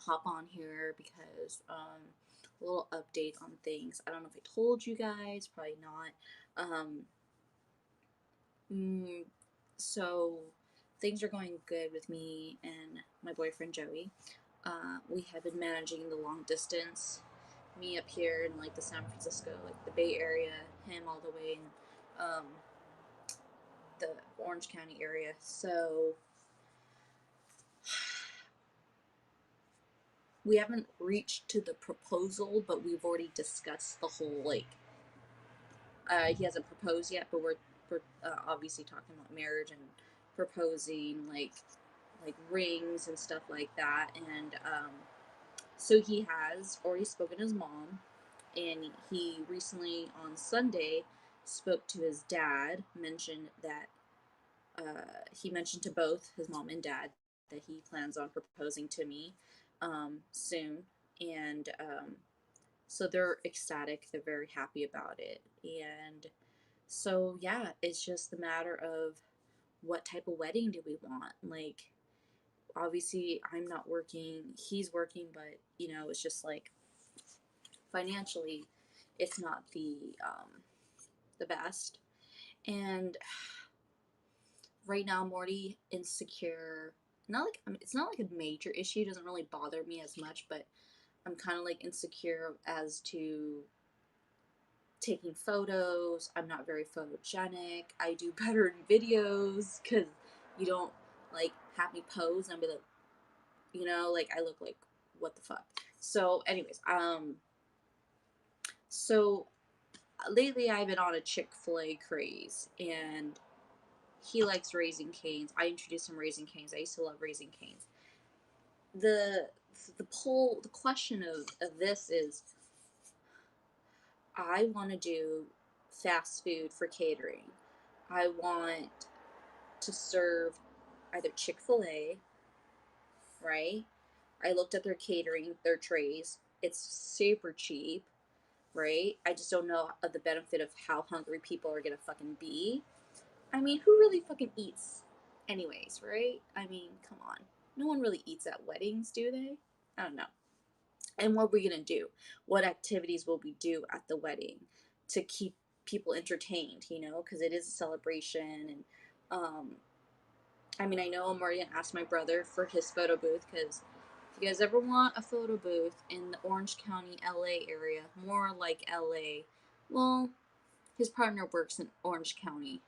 hop on here because a little update on things. I don't know if I told you guys, probably not. Mm, so things are going good with me and my boyfriend Joey. We have been managing the long distance. Me up here in like the San Francisco, like the Bay Area, him all the way in the Orange County area. So we haven't reached to the proposal, but we've already discussed the whole like. He hasn't proposed yet, but we're obviously talking about marriage and proposing like rings and stuff like that. And so he has already spoken to his mom, and he recently on Sunday spoke to his dad. Mentioned that he mentioned to both his mom and dad that he plans on proposing to me soon, and so they're ecstatic. They're very happy about it, and so yeah, it's just a matter of what type of wedding do we want. Like, obviously, I'm not working; he's working, but it's just like financially, it's not the best. And right now, I'm already insecure. Not like it's not like a major issue. It doesn't really bother me as much, but I'm kind of like insecure as to taking photos. I'm not very photogenic. I do better in videos because you don't like have me pose and be like, like I look like what the fuck. So, anyways, so lately I've been on a Chick-fil-A craze, and he likes Raising Canes. I introduced him Raising Canes. I used to love Raising Canes. The the question of this is, I want to do fast food for catering. I want to serve either Chick-fil-A, right? I looked at their catering, their trays. It's super cheap, right? I just don't know the benefit of how hungry people are gonna fucking be. I mean, who really fucking eats anyways, right? I mean, come on. No one really eats at weddings, do they? I don't know. And what are we gonna do? What activities will we do at the wedding to keep people entertained, because it is a celebration. And I mean, I know I'm already gonna ask my brother for his photo booth, because if you guys ever want a photo booth in the Orange County, LA area, more like LA, well, his partner works in Orange County.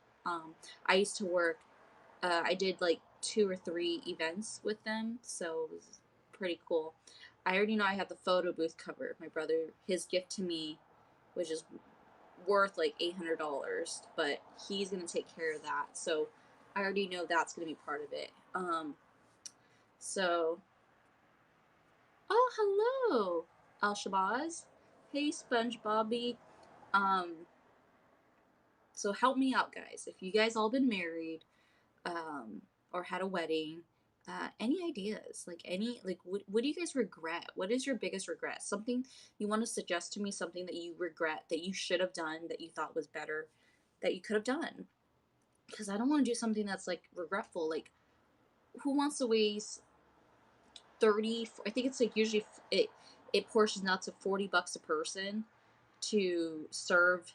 I used to work, I did like 2 or 3 events with them, so it was pretty cool. I already know I have the photo booth covered. My brother, his gift to me, which is worth like $800, but he's gonna take care of that. So I already know that's gonna be part of it. So oh, hello, Al Shabazz. Hey, SpongeBobby. Um, so help me out, guys. If you guys all been married, or had a wedding, any ideas? Like what do you guys regret? What is your biggest regret? Something you want to suggest to me? Something that you regret that you should have done, that you thought was better, that you could have done? Because I don't want to do something that's like regretful. Like, who wants to waste 30? I think it's like usually it portions out to $40 a person to serve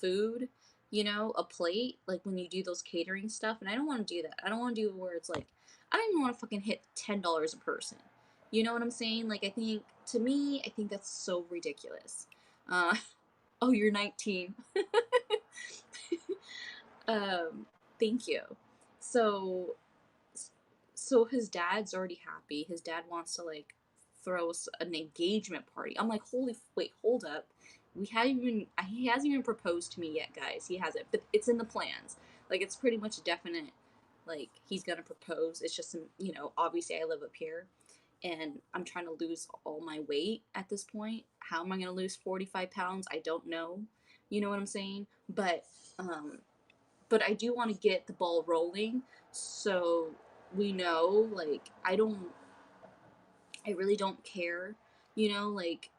food, a plate, like when you do those catering stuff. And I don't want to do that. I don't want to do where it's like, I don't even want to fucking hit $10 a person. You know what I'm saying? Like, I think, to me, I think that's so ridiculous. Uh, oh, you're 19. um, Thank you. So, so his dad's already happy. His dad wants to like throw an engagement party. I'm like, holy, wait, hold up. We haven't even, he hasn't even proposed to me yet, guys. He hasn't, but it's in the plans. Like, it's pretty much definite. Like, he's gonna propose. It's just, obviously I live up here, and I'm trying to lose all my weight at this point. How am I gonna lose 45 pounds? I don't know. You know what I'm saying? Um, but I do want to get the ball rolling, so we know, like, I really don't care, like,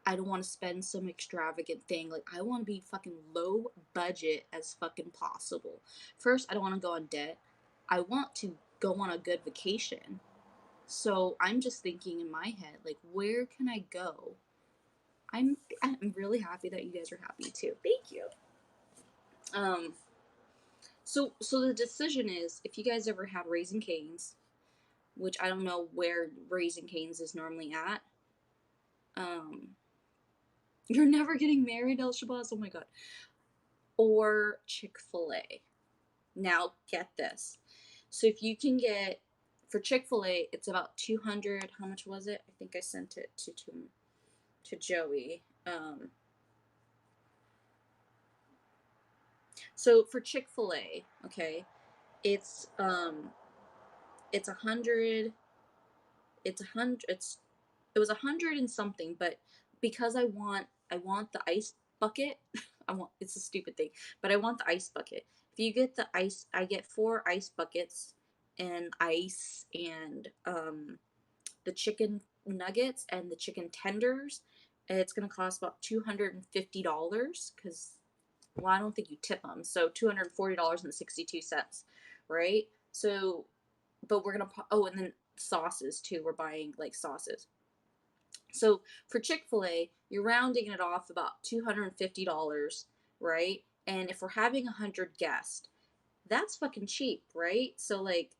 I don't want to spend some extravagant thing. Like, I want to be fucking low budget as fucking possible. First, I don't want to go on debt. I want to go on a good vacation. So I'm just thinking in my head, like, where can I go? I'm really happy that you guys are happy too. Thank you. Um, so the decision is, if you guys ever had Raising Cane's, which I don't know where Raising Cane's is normally at. Um, you're never getting married, El Shabazz. Oh my god. Or Chick-fil-A. Now get this. So if you can get for Chick-fil-A, it's about 200. How much was it? I think I sent it to Joey. So for Chick-fil-A, okay, it's it's 100. It's 100. It was 100 and something, but because I want the ice bucket. I want It's a stupid thing, but I want the ice bucket. If you get the ice, I get 4 ice buckets and ice and the chicken nuggets and the chicken tenders. It's gonna cost about $250 because, well, I don't think you tip them, so $240.62, right? So, but we're gonna and then sauces too. We're buying like sauces. So for Chick-fil-A, you're rounding it off about $250, right? And if we're having 100 guests, that's fucking cheap, right? So like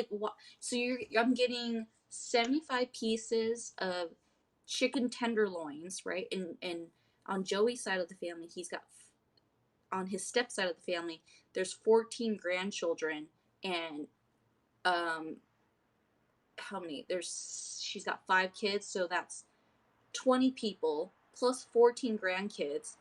what? So I'm getting 75 pieces of chicken tenderloins, right? And on Joey's side of the family, on his step side of the family, there's 14 grandchildren, and um how many? She's got 5 kids, so that's 20 people plus 14 grandkids.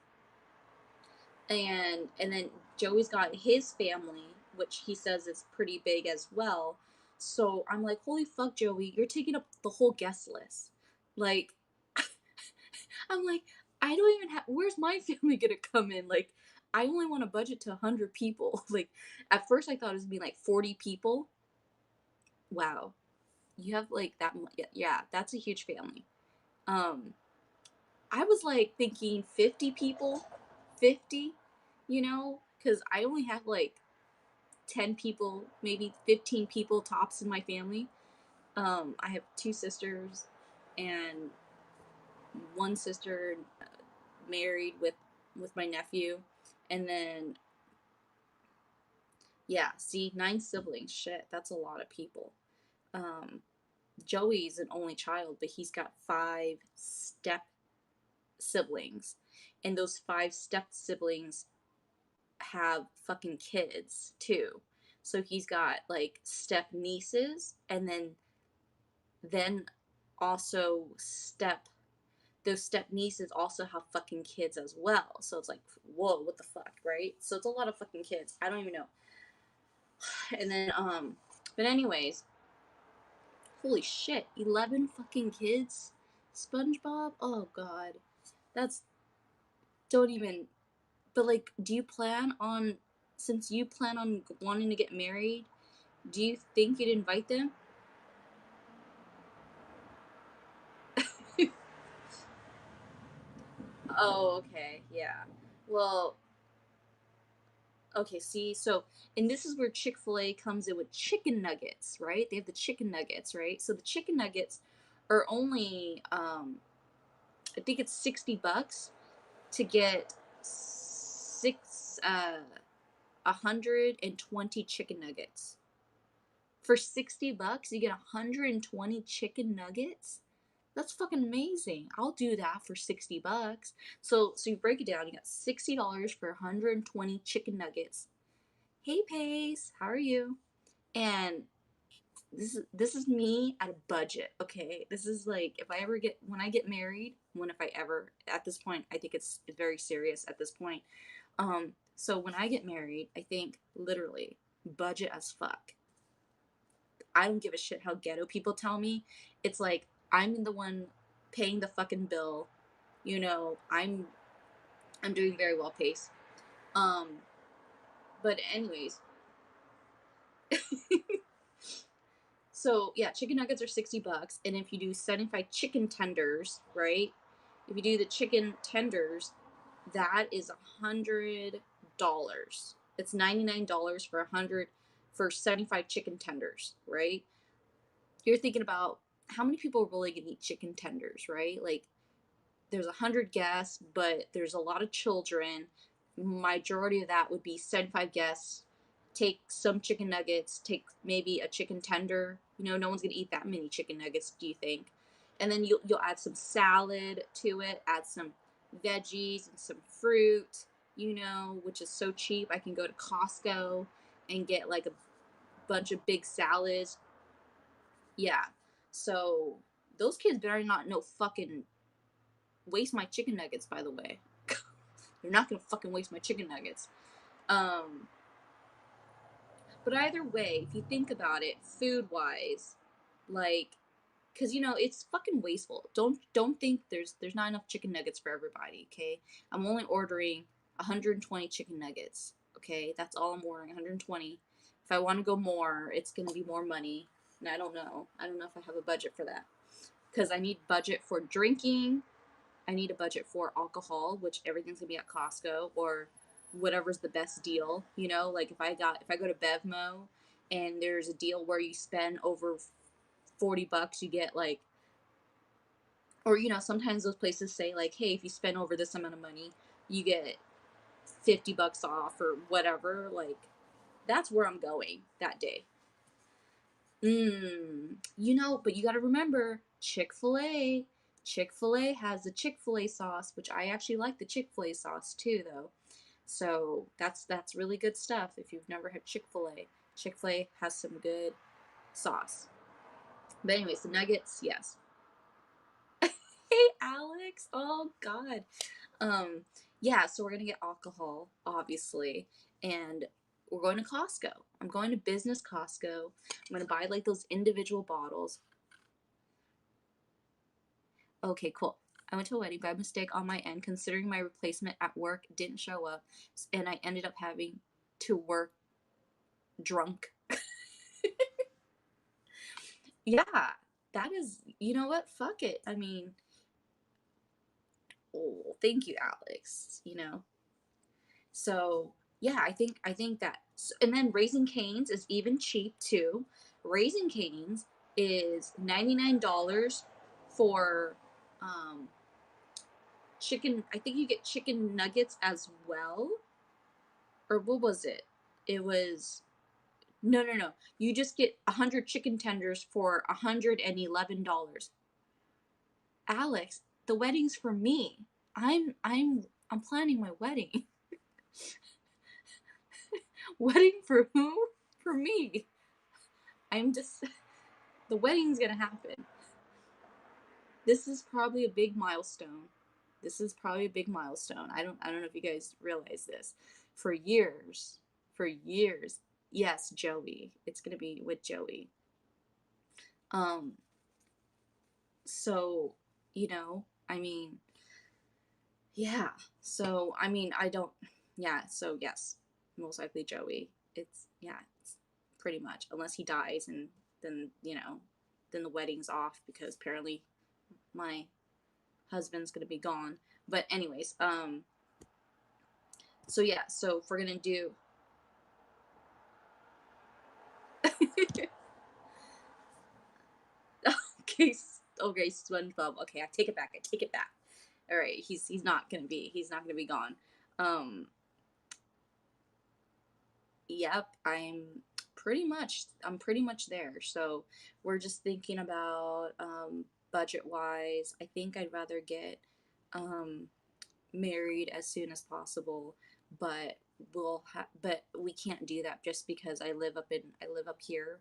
And then Joey's got his family, which he says is pretty big as well. So I'm like, holy fuck, Joey, you're taking up the whole guest list. Like, I'm like, I don't even have, where's my family gonna come in? Like, I only want a budget to 100 people. Like, at first I thought it was gonna be like 40 people. Wow. You have like that much. Yeah, that's a huge family. Um, I was like thinking 50 people, 50, because I only have like 10 people, maybe 15 people tops in my family. I have 2 sisters and one sister married with my nephew, and then yeah, see, 9 siblings. Shit, that's a lot of people. Um, Joey's an only child, but he's got 5 step siblings, and those 5 step siblings have fucking kids too. So he's got like step nieces, and then also those step nieces also have fucking kids as well. So it's like, whoa, what the fuck, right? So it's a lot of fucking kids. I don't even know. And then but anyways, holy shit, 11 fucking kids. SpongeBob? Oh god. That's don't even But like, do you plan on, since you plan on wanting to get married, do you think you'd invite them? Oh, okay, yeah. Well, okay, see, so, and this is where Chick-fil-A comes in with chicken nuggets, right? They have the chicken nuggets, right? So the chicken nuggets are only, I think it's $60 to get 120 chicken nuggets. For $60, you get 120 chicken nuggets. That's fucking amazing. I'll do that for $60. So you break it down. You got $60 for 120 chicken nuggets. Hey Pace, how are you? And this is me at a budget. Okay, this is like, when I get married. When if I ever At this point, I think it's very serious at this point. So when I get married, I think literally budget as fuck. I don't give a shit how ghetto people tell me. It's like, I'm the one paying the fucking bill. I'm doing very well, Pace. Um, but anyways, so yeah, chicken nuggets are $60, and if you do 75 chicken tenders, right? If you do the chicken tenders, that is $100. It's $99 for 75 chicken tenders, right? you're thinking about how many people are really gonna eat chicken tenders, right? Like, there's 100 guests, but there's a lot of children. Majority of that would be 75 guests. Take some chicken nuggets, take maybe a chicken tender. You know, no one's gonna eat that many chicken nuggets, do you think? And then you'll add some salad to it, add some veggies and some fruit, you know, which is so cheap. I can go to Costco and get like a bunch of big salads. Yeah. So those kids better not no fucking waste my chicken nuggets, by the way. You're not gonna fucking waste my chicken nuggets. Um, but either way, if you think about it, food wise, like, cause you know it's fucking wasteful. Don't think there's not enough chicken nuggets for everybody. Okay, I'm only ordering 120 chicken nuggets. Okay, that's all I'm ordering, 120. If I want to go more, it's gonna be more money, and I don't know. I don't know if I have a budget for that, cause I need budget for drinking. I need a budget for alcohol, which everything's gonna be at Costco or whatever's the best deal. You know, like if I go to Bevmo and there's a deal where you spend over $40, you get like, or you know, sometimes those places say like, hey, if you spend over this amount of money, you get $50 off or whatever. Like, that's where I'm going that day. You know, but you got to remember Chick-fil-A. Chick-fil-A has the Chick-fil-A sauce, which I actually like the Chick-fil-A sauce too, though. So that's really good stuff. If you've never had Chick-fil-A, Chick-fil-A has some good sauce. But anyways, the nuggets, yes. Hey, Alex. Oh God. Um, yeah. So we're gonna get alcohol, obviously, and we're going to Costco. I'm going to business Costco. I'm gonna buy like those individual bottles. Okay, cool. I went to a wedding by mistake on my end, considering my replacement at work didn't show up, and I ended up having to work drunk. Yeah, that is, you know what? Fuck it. I mean, oh, thank you, Alex. You know, so yeah, I think that, and then Raising Canes is even cheap too. Raising Canes is $99 for um chicken. I think you get chicken nuggets as well, or what was it? It was no. You just get 100 chicken tenders for $111. Alex, the wedding's for me. I'm planning my wedding. Wedding for who? For me. I'm just the wedding's gonna happen. This is probably a big milestone. This is probably a big milestone. I don't know if you guys realize this. For years. Yes, Joey. It's gonna be with Joey. Um, so, you know, I mean, yeah. So, I mean, I don't, yeah. So, yes, most likely Joey. It's pretty much, unless he dies and then, you know, then the wedding's off because apparently my husband's gonna be gone. But, anyways, so yeah, so if we're gonna do, okay, okay, SpongeBob. Okay, I take it back. I take it back. All right, he's not gonna be gone. Um, Yep, I'm pretty much there. So we're just thinking about budget wise. I think I'd rather get um married as soon as possible, but but we can't do that just because I live up here.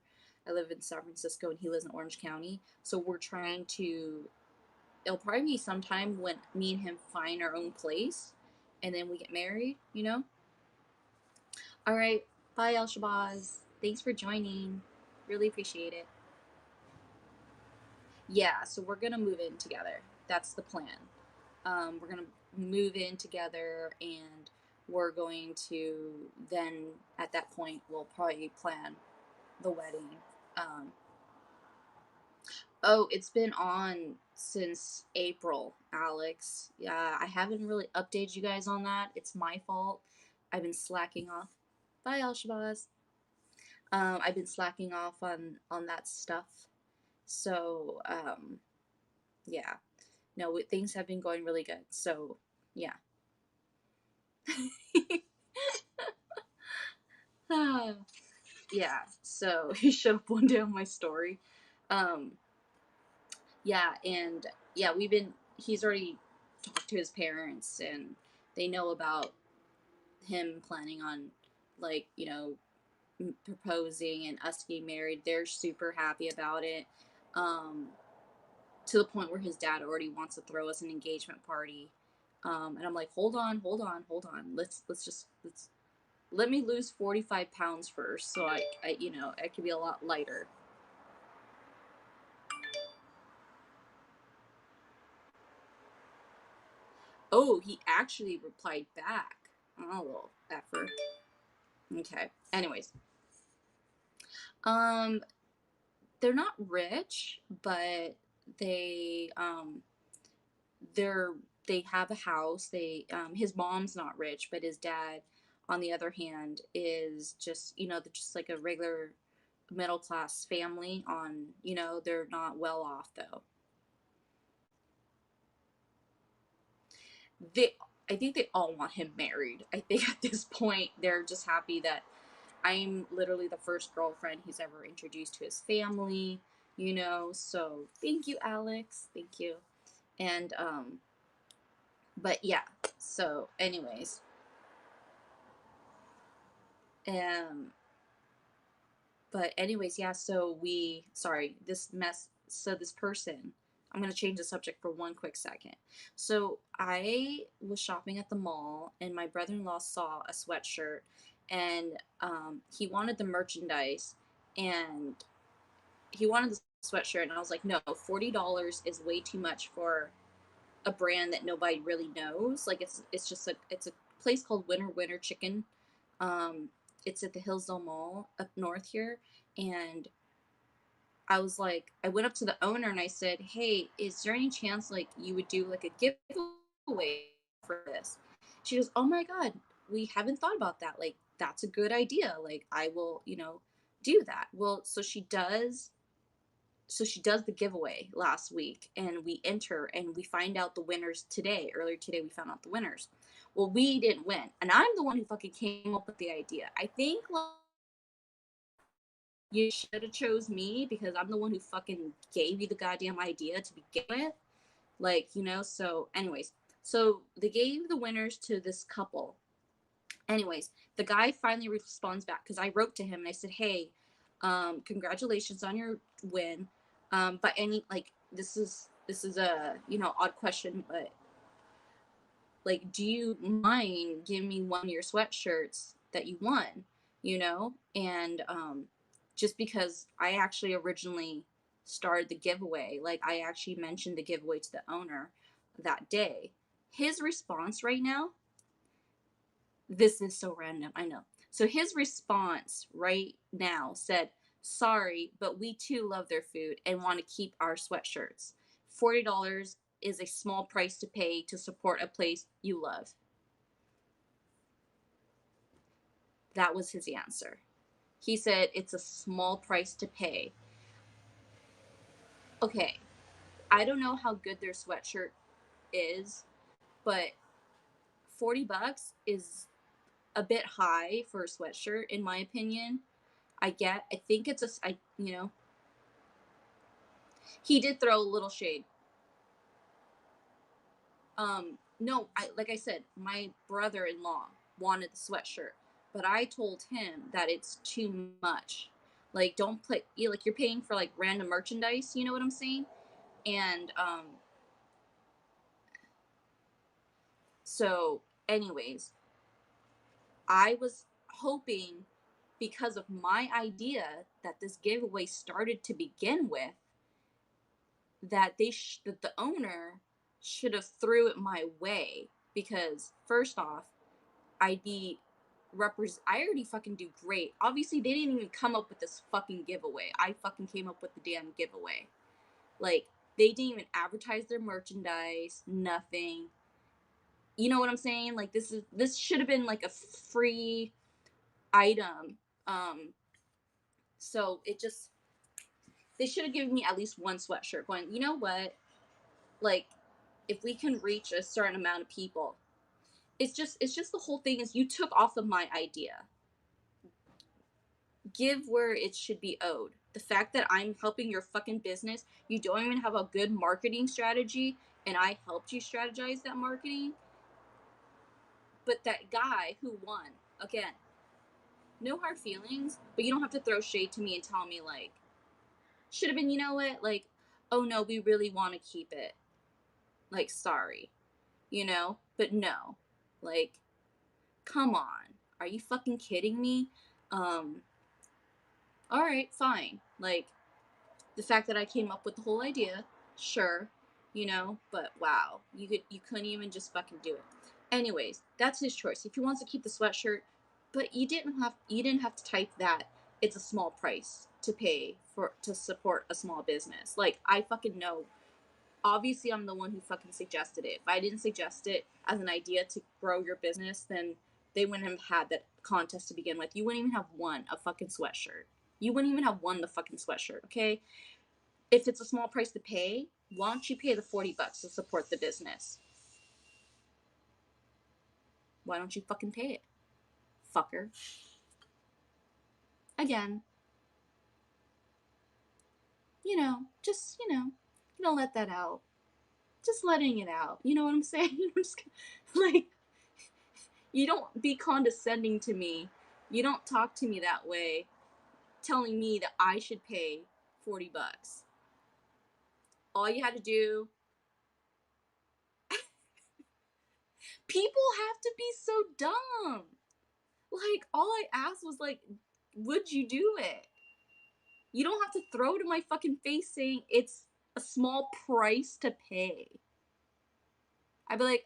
I live in San Francisco and he lives in Orange County. So we're trying to it'll probably be sometime when me and him find our own place and then we get married, you know? All right. Bye, El Shabazz. Thanks for joining. Really appreciate it. Yeah, so we're gonna move in together. That's the plan. We're gonna move in together, and we're going to then at that point we'll probably plan the wedding. Um, oh, it's been on since April, Alex. Yeah, I haven't really updated you guys on that. It's my fault. I've been slacking off. Bye, Al Shabazz. I've been slacking off on that stuff, So, yeah, no, things have been going really good. So, yeah. Ah, yeah. So he showed up one day on my story. Um, yeah, and yeah, he's already talked to his parents, and they know about him planning on, like, proposing and us getting married. They're super happy about it. Um, to the point where his dad already wants to throw us an engagement party. And I'm like, hold on, hold on, hold on. Let's let me lose 45 pounds first, so I can be a lot lighter. Oh, he actually replied back. Oh, little effort. Okay. Anyways, um, they're not rich, but they they're they have a house. His mom's not rich, but his dad, on the other hand, is just just like a regular middle class family. They're not well off though. They I think they all want him married. I think at this point they're just happy that I'm literally the first girlfriend he's ever introduced to his family. So thank you, Alex. Thank you. And but yeah. So anyways, um yeah, so this person, I'm going to change the subject for one quick second. So I was shopping at the mall, and my brother-in-law saw a sweatshirt, and he wanted the merchandise, and he wanted the sweatshirt, and I was like, no, $40 is way too much for a brand that nobody really knows. Like, it's a place called Winter Chicken. um it's at the Hillsdale Mall up north here. And I went up to the owner and I said, hey, is there any chance like you would do like a giveaway for this? She goes, oh my God, we haven't thought about that. Like, that's a good idea. Like, I will, do that. Well, so she does the giveaway last week, and we enter and we find out the winners today. Earlier today, we found out the winners. Well, we didn't win. And I'm the one who fucking came up with the idea. I think, like, you should have chose me because I'm the one who fucking gave you the goddamn idea to begin with. Like, so anyways, so they gave the winners to this couple. Anyways, the guy finally responds back because I wrote to him and I said, hey, congratulations on your win. But any like this is a odd question, but like, do you mind giving me one of your sweatshirts that you won? And just because I actually originally started the giveaway, like, I actually mentioned the giveaway to the owner that day. His response right now, this is so random, I know. So his response right now said, sorry, but we too love their food and want to keep our sweatshirts. $40 is a small price to pay to support a place you love. That was his answer. He said it's a small price to pay. Okay, I don't know how good their sweatshirt is, but $40 is a bit high for a sweatshirt, in my opinion. I think it's he did throw a little shade. No, like I said, my brother-in-law wanted the sweatshirt, but I told him that it's too much. Like, don't put like you're paying for like random merchandise, you know what I'm saying? And so anyways, I was hoping, because of my idea that this giveaway started to begin with, that that the owner should have threw it my way, because first off, I'd be I already fucking do great. Obviously, they didn't even come up with this fucking giveaway. I fucking came up with the damn giveaway. Like, they didn't even advertise their merchandise, nothing. You know what I'm saying? Like, this should have been like a free item. Um so it just They should have given me at least one sweatshirt going, you know what? Like, if we can reach a certain amount of people, it's just the whole thing is you took off of my idea. Give where it should be owed. The fact that I'm helping your fucking business, you don't even have a good marketing strategy, and I helped you strategize that marketing. But that guy who won, again, no hard feelings, but you don't have to throw shade to me and tell me, like, should have been, you know what, like, oh no, we really want to keep it. Like, sorry, but no. Like, come on. Are you fucking kidding me? All right, fine. Like, the fact that I came up with the whole idea, sure, but wow, you couldn't even just fucking do it. Anyways, that's his choice. If he wants to keep the sweatshirt, but you didn't have to type that it's a small price to pay for to support a small business. Like, I fucking know. Obviously, I'm the one who fucking suggested it. If I didn't suggest it as an idea to grow your business, then they wouldn't have had that contest to begin with. You wouldn't even have won a fucking sweatshirt. You wouldn't even have won the fucking sweatshirt, okay? If it's a small price to pay, why don't you pay the $40 to support the business? Why don't you fucking pay it, fucker? Again, just, let that out. Just letting it out. You know what I'm saying? I'm just, like, you don't be condescending to me. You don't talk to me that way, telling me that I should pay $40. All you had to do, people have to be so dumb. Like, all I asked was, like, would you do it? You don't have to throw it in my fucking face saying it's a small price to pay. I'd be like,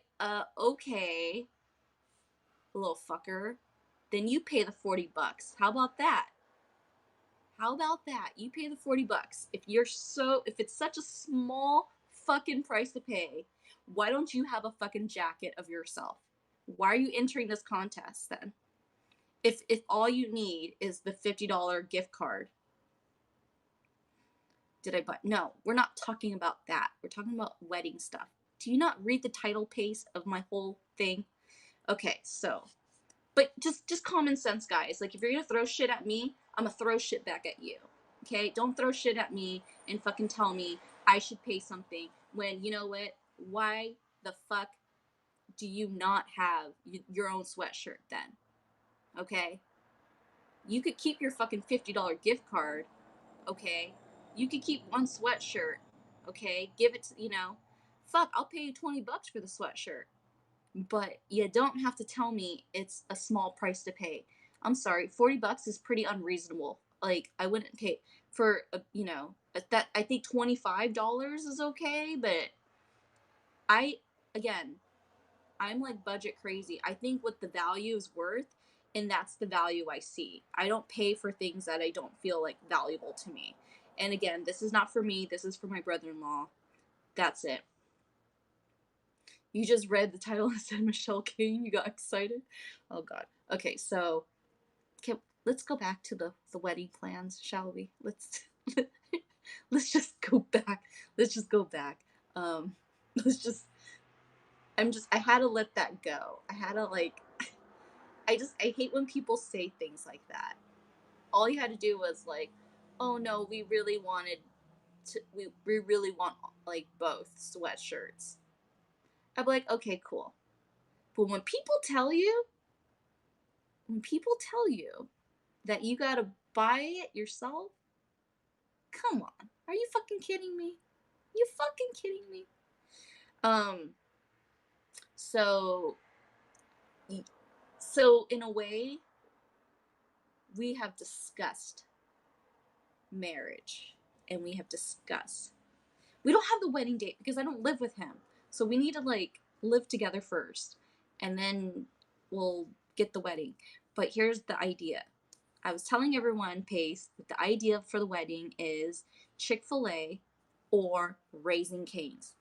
okay, little fucker. Then you pay the $40. How about that? How about that? You pay the $40. If it's such a small fucking price to pay, why don't you have a fucking jacket of yourself? Why are you entering this contest then? If all you need is the $50 gift card. Did I buy? No, we're not talking about that. We're talking about wedding stuff. Do you not read the title page of my whole thing? Okay, so, but just common sense, guys. Like, if you're gonna throw shit at me, I'm gonna throw shit back at you. Okay? Don't throw shit at me and fucking tell me I should pay something when, you know what? Why the fuck do you not have your own sweatshirt then? Okay? You could keep your fucking $50 gift card, okay? You could keep one sweatshirt, okay? Give it to, fuck, I'll pay you $20 for the sweatshirt. But you don't have to tell me it's a small price to pay. I'm sorry, $40 is pretty unreasonable. Like, I wouldn't pay for that. I think $25 is okay, but I again, I'm like budget crazy. I think what the value is worth, and that's the value I see. I don't pay for things that I don't feel like valuable to me. And again, this is not for me, this is for my brother-in-law. That's it. You just read the title and said Michelle King. You got excited. Oh God. Okay, so let's go back to the wedding plans, shall we? Let's just go back. Let's just go back. Let's just. I had to let that go. I had to, like. I hate when people say things like that. All you had to do was like, oh no, we really wanted to. We really want like both sweatshirts. I'd be like, okay, cool. But when people tell you that you gotta buy it yourself, come on. Are you fucking kidding me? You fucking kidding me? Um, so, so in a way, we have discussed marriage and we have discussed. We don't have the wedding date because I don't live with him. So we need to like live together first and then we'll get the wedding. But here's the idea. I was telling everyone, Pace, that the idea for the wedding is Chick-fil-A or Raising Cane's.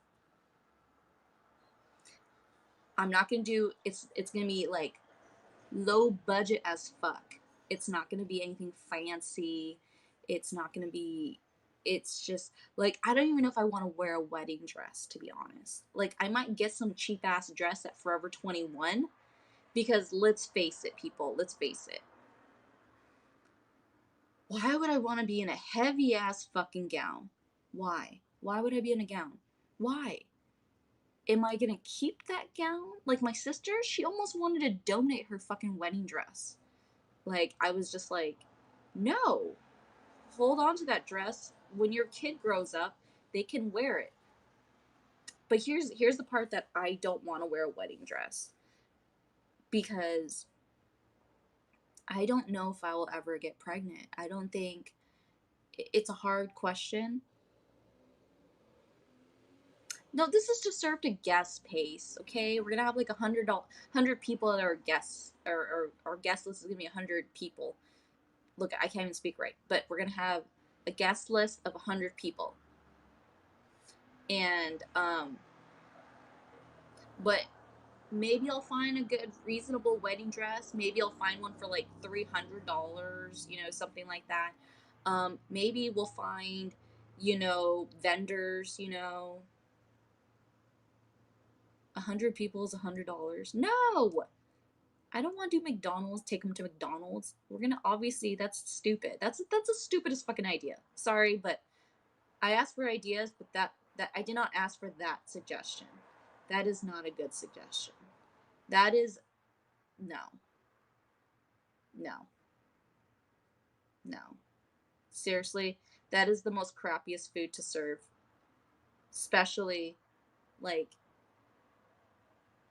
I'm not gonna do it's gonna be like low budget as fuck. It's not gonna be anything fancy. It's not gonna be it's just like I don't even know if I want to wear a wedding dress, to be honest. Like I might get some cheap ass dress at Forever 21 because let's face it, people, let's face it. Why would I want to be in a heavy ass fucking gown? Why? Why would I be in a gown? Why? Am I gonna keep that gown? Like my sister, she almost wanted to donate her fucking wedding dress. Like I was just like, no, hold on to that dress. When your kid grows up, they can wear it. But here's the part that I don't want to wear a wedding dress because I don't know if I will ever get pregnant. I don't think it's a hard question. No, this is to serve to guest pace. Okay, we're gonna have like 100 people that are guests, or our guest list is gonna be 100 people. Look, I can't even speak right, but we're gonna have a guest list of 100 people, and but maybe I'll find a good, reasonable wedding dress. Maybe I'll find one for like $300, something like that. Maybe we'll find, vendors. 100 people is $100. No, I don't want to do McDonald's. Take them to McDonald's. We're gonna obviously that's stupid. That's the stupidest fucking idea. Sorry, but I asked for ideas, but that I did not ask for that suggestion. That is not a good suggestion. That is no, no, no. Seriously, that is the most crappiest food to serve. Especially, like,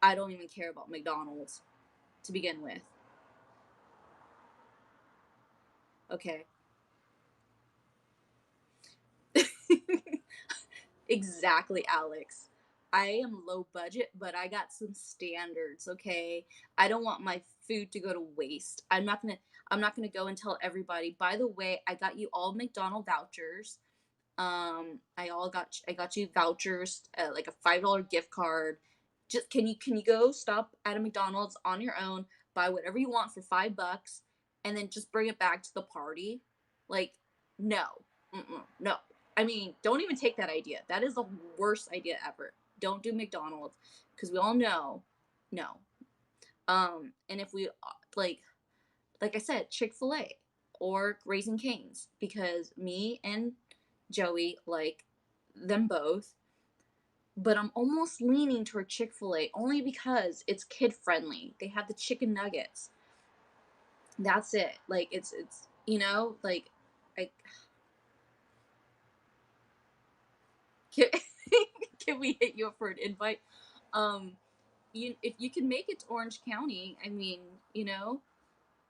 I don't even care about McDonald's to begin with. Okay. Exactly, Alex. I am low budget, but I got some standards, okay? I don't want my food to go to waste. I'm not gonna go and tell everybody, by the way, I got you all McDonald vouchers. I got you vouchers, like a $5 gift card. Just can you go stop at a McDonald's on your own, buy whatever you want for $5, and then just bring it back to the party? Like, no, no. I mean, don't even take that idea. That is the worst idea ever. Don't do McDonald's because we all know, no. And if we like I said, Chick-fil-A or Raising Cane's because me and Joey like them both, but I'm almost leaning toward Chick-fil-A only because it's kid friendly. They have the chicken nuggets. That's it. Like it's like I can, can we hit you up for an invite? Um if you can make it to Orange County, I mean,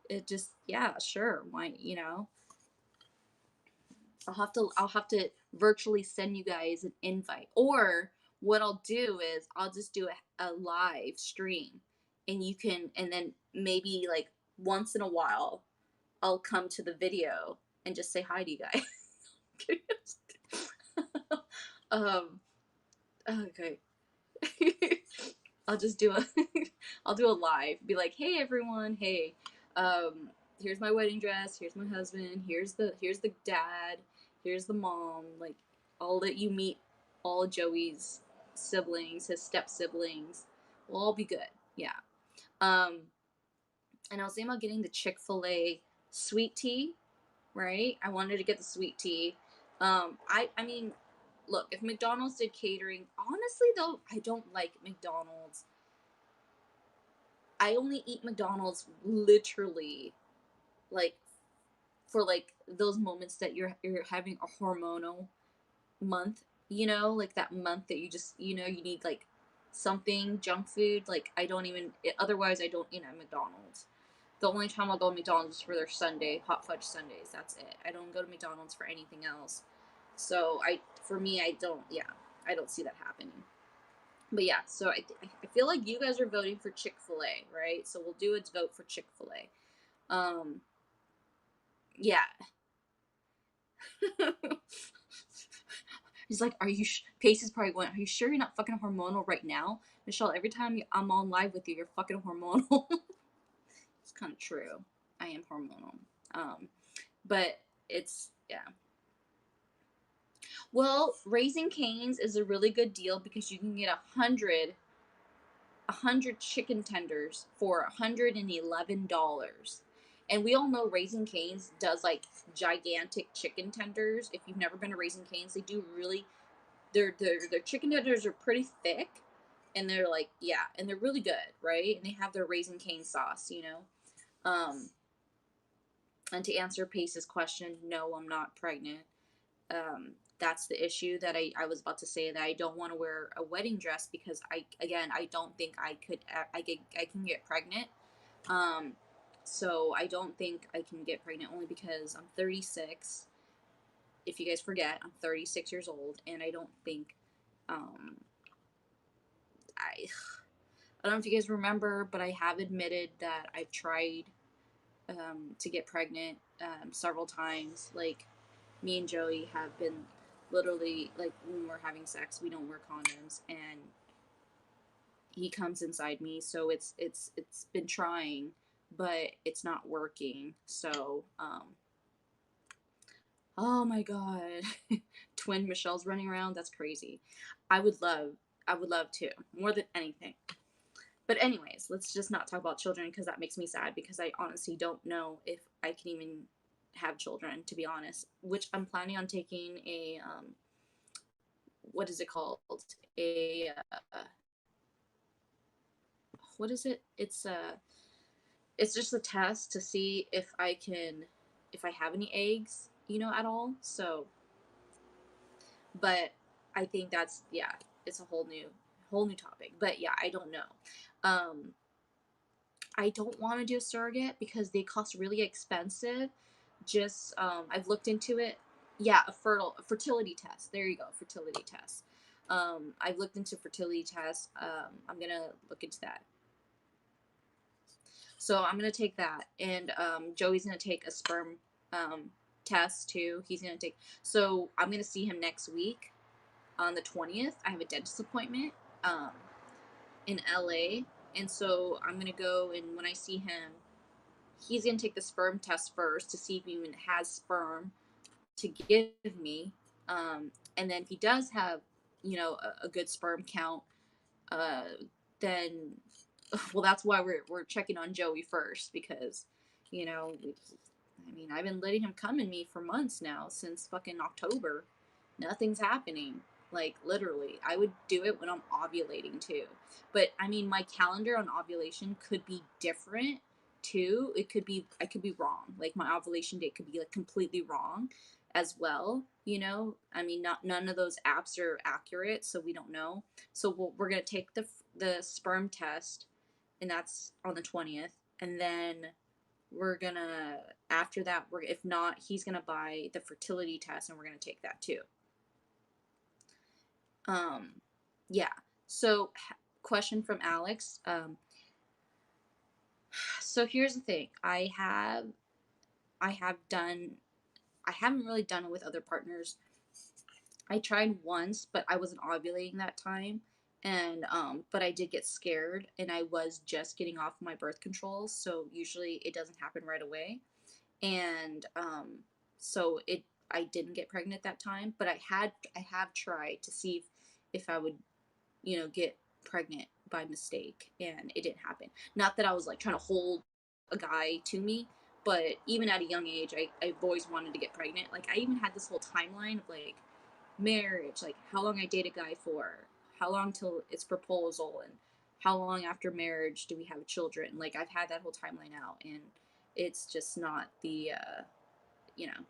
it just yeah, sure. Why, I'll have to virtually send you guys an invite. Or what I'll do is I'll just do a live stream and then maybe like once in a while I'll come to the video and just say hi to you guys. um okay. I'll just do a I'll do a live. Be like, "Hey everyone, hey. Here's my wedding dress, here's my husband, here's the dad, here's the mom. Like I'll let you meet all Joey's siblings, his step siblings. We'll all be good." Yeah. Um and I was thinking about getting the Chick-fil-A sweet tea, right? I wanted to get the sweet tea. I mean, look, if McDonald's did catering, honestly though, I don't like McDonald's. I only eat McDonald's literally like for like those moments that you're having a hormonal month, like that month that you just, you need like something junk food. Like I don't even otherwise I don't eat at McDonald's. The only time I'll go to McDonald's is for their Sunday hot fudge Sundays. That's it. I don't go to McDonald's for anything else. So for me, I don't see that happening. But yeah, so I feel like you guys are voting for Chick-fil-A, right? So we'll do a vote for Chick-fil-A. Yeah. He's like, "Are you?" Pace is probably going, "Are you sure you're not fucking hormonal right now, Michelle? Every time I'm on live with you, you're fucking hormonal." It's kind of true. I am hormonal. But it's yeah. Well, Raising Cane's is a really good deal because you can get 100 chicken tenders for $111. And we all know Raising Cane's does like gigantic chicken tenders. If you've never been to Raising Cane's, they do really their chicken tenders are pretty thick, and they're like, yeah, and they're really good, right? And they have their Raising Cane sauce, you know. Um and to answer Pace's question, no, I'm not pregnant. That's the issue that I was about to say, that I don't want to wear a wedding dress because I don't think I can get pregnant. Um, so I don't think I can get pregnant only because I'm 36. If you guys forget, I'm 36 years old, and I don't think um, I I don't know if you guys remember, but I have admitted that I've tried to get pregnant several times. Like, me and Joey have been literally, like, when we're having sex, we don't wear condoms, and he comes inside me. So it's been trying, but it's not working. So oh my god, twin Michelle's running around. That's crazy. I would love, I would love to, more than anything. But anyways, let's just not talk about children because that makes me sad, because I honestly don't know if I can even have children, to be honest. Which I'm planning on taking a what is it called? A what is it? It's just a test to see if if I have any eggs, you know, at all. So, but I think that's, yeah, it's a whole new topic. But yeah, I don't know. Um I don't want to do a surrogate because they cost really expensive. Just I've looked into it. Yeah, a fertility test. There you go, fertility test. I've looked into fertility tests. I'm gonna look into that. So I'm gonna take that, and Joey's gonna take a sperm um, test too. He's gonna take. So I'm gonna see him next week on the 20th. I have a dentist appointment um, in LA, and so I'm gonna go. And when I see him, he's gonna take the sperm test first to see if he even has sperm to give me. And then if he does have, you know, a good sperm count, uh, then, well, that's why we're checking on Joey first, because, you know, I mean, I've been letting him come in me for months now, since fucking October. Nothing's happening. Like, literally, I would do it when I'm ovulating too. But I mean, my calendar on ovulation could be different too. It could be, I could be wrong. Like, my ovulation date could be like completely wrong as well. You know, I mean, not none of those apps are accurate, so we don't know. So we're gonna take the sperm test, and that's on the 20th, and then we're gonna, after that, we're, if not, he's gonna buy the fertility test, and we're gonna take that too. um yeah. So question from Alex. So here's the thing. I have done, I haven't really done it with other partners. I tried once, but I wasn't ovulating that time, and but I did get scared, and I was just getting off my birth control, so usually it doesn't happen right away. And so it I didn't get pregnant that time, but I have tried to see if I would, you know, get pregnant by mistake, and it didn't happen. Not that I was like trying to hold a guy to me, but even at a young age, I've always wanted to get pregnant. Like, I even had this whole timeline of like marriage, like how long I date a guy for, how long till it's proposal, and how long after marriage do we have children. Like, I've had that whole timeline out, and it's just not the you know,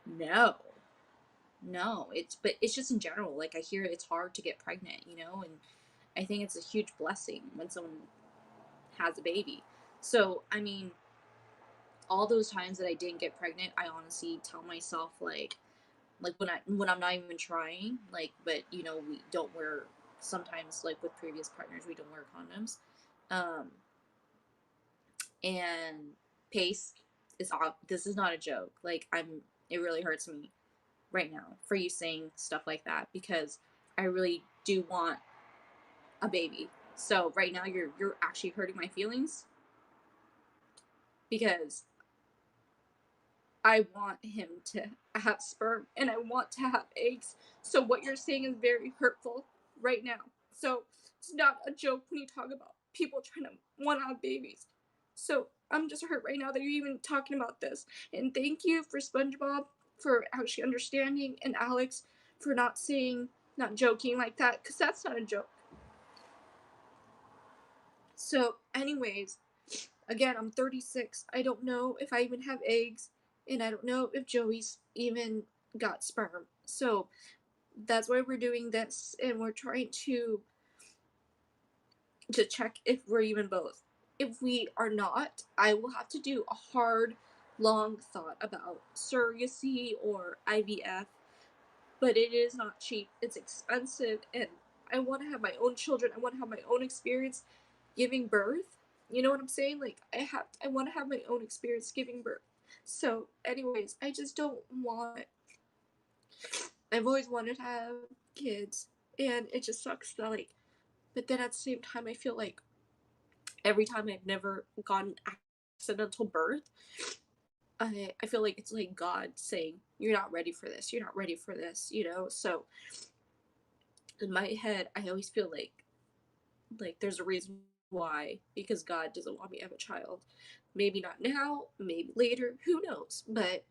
no, no, it's, but it's just in general, like, I hear it's hard to get pregnant, you know, and I think it's a huge blessing when someone has a baby. So I mean, all those times that I didn't get pregnant, I honestly tell myself, like when I'm not even trying, like, but you know, we don't wear, sometimes, like with previous partners, we don't wear condoms. um and Pace is off. This is not a joke. Like, it really hurts me right now for you saying stuff like that, because I really do want a baby. So right now you're actually hurting my feelings, because I want him to I have sperm and I want to have eggs. So what you're saying is very hurtful right now. So it's not a joke when you talk about people trying to want to have babies. So I'm just hurt right now that you're even talking about this. And thank you for SpongeBob for actually understanding, and Alex for not saying, not joking like that, because that's not a joke. So, anyways, again, I'm 36. I don't know if I even have eggs, and I don't know if Joey's even got sperm. So, that's why we're doing this, and we're trying to check if we're even both. If we are not, I will have to do a hard, long thought about surrogacy or IVF, but it is not cheap. It's expensive, and I want to have my own children. I want to have my own experience giving birth. You know what I'm saying? Like I want to have my own experience giving birth. So, anyways, I just don't want. I've always wanted to have kids, and it just sucks that like. But then at the same time, I feel like every time I've never gotten accidental birth, I feel like it's like God saying, "You're not ready for this. You're not ready for this." You know. So in my head, I always feel like there's a reason why, because God doesn't want me to have a child. Maybe not now, maybe later, who knows? But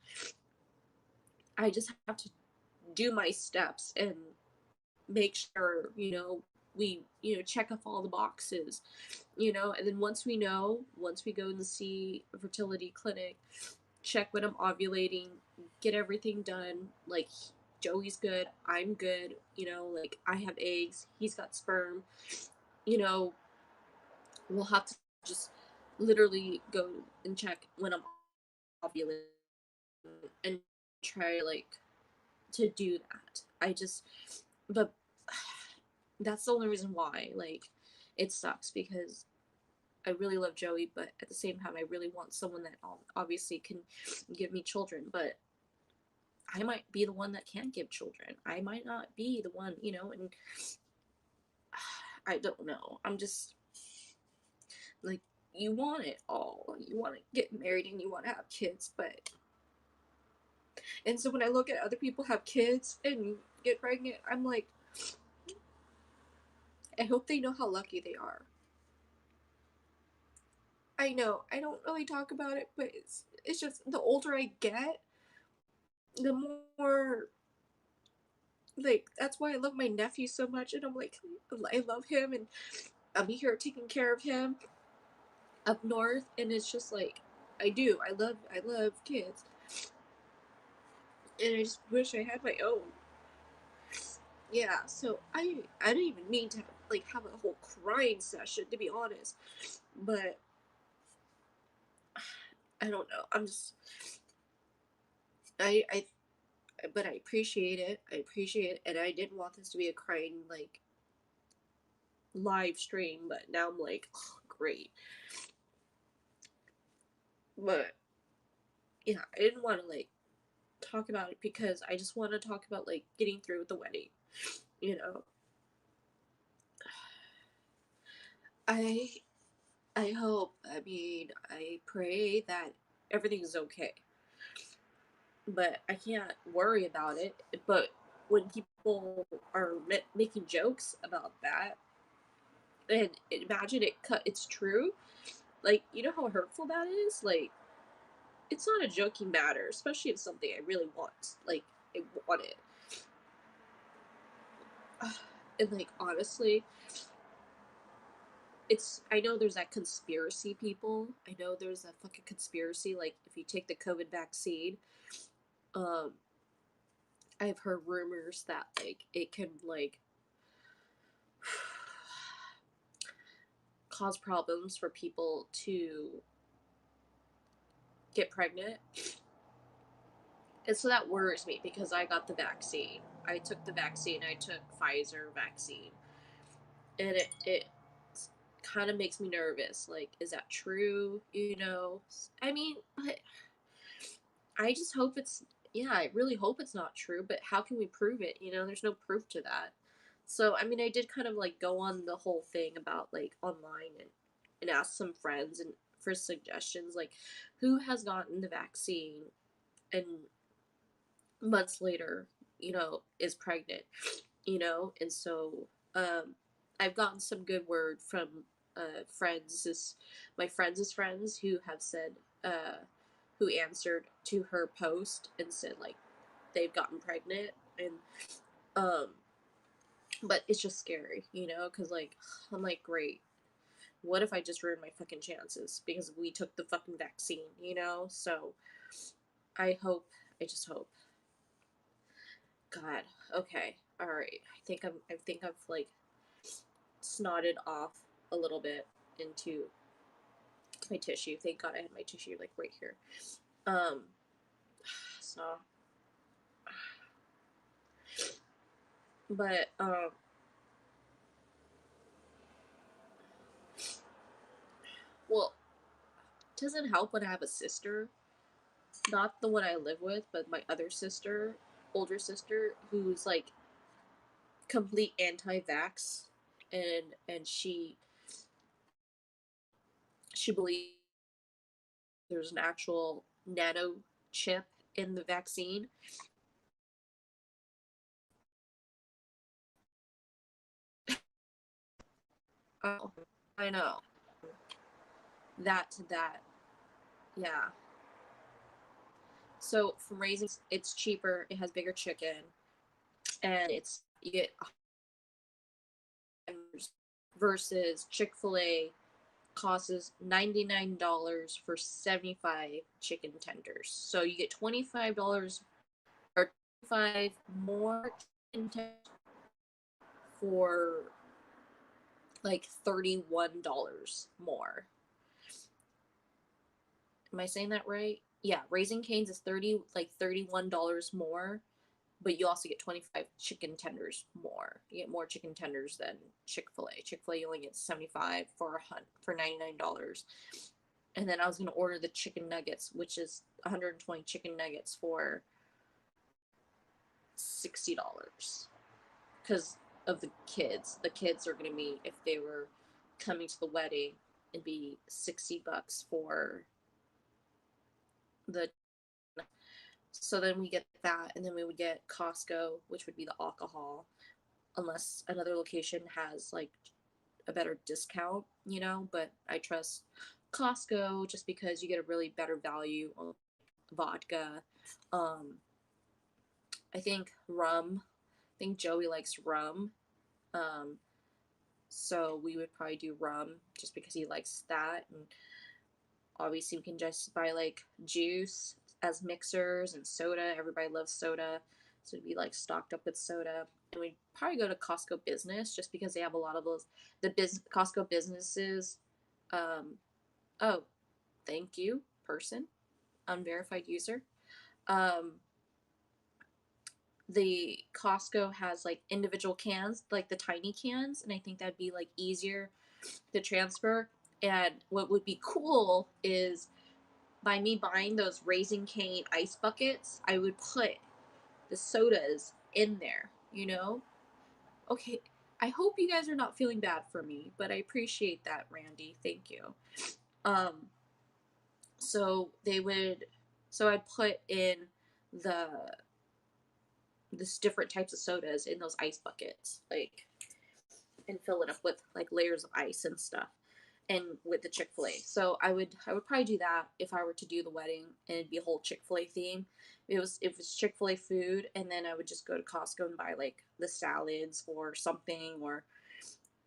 I just have to do my steps and make sure, we, check off all the boxes, and then once we know, once we go and see a fertility clinic, check when I'm ovulating, get everything done, like Joey's good, I'm good, like I have eggs, he's got sperm, you know, we'll have to just literally go and check when I'm ovulating and try like to do that. But that's the only reason why. Like, it sucks because I really love Joey, but at the same time, I really want someone that obviously can give me children. But I might be the one that can't give children. I might not be the one, and I don't know. I'm just like, you want it all. You want to get married and you want to have kids, but. And so when I look at other people have kids and get pregnant, I'm like, I hope they know how lucky they are. I know I don't really talk about it, but it's just the older I get, the more like that's why I love my nephew so much, and I'm like, I love him, and I'll be here taking care of him up north, and it's just like I love kids, and I just wish I had my own. Yeah, so I don't even mean to have a whole crying session, to be honest, but I don't know. I but I appreciate it. I appreciate it, and I didn't want this to be a crying like live stream, but now I'm like, oh, great. But yeah, I didn't want to like talk about it because I just want to talk about like getting through with the wedding. You know, I I hope. I mean, I pray that everything's okay. But I can't worry about it. But when people are making jokes about that, and imagine it's true. Like, you know how hurtful that is. Like, it's not a joking matter, especially if something I really want. Like, I want it. And like, honestly, I know there's that conspiracy people. I know there's that fucking conspiracy. Like, if you take the COVID vaccine, um, I've heard rumors that like it can like cause problems for people to get pregnant. And so that worries me because I got the vaccine. I took the vaccine. I took Pfizer vaccine. And it kind of makes me nervous. Like, is that true? I mean, but I just hope yeah, I really hope it's not true, but how can we prove it? There's no proof to that. So, I mean, I did kind of like go on the whole thing about like online and ask some friends and for suggestions, like who has gotten the vaccine and months later, is pregnant, and so I've gotten some good word from my friends who have said, who answered to her post and said like they've gotten pregnant, and um, but it's just scary, because like I'm like, great, what if I just ruined my fucking chances because we took the fucking vaccine. So I hope, I just hope. God, okay, all right. I think I've like snotted off a little bit into my tissue. Thank God I had my tissue like right here. Um, so, but well, it doesn't help when I have a sister, not the one I live with, but my other sister, older sister, who's like complete anti-vax, and she believes there's an actual nano chip in the vaccine. Oh, I know. That, yeah. So from raising, it's cheaper. It has bigger chicken, and it's you get versus Chick-fil-A costs $99 for 75 chicken tenders. So you get $25 or 25 more chicken tenders for like $31 more. Am I saying that right? Yeah, Raising Cane's is $31 more, but you also get 25 chicken tenders more. You get more chicken tenders than Chick-fil-A. Chick-fil-A you only get 75 for $99. And then I was gonna order the chicken nuggets, which is 120 chicken nuggets for $60 because of the kids. The kids are gonna be, if they were coming to the wedding, it'd be $60 for the. So then we get that, and then we would get Costco, which would be the alcohol, unless another location has like a better discount, But I trust Costco just because you get a really better value on vodka. Um, I think rum. I think Joey likes rum. Um, so we would probably do rum just because he likes that. And obviously, we can just buy like juice as mixers and soda. Everybody loves soda. So it'd be like stocked up with soda. And we'd probably go to Costco Business just because they have a lot of those. Costco businesses. Um, oh, thank you, person, unverified user. Um, the Costco has like individual cans, like the tiny cans, and I think that'd be like easier to transfer. And what would be cool is by me buying those Raising Cane ice buckets, I would put the sodas in there. Okay, I hope you guys are not feeling bad for me, but I appreciate that, Randy. Thank you. Um, so they would, so I'd put in the this different types of sodas in those ice buckets, like, and fill it up with like layers of ice and stuff, and with the Chick-fil-A. So I would probably do that if I were to do the wedding, and it'd be a whole Chick-fil-A theme. If it's Chick-fil-A food, and then I would just go to Costco and buy like the salads or something, or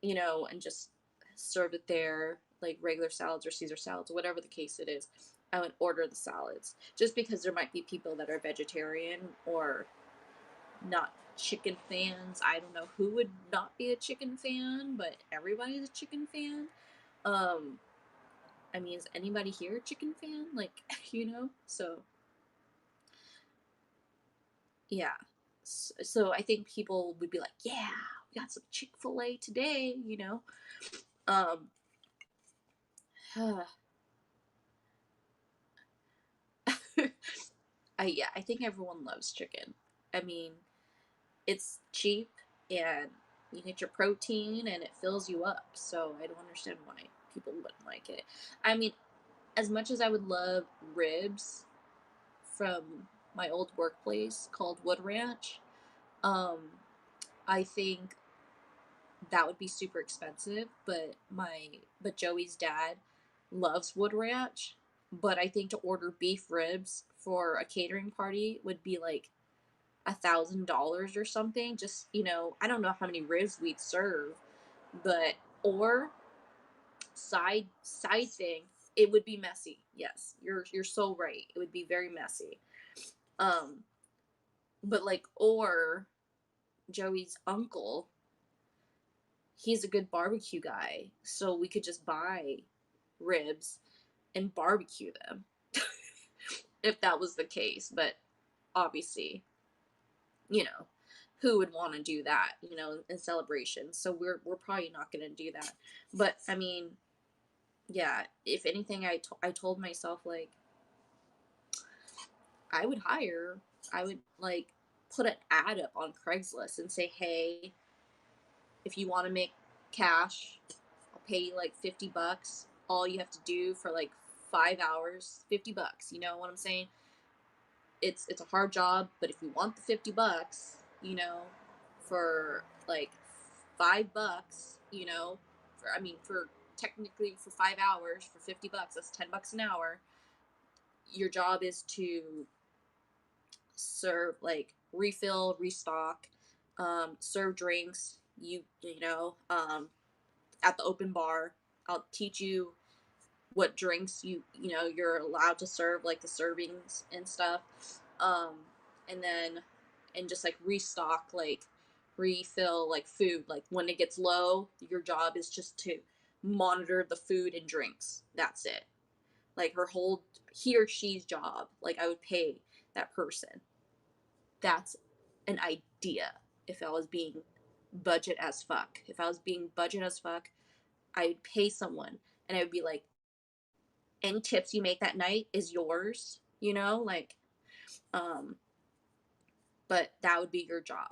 and just serve it there, like regular salads or Caesar salads, whatever the case it is. I would order the salads just because there might be people that are vegetarian or not chicken fans. I don't know who would not be a chicken fan, but everybody's a chicken fan. Um, I mean, is anybody here a chicken fan? Like, So, yeah. So I think people would be like, yeah, we got some Chick-fil-A today. Um, I think everyone loves chicken. I mean, it's cheap and you get your protein and it fills you up. So I don't understand why people wouldn't like it. I mean, as much as I would love ribs from my old workplace called Wood Ranch. Um, I think that would be super expensive, but Joey's dad loves Wood Ranch. But I think to order beef ribs for a catering party would be like $1,000 or something. Just, I don't know how many ribs we'd serve, but or side thing, it would be messy. Yes, you're so right. It would be very messy. Um, but like, or Joey's uncle, he's a good barbecue guy, so we could just buy ribs and barbecue them if that was the case. But obviously, you know, who would want to do that, in celebration? So we're probably not going to do that. But I mean, yeah, if anything, I told myself like I would hire, I would like put an ad up on Craigslist and say, hey, if you want to make cash, I'll pay you like $50. All you have to do for like 5 hours, $50. You know what I'm saying? It's a hard job, but if you want the $50, for like $5, for technically for 5 hours for $50, that's $10 an hour. Your job is to serve, like, refill, restock, serve drinks. At the open bar, I'll teach you what drinks you're allowed to serve, like the servings and stuff. Um, and then and just like restock, like refill, like food. Like when it gets low, your job is just to monitor the food and drinks. That's it. Like he or she's job. Like I would pay that person. That's an idea. If I was being budget as fuck. If I was being budget as fuck, I would pay someone and I would be like, any tips you make that night is yours, like, um, but that would be your job.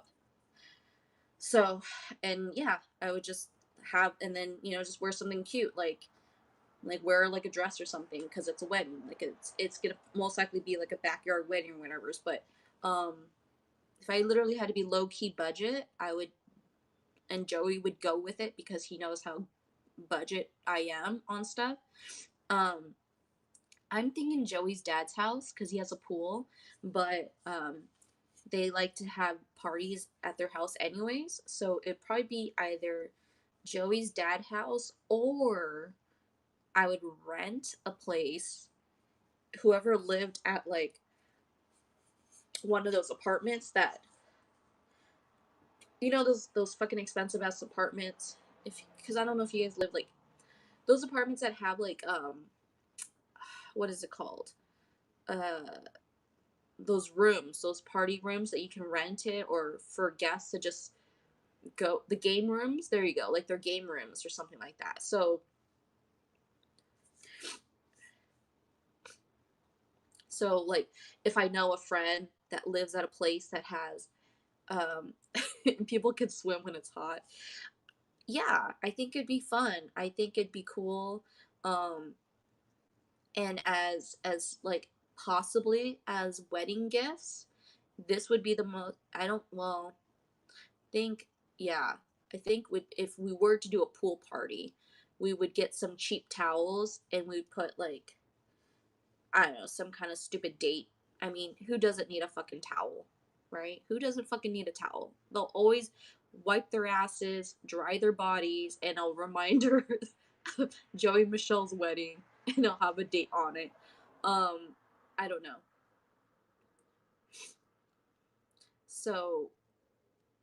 So, and yeah, I would just have, and then, just wear something cute, like wear like a dress or something because it's a wedding. Like it's gonna most likely be like a backyard wedding or whatever. But um, if I literally had to be low key budget, I would, and Joey would go with it because he knows how budget I am on stuff. Um, I'm thinking Joey's dad's house because he has a pool, but they like to have parties at their house anyways. So it'd probably be either Joey's dad house or I would rent a place. Whoever lived at like one of those apartments that those fucking expensive ass apartments. If because I don't know if you guys live like those apartments that have like what is it called? Uh those rooms, those party rooms that you can rent it or for guests to just go, the game rooms, there you go, like they're game rooms or something like that. So like if I know a friend that lives at a place that has um people can swim when it's hot, yeah, I think it'd be fun. I think it'd be cool. um and as like possibly as wedding gifts, this would be the most, I don't, well, think, yeah, I think if we were to do a pool party, we would get some cheap towels and we'd put like, I don't know, some kind of stupid date. I mean, who doesn't need a fucking towel, right? Who doesn't fucking need a towel? They'll always wipe their asses, dry their bodies, and a reminder of Joey Michelle's wedding, and I'll have a date on it. I don't know. So,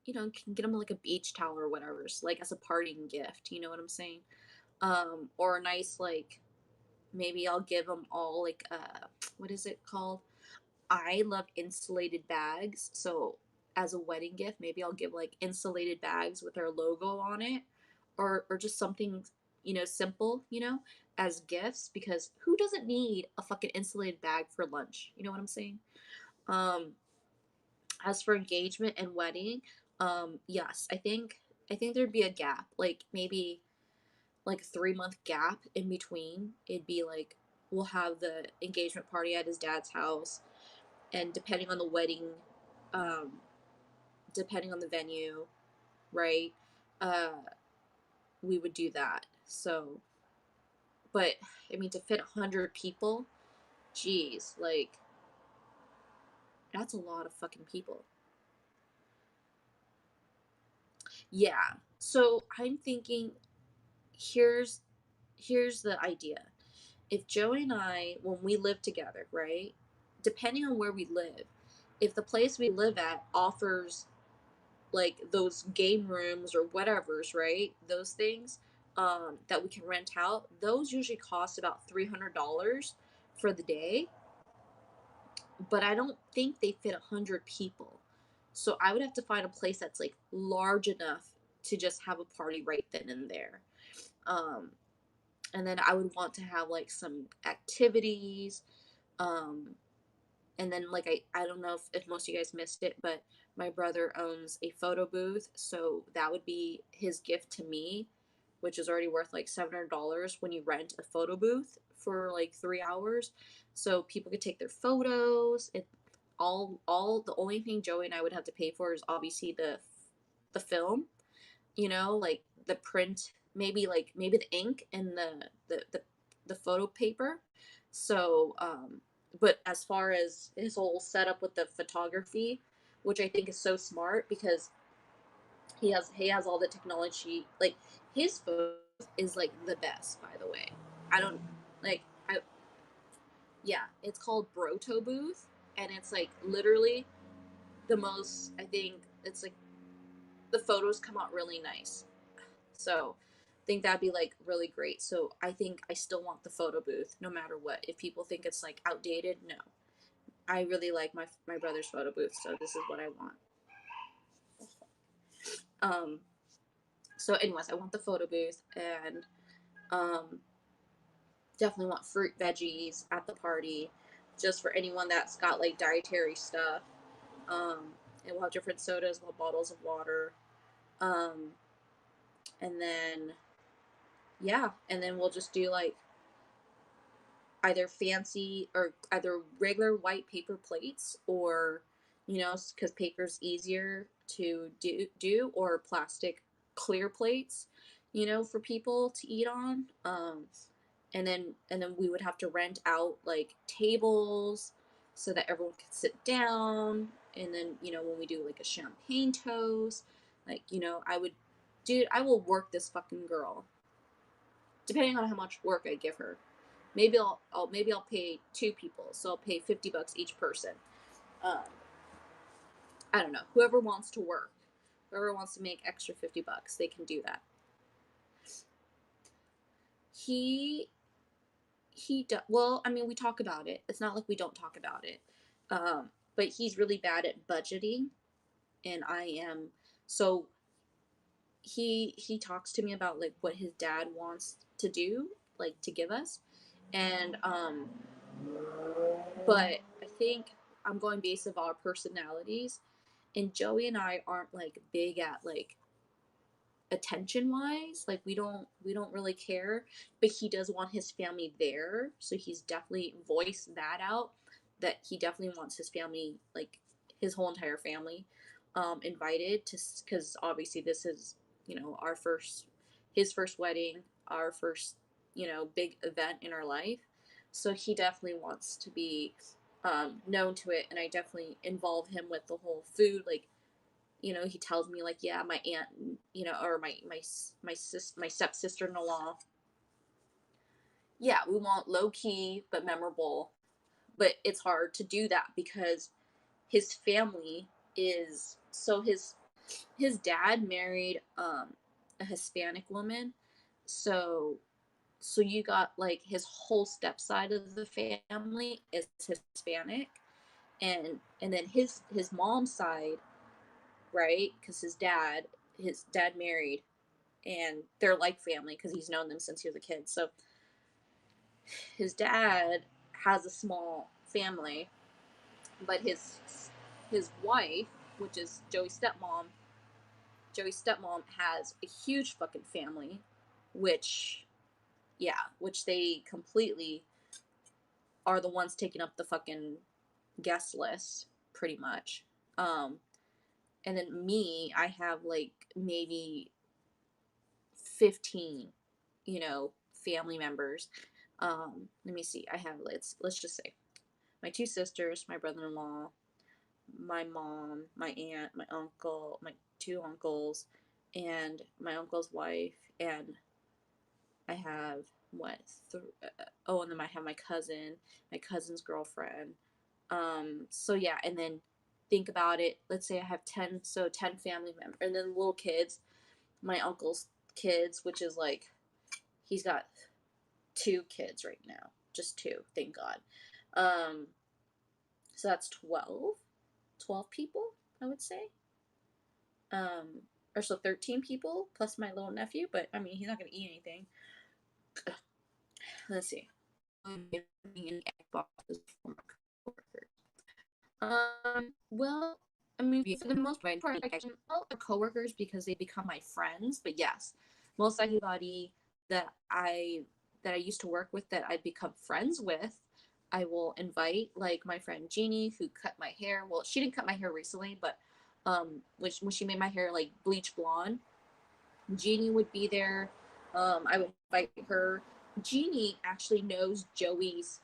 can get them like a beach towel or whatever, so like as a parting gift. You know what I'm saying? Or a nice like, maybe I'll give them all like what is it called? I love insulated bags. So as a wedding gift, maybe I'll give like insulated bags with our logo on it, or just something, simple, as gifts, because who doesn't need a fucking insulated bag for lunch? You know what I'm saying? Um, as for engagement and wedding, yes, I think there'd be a gap, like maybe like a 3 month gap in between. It'd be like we'll have the engagement party at his dad's house, and depending on the wedding, um, depending on the venue, right? Uh, we would do that. So, but I mean, to fit 100 people, geez, like that's a lot of fucking people. Yeah. So I'm thinking, here's here's the idea. If Joey and I, when we live together, right? Depending on where we live, if the place we live at offers like those game rooms or whatever's, right? Those things that we can rent out, those usually cost about $300 for the day. But I don't think they fit 100 people. So I would have to find a place that's like large enough to just have a party right then and there. Um, and then I would want to have like some activities. Um, and then like I don't know if most of you guys missed it, but my brother owns a photo booth, so that would be his gift to me, which is already worth like $700 when you rent a photo booth for like 3 hours, so people could take their photos. It all the only thing Joey and I would have to pay for is obviously the film, like the print, maybe the ink and the photo paper. So, but as far as his whole setup with the photography, which I think is so smart because he has all the technology. Like his photo is like the best, by the way. I don't like I Yeah, it's called Broto Booth, and it's like literally the most. I think it's like the photos come out really nice. So I think that'd be like really great. So I think I still want the photo booth no matter what. If people think it's like outdated, no. I really like my brother's photo booth, so this is what I want. Um so anyways, I want the photo booth, and um definitely want fruit veggies at the party just for anyone that's got like dietary stuff. And we'll have different sodas, we'll have bottles of water. Um and then yeah, and then we'll just do like either fancy or either regular white paper plates, or because paper's easier to do, or plastic clear plates, for people to eat on. And then we would have to rent out like tables so that everyone could sit down. And then when we do like a champagne toast, like I will work this fucking girl, depending on how much work I give her. Maybe I'll pay 2 people, so I'll pay $50 each person. Um, I don't know. Whoever wants to make extra $50, they can do that. He well, I mean, we talk about it. It's not like we don't talk about it. But he's really bad at budgeting, and I am. So he talks to me about like what his dad wants to do, like to give us, and but I think I'm going based of our personalities, and Joey and I aren't like big at like attention wise. Like we don't really care, but he does want his family there, so he's definitely voiced that out, that he definitely wants his family, like his whole entire family, invited to, because obviously this is our first his first wedding, our first big event in our life. So he definitely wants to be known to it, and I definitely involve him with the whole food. Like he tells me like, yeah, my aunt, or my stepsister-in-law. Yeah, we want low key but memorable, but it's hard to do that because his family is so his dad married a Hispanic woman, so you got like his whole step side of the family is Hispanic, and then his mom's side, right? Because his dad married, and they're like family because he's known them since he was a kid. So his dad has a small family, but his wife, which is Joey's stepmom has a huge fucking family, which which they completely are the ones taking up the fucking guest list pretty much. And then me, I have like maybe 15, family members. Let me see. I have, let's just say my two sisters, my brother-in-law, my mom, my aunt, my uncle, my two uncles, and my uncle's wife, and I have what? Oh, and then I have my cousin, my cousin's girlfriend. So yeah, and then think about it. Let's say I have 10, so 10 family members, and then little kids. My uncle's kids, which is like, he's got two kids right now, just two, thank God. Um, so that's 12 people, I would say. Um, or so 13 people plus my little nephew, but I mean, he's not gonna eat anything. Let's see. Well, I mean, for the most part, like, I can tell the coworkers because they become my friends. But yes, most anybody that I used to work with that I'd become friends with, I will invite. Like my friend Jeannie, who cut my hair. Well, she didn't cut my hair recently, but when she made my hair like bleach blonde, Jeannie would be there. I would invite her. Jeannie actually knows Joey's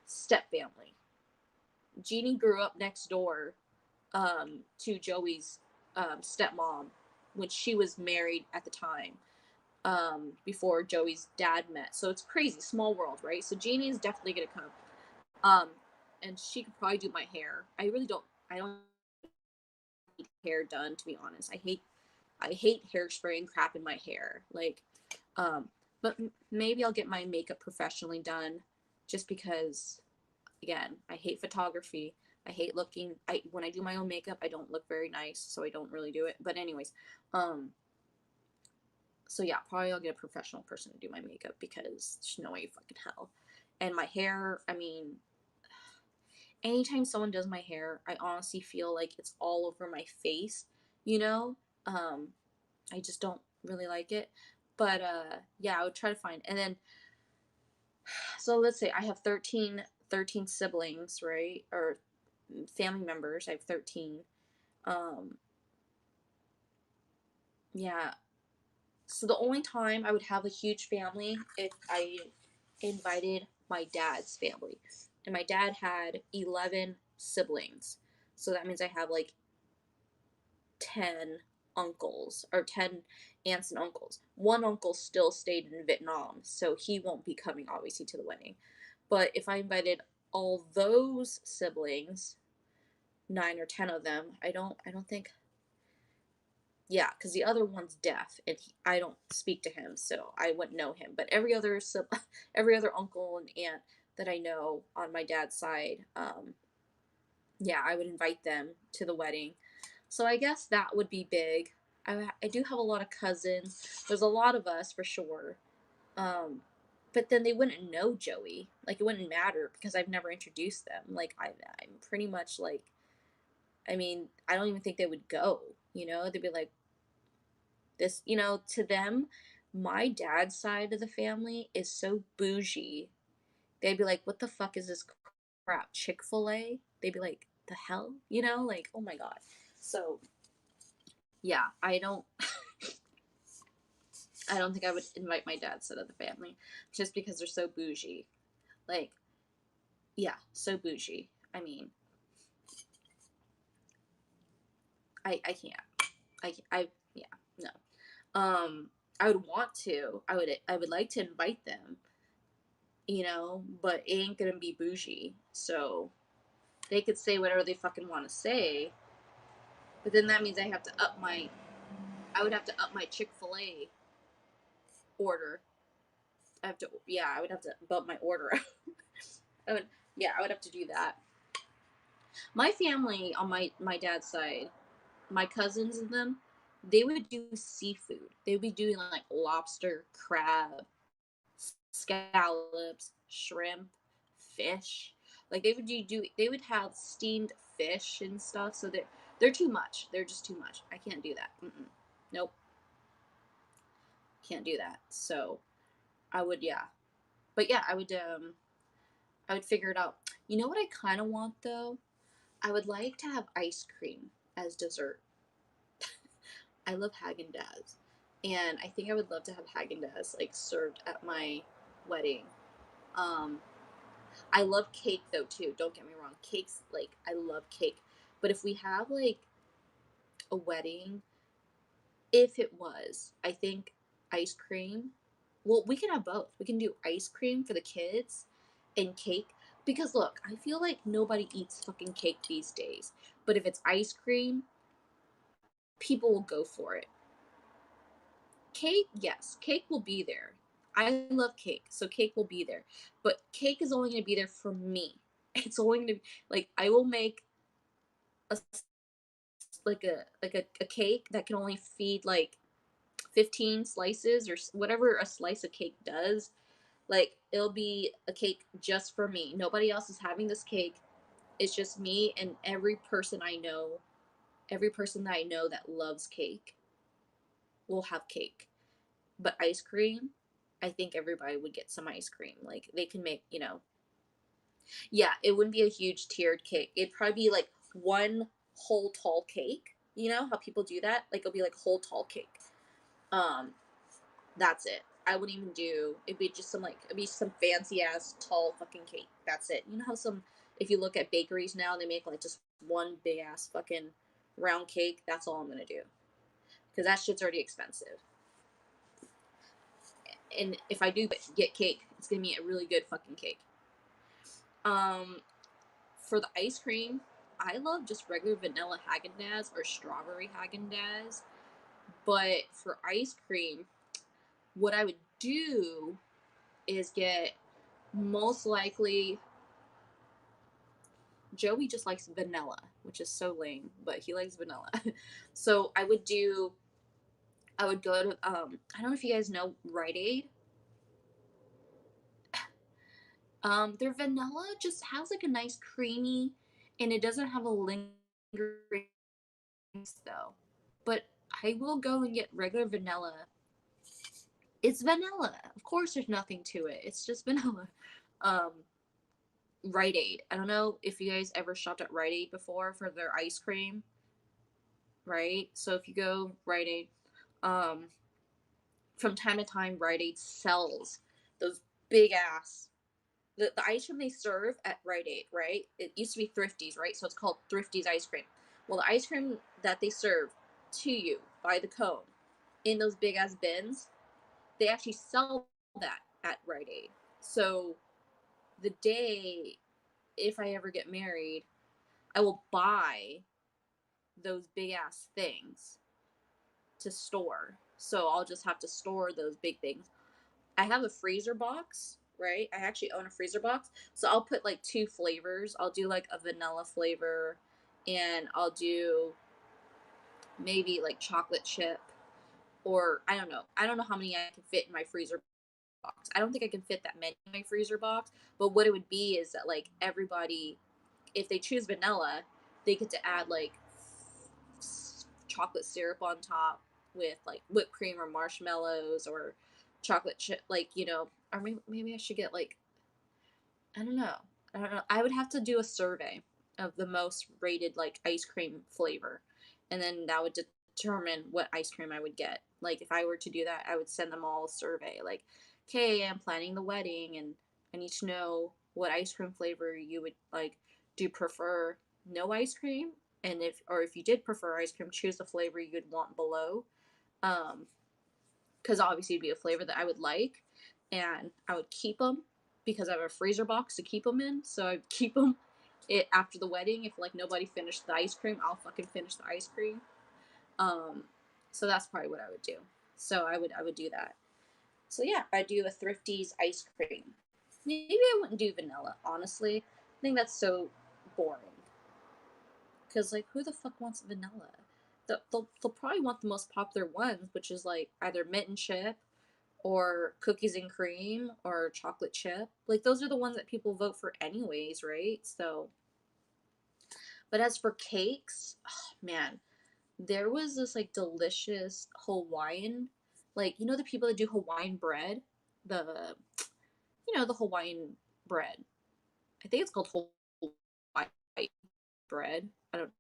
step family. Jeannie grew up next door to Joey's stepmom when she was married at the time, before Joey's dad met. So it's crazy, small world, right? So Jeannie is definitely gonna come, um, and she could probably do my hair. I really don't. I don't need hair done, to be honest. I hate hairspray and crap in my hair. Like, um, but maybe I'll get my makeup professionally done, just because again, I hate photography. I hate looking. I When I do my own makeup, I don't look very nice, so I don't really do it. But anyways, um, so yeah, probably I'll get a professional person to do my makeup because there's no way fucking hell. And my hair, I mean, anytime someone does my hair, I honestly feel like it's all over my face, you know? Um, I just don't really like it. But yeah, I would try to find. And then, so let's say I have 13 siblings, right? Or family members. I have 13. Um, yeah. So the only time I would have a huge family if I invited my dad's family. And my dad had 11 siblings. So that means I have like 10 uncles or 10 aunts and uncles. One uncle still stayed in Vietnam, so he won't be coming obviously to the wedding. But if I invited all those siblings, 9 or 10 of them, I don't think, yeah, because the other one's deaf and I don't speak to him, so I wouldn't know him. But every other every other uncle and aunt that I know on my dad's side, yeah, I would invite them to the wedding. So I guess that would be big. I do have a lot of cousins. There's a lot of us for sure. Um, but then they wouldn't know Joey. Like, it wouldn't matter because I've never introduced them. Like, I'm pretty much like, I mean, I don't even think they would go. They'd be like, this, to them, my dad's side of the family is so bougie. They'd be like, what the fuck is this crap? Chick-fil-A? They'd be like, the hell? Like, oh my God. So, yeah, I don't think I would invite my dad's side of the family just because they're so bougie. Like, yeah, so bougie. I mean, I can't. Yeah, no. I would want to. I would like to invite them, but it ain't gonna be bougie. So they could say whatever they fucking want to say, but then that means I would have to up my Chick-fil-A order. I would have to bump my order. I would, yeah, I would have to do that. My family on my dad's side, my cousins and them, they would do seafood. They would be doing like lobster, crab, scallops, shrimp, fish. Like they would have steamed fish and stuff. So they're too much. They're just too much. I can't do that. Mm-mm. Nope, can't do that. So I would, yeah, but yeah, I would figure it out. You know what I kind of want though? I would like to have ice cream as dessert. I love Haagen Dazs, and I think I would love to have Haagen Dazs like served at my wedding. Um, I love cake though too. Don't get me wrong, cakes like I love cake, but if we have like a wedding, if it was, I think ice cream. Well, we can have both. We can do ice cream for the kids and cake because look, I feel like nobody eats fucking cake these days. But if it's ice cream, people will go for it. Cake, yes, cake will be there. I love cake, so cake will be there. But cake is only going to be there for me. It's only going to like I will make a a cake that can only feed like 15 slices or whatever a slice of cake does. Like it'll be a cake just for me. Nobody else is having this cake. It's just me and every person I know, every person that I know that loves cake will have cake. But ice cream, I think everybody would get some ice cream. Like they can make, yeah, it wouldn't be a huge tiered cake. It'd probably be like one whole tall cake. You know how people do that? Like it'll be like whole tall cake. Um, that's it. I wouldn't even do. It'd be just some like it'd be some fancy ass tall fucking cake. That's it. You know how some if you look at bakeries now they make like just one big ass fucking round cake. That's all I'm gonna do because that shit's already expensive. And if I do get cake, it's gonna be a really good fucking cake. Um, for the ice cream, I love just regular vanilla Haagen Dazs or strawberry Haagen Dazs. But for ice cream, what I would do is get most likely Joey just likes vanilla, which is so lame, but he likes vanilla. So I would go to I don't know if you guys know Rite Aid. Their vanilla just has like a nice creamy and it doesn't have a lingering though. But I will go and get regular vanilla. It's vanilla. Of course there's nothing to it. It's just vanilla. Um Rite Aid. I don't know if you guys ever shopped at Rite Aid before for their ice cream, right? So if you go Rite Aid, um, from time to time, Rite Aid sells those big ass the ice cream they serve at Rite Aid, right? It used to be Thrifties, right? So it's called Thrifties ice cream. Well, the ice cream that they serve to you by the cone in those big ass bins, they actually sell that at Rite Aid. So the day if I ever get married, I will buy those big ass things to store. So I'll just have to store those big things. I have a freezer box, right? I actually own a freezer box. So I'll put like two flavors. I'll do like a vanilla flavor and I'll do maybe like chocolate chip or I don't know. I don't know how many I can fit in my freezer box. I don't think I can fit that many in my freezer box, but what it would be is that like everybody if they choose vanilla, they get to add like chocolate syrup on top with like whipped cream or marshmallows or chocolate chip, like or maybe I should get like I don't know. I don't know. I would have to do a survey of the most rated like ice cream flavor, and then that would determine what ice cream I would get. Like if I were to do that, I would send them all a survey. Like, okay, I'm planning the wedding, and I need to know what ice cream flavor you would like. Do you prefer no ice cream? And if you did prefer ice cream, choose the flavor you'd want below. Um, because obviously it'd be a flavor that I would like, and I would keep them because I have a freezer box to keep them in. So I'd keep them it after the wedding. If like nobody finished the ice cream, I'll fucking finish the ice cream. Um, so that's probably what I would do. So I would do that. So yeah, I do a Thrifties ice cream. Maybe I wouldn't do vanilla, honestly. I think that's so boring. Because like, who the fuck wants vanilla? They'll probably want the most popular ones, which is like either mint and chip or cookies and cream or chocolate chip. Like those are the ones that people vote for anyways, right? So, but as for cakes, oh, man, there was this like delicious Hawaiian, like the people that do Hawaiian bread, the the Hawaiian bread. I think it's called Hawaii bread. I don't,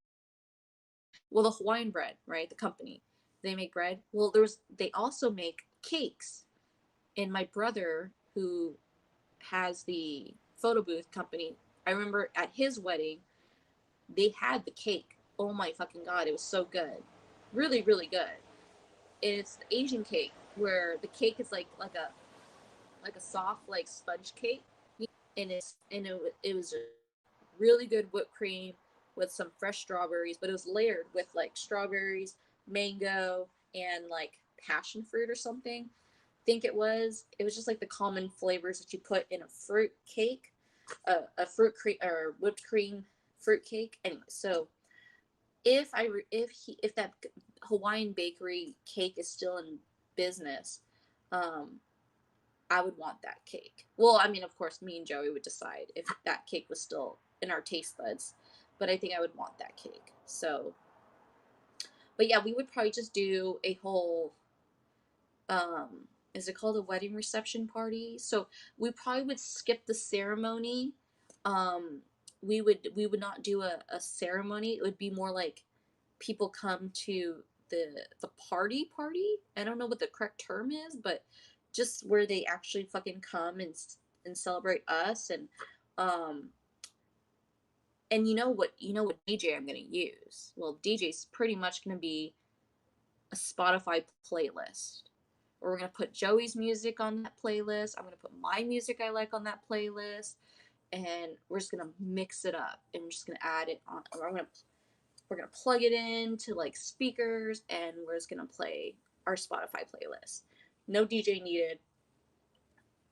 well, the Hawaiian bread, right? The company, they make bread. Well, they also make cakes. And my brother, who has the photo booth company, I remember at his wedding, they had the cake. Oh my fucking god, it was so good. Really, really good. And it's the Asian cake where the cake is like a soft like sponge cake, and it was really good whipped cream with some fresh strawberries, but it was layered with like strawberries, mango, and like passion fruit or something. Think it was just like the common flavors that you put in a fruit cake, a fruit cream or whipped cream fruit cake. Anyway, so if that Hawaiian bakery cake is still in business, um, I would want that cake. Well, I mean, of course, me and Joey would decide if that cake was still in our taste buds, but I think I would want that cake. So, but yeah, we would probably just do a whole is it called a wedding reception party? So we probably would skip the ceremony. Um, we would not do a ceremony. It would be more like people come to the party. I don't know what the correct term is, but just where they actually fucking come and celebrate us um and you know what DJ I'm gonna use. Well, DJ's pretty much gonna be a Spotify playlist. We're gonna put Joey's music on that playlist. I'm gonna put my music I like on that playlist, and we're just gonna mix it up, and we're just gonna add it on. We're gonna plug it into like speakers, and we're just gonna play our Spotify playlist. No DJ needed.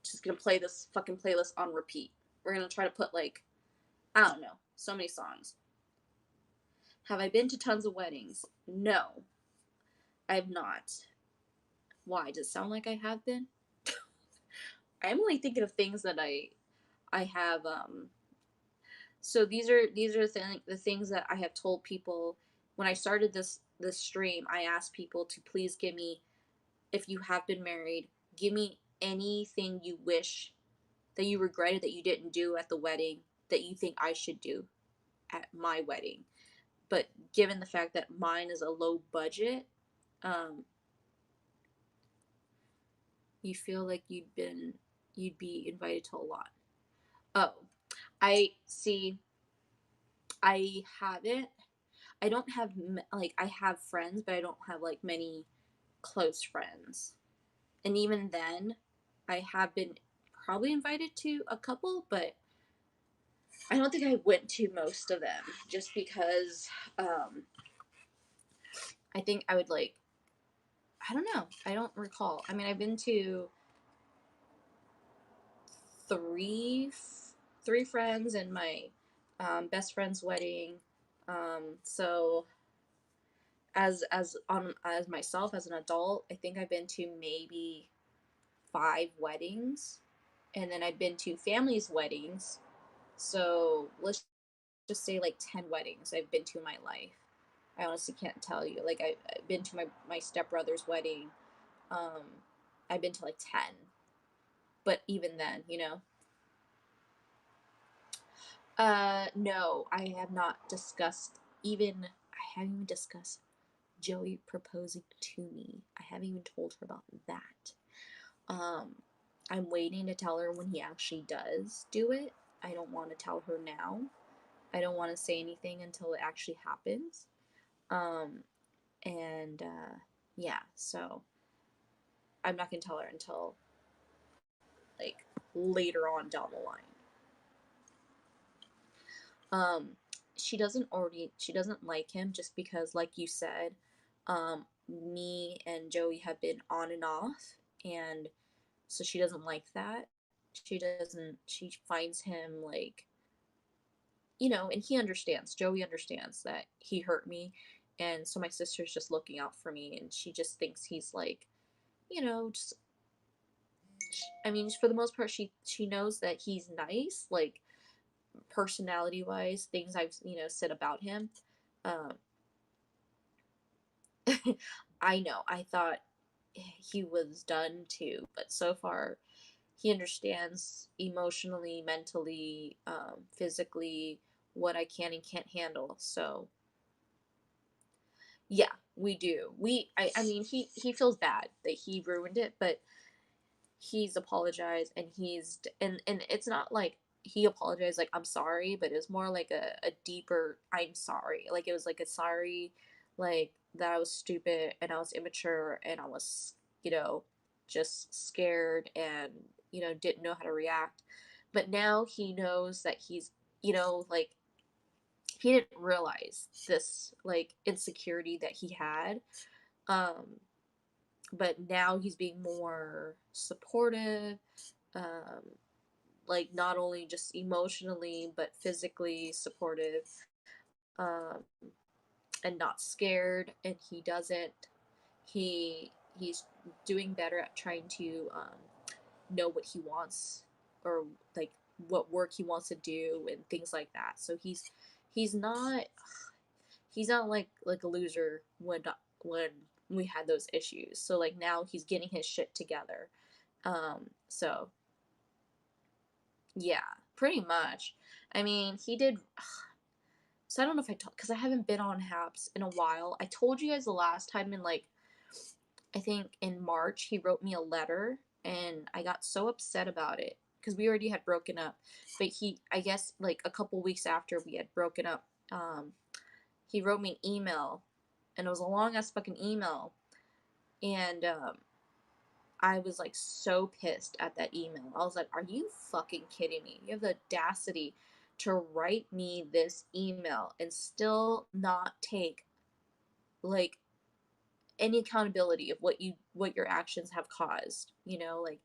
Just gonna play this fucking playlist on repeat. We're gonna try to put like, I don't know, so many songs. Have I been to tons of weddings? No, I have not. Why? Does it sound like I have been? I'm only thinking of things that I have. So these are the things that I have told people when I started this stream. I asked people to please give me, if you have been married, give me anything you wish that you regretted that you didn't do at the wedding that you think I should do at my wedding. But given the fact that mine is a low budget, um, you feel like you'd be invited to a lot. Oh, I see. I haven't. I don't have like I have friends, but I don't have like many close friends. And even then, I have been probably invited to a couple, but I don't think I went to most of them just because um I think I would like, I don't know. I don't recall. I mean, I've been to three three friends and my best friend's wedding. So as myself as an adult, I think I've been to maybe 5 weddings, and then I've been to families' weddings. So let's just say like 10 weddings I've been to in my life. I honestly can't tell you. Like I've been to my stepbrother's wedding. Um, I've been to like 10, but even then, you know. No, I have not discussed even. I haven't even discussed Joey proposing to me. I haven't even told her about that. Um, I'm waiting to tell her when he actually does do it. I don't want to tell her now. I don't want to say anything until it actually happens. Um, and yeah, so I'm not gonna tell her until like later on down the line. Um, she doesn't like him just because, like you said, me and Joey have been on and off, and so she doesn't like that. She finds him like, and he understands. Joey understands that he hurt me, and so my sister's just looking out for me, and she just thinks he's like, just, I mean, for the most part, she knows that he's nice, like personality wise, things I've said about him. Um, I know I thought he was done too, but so far he understands emotionally, mentally, physically what I can and can't handle. So yeah, we do. I mean, he feels bad that he ruined it, but he's apologized, and and it's not like he apologized like I'm sorry, but it was more like a deeper I'm sorry. Like it was like a sorry, like that I was stupid and I was immature and I was, you know, just scared and, didn't know how to react. But now he knows that he's, like he didn't realize this like insecurity that he had. Um, but now he's being more supportive, um, like not only just emotionally but physically supportive, um, and not scared. And he doesn't. He's doing better at trying to know what he wants, or like what work he wants to do and things like that. So he's not he's not like a loser when we had those issues. So like now he's getting his shit together. So yeah, pretty much. I mean, he did. So I don't know if I told, because I haven't been on Haps in a while. I told you guys the last time in like, I think in March, he wrote me a letter, and I got so upset about it because we already had broken up. But I guess like a couple weeks after we had broken up, he wrote me an email, and it was a long ass fucking email. And I was like so pissed at that email. I was like, are you fucking kidding me? You have the audacity to write me this email and still not take like any accountability of what your actions have caused. Like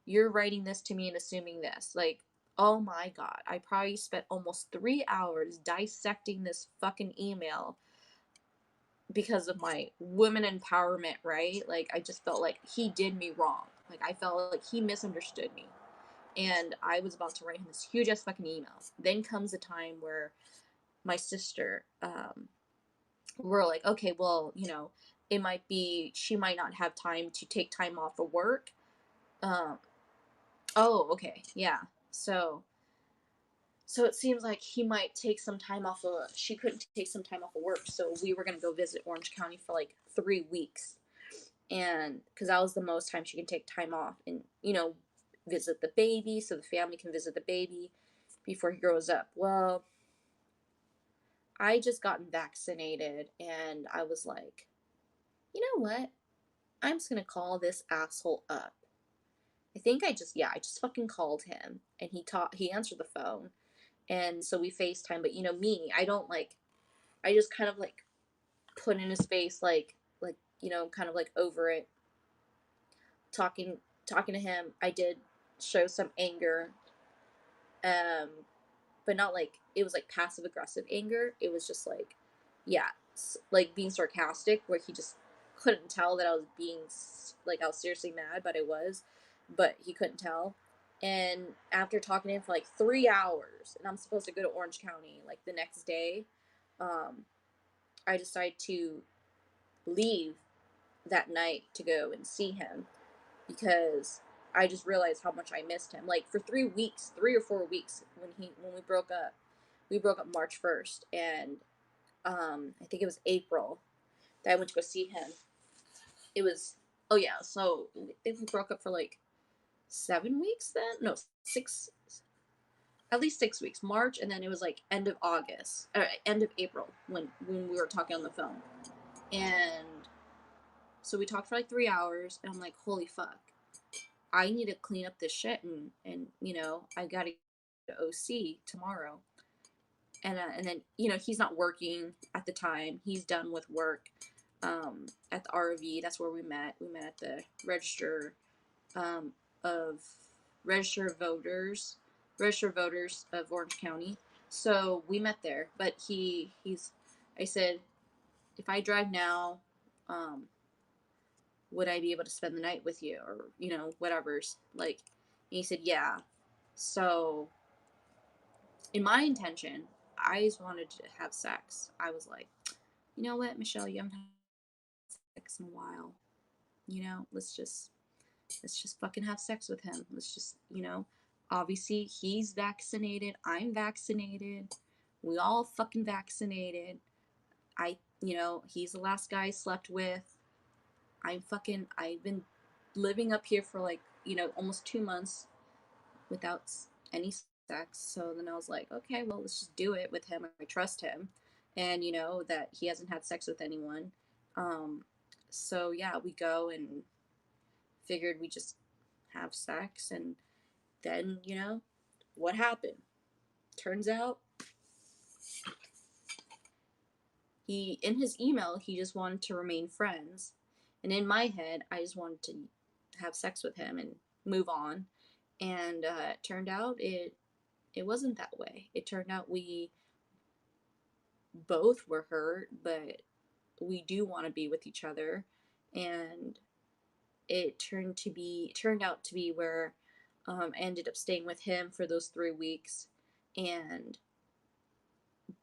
you're writing this to me and assuming this. Like, oh my god, I probably spent almost 3 hours dissecting this fucking email because of my women empowerment, right? Like I just felt like he did me wrong. Like I felt like he misunderstood me. And I was about to write him this huge ass fucking email. Then comes a time where my sister, we're like, okay, well, it might be she might not have time to take time off of work. Um, oh, okay, yeah. So it seems like he might take some time off of. She couldn't take some time off of work, so we were gonna go visit Orange County for like 3 weeks, and because that was the most time she can take time off, and visit the baby, so the family can visit the baby before he grows up. Well, I just gotten vaccinated, and I was like, you know what? I'm just gonna call this asshole up. I just fucking called him, and he answered the phone, and so we FaceTime. But me, I don't like. I just kind of like put in his face, like kind of like over it, talking talking to him. I did show some anger, um, but not like it was like passive aggressive anger. It was just like, yeah, like being sarcastic, where he just couldn't tell that I was being like I was seriously mad, but he couldn't tell. And after talking to him for like 3 hours, and I'm supposed to go to Orange County like the next day, um, I decided to leave that night to go and see him because I just realized how much I missed him. Like for 3 weeks, 3 or 4 weeks when we broke up March 1st, and I think it was April that I went to go see him. It was oh yeah, so I think we broke up for like 7 weeks then, no 6, at least 6 weeks, March, and then it was like end of August or end of April when we were talking on the phone, and so we talked for like 3 hours, and I'm like, holy fuck, I need to clean up this shit, and I gotta go to OC tomorrow. And then he's not working at the time. He's done with work, at the RV. That's where we met. We met at the um, of register of voters of Orange County. So we met there. But I said, if I drive now, um, would I be able to spend the night with you, or whatever's like. And he said, yeah. So in my intention, I just wanted to have sex. I was like, you know what, Michelle, you haven't had sex in a while. Let's just let's just fucking have sex with him. Let's just, obviously he's vaccinated, I'm vaccinated, we all fucking vaccinated. He's the last guy I slept with. I've been living up here for like, almost 2 months without any sex. So then I was like, okay, well, let's just do it with him. I trust him. And, that he hasn't had sex with anyone. Um, so yeah, we go and figured we just have sex. And then, what happened? Turns out in his email, he just wanted to remain friends. And in my head, I just wanted to have sex with him and move on. And it turned out it wasn't that way. It turned out we both were hurt, but we do want to be with each other. And turned out to be where I ended up staying with him for those 3 weeks, and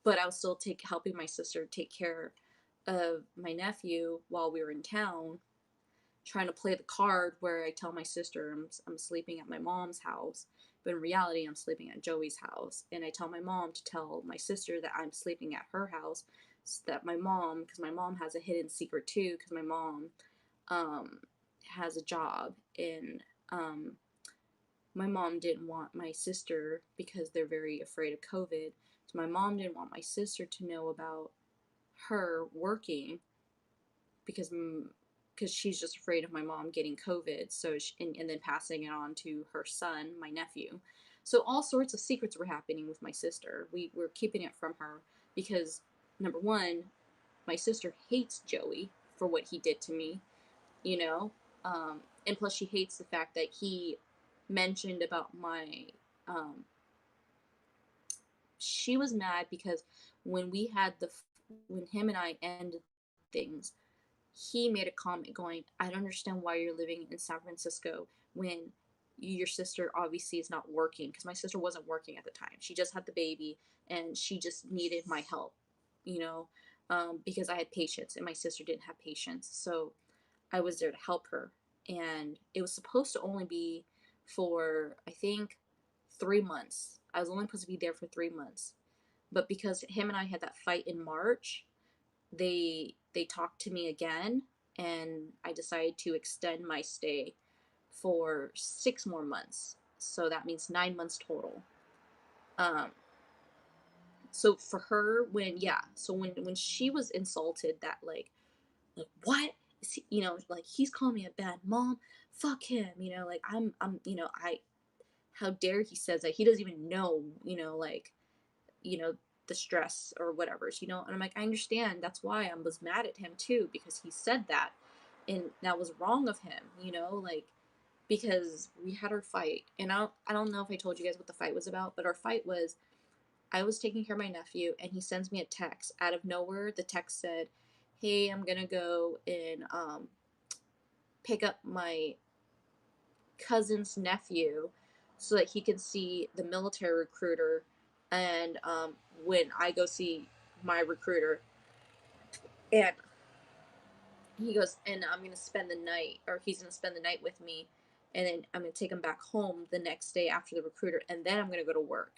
but I was still helping my sister take care of my nephew while we were in town, trying to play the card where I tell my sister I'm sleeping at my mom's house, but in reality I'm sleeping at Joey's house, and I tell my mom to tell my sister that I'm sleeping at her house, so that because my mom has a hidden secret too, because my mom um, has a job, and my mom didn't want my sister, because they're very afraid of COVID. So my mom didn't want my sister to know about her working, because she's just afraid of my mom getting COVID, and then passing it on to her son, my nephew. So all sorts of secrets were happening with my sister. We were keeping it from her because, number one, my sister hates Joey for what he did to me, you know, and plus she hates the fact that he mentioned about my. She was mad because when we had when him and I ended things, he made a comment going, I don't understand why you're living in San Francisco when your sister obviously is not working, because my sister wasn't working at the time. She just had the baby and she just needed my help, you know, because I had patience and my sister didn't have patience. So I was there to help her. And it was supposed to only be for, I think, 3 months. I was only supposed to be there for 3 months. But because him and I had that fight in March, they talked to me again, and I decided to extend my stay for 6 more months. So that means 9 months total. Um, so for her, when she was insulted that like what is he, like he's calling me a bad mom, fuck him, like I'm I how dare he says that, he doesn't even know, like, you know, the stress or whatever, and I'm like, I understand, that's why I was mad at him too, because he said that, and that was wrong of him, like, because we had our fight, and I don't know if I told you guys what the fight was about, but our fight was, I was taking care of my nephew, and he sends me a text out of nowhere. The text said, hey, I'm gonna go and pick up my cousin's nephew so that he can see the military recruiter, and when I go see my recruiter, and he goes, and I'm gonna spend the night, or he's gonna spend the night with me, and then I'm gonna take him back home the next day after the recruiter, and then I'm gonna go to work.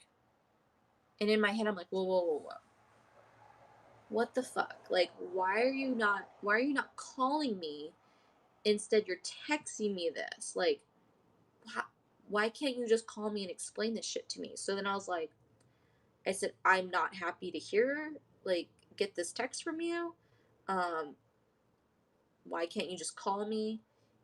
And in my head I'm like, whoa, whoa, whoa, whoa, what the fuck, like, why are you not calling me? Instead you're texting me this, like, why can't you just call me and explain this shit to me? So then I said, I'm not happy to hear, like, get this text from you. Um, why can't you just call me?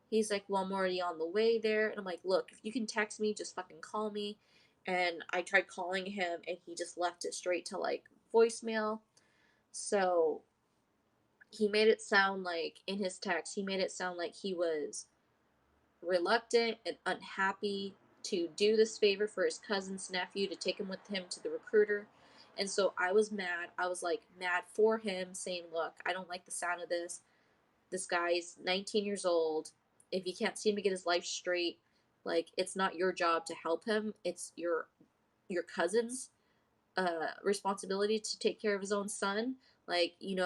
He's like, well, I'm already on the way there. And I'm like, look, if you can text me, just fucking call me. And I tried calling him, and he just left it straight to like voicemail. So he made it sound like, in his text, he made it sound like he was reluctant and unhappy to do this favor for his cousin's nephew, to take him with him to the recruiter. And so I was mad. I was like mad for him, saying, look, I don't like the sound of this. This guy's 19 years old. If he can't seem to get his life straight, like, it's not your job to help him. It's your cousin's responsibility to take care of his own son. Like, you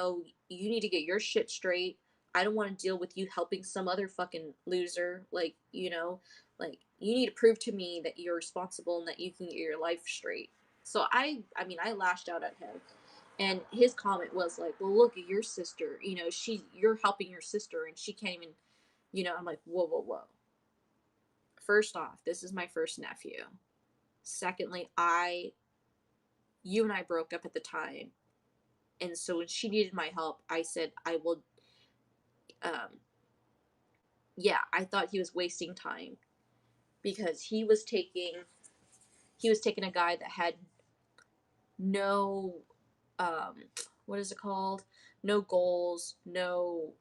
need to get your shit straight. I don't want to deal with you helping some other fucking loser. Like, you know, like you need to prove to me that you're responsible and that you can get your life straight. So I mean, I lashed out at him. And his comment was like, "Well, look at your sister. You know, you're helping your sister and she can't even, you know." I'm like, "Whoa, whoa, whoa. First off, this is my first nephew. Secondly, you and I broke up at the time. And so when she needed my help, I said, I will, um, yeah, I thought he was wasting time because he was taking a guy that had no, um, what is it called? No goals, no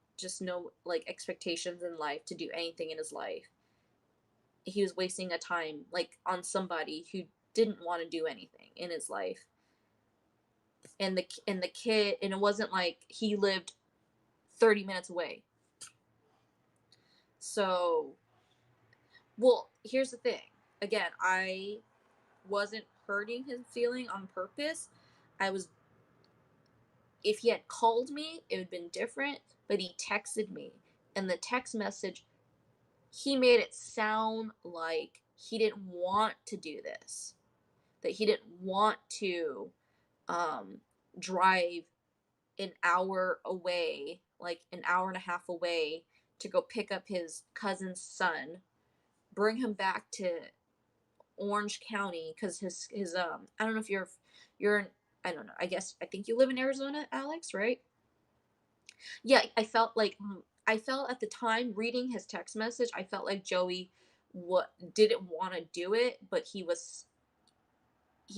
like expectations in life to do anything in his life. He was wasting a time like on somebody who didn't want to do anything in his life. And the kid, and it wasn't like he lived 30 minutes away. So, well, here's the thing. Again, I wasn't hurting his feeling on purpose. I was, if he had called me, it would have been different, but he texted me. And the text message, he made it sound like he didn't want to do this, that he didn't want to um, drive an hour away, like an hour and a half away, to go pick up his cousin's son, bring him back to Orange County because his I don't know if you're in, I don't know, I think you live in Arizona, Alex, right? Yeah, I felt at the time reading his text message, I felt like Joey what didn't want to do it, but he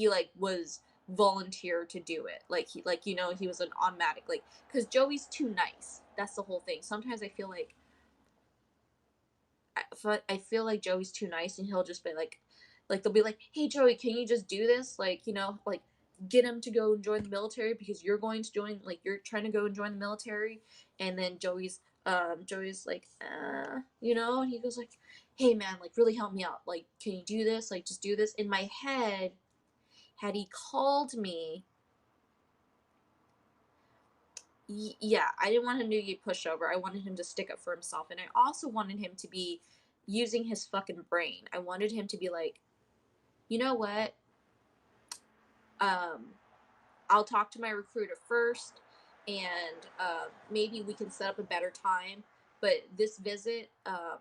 like was volunteer to do it. Like he was an automatic, like, because Joey's too nice. That's the whole thing. Sometimes I feel like Joey's too nice, and he'll just be like they'll be like, "Hey Joey, can you just do this? Like, like get him to go and join the military because you're going to join, like you're trying to go and join the military." And then Joey's like, and he goes like, "Hey man, like really help me out. Like, can you do this? Like, just do this." In my head, had he called me, yeah, I didn't want him to get pushed over. I wanted him to stick up for himself, and I also wanted him to be using his fucking brain. I wanted him to be like, you know what? Um, I'll talk to my recruiter first, and maybe we can set up a better time. But this visit, I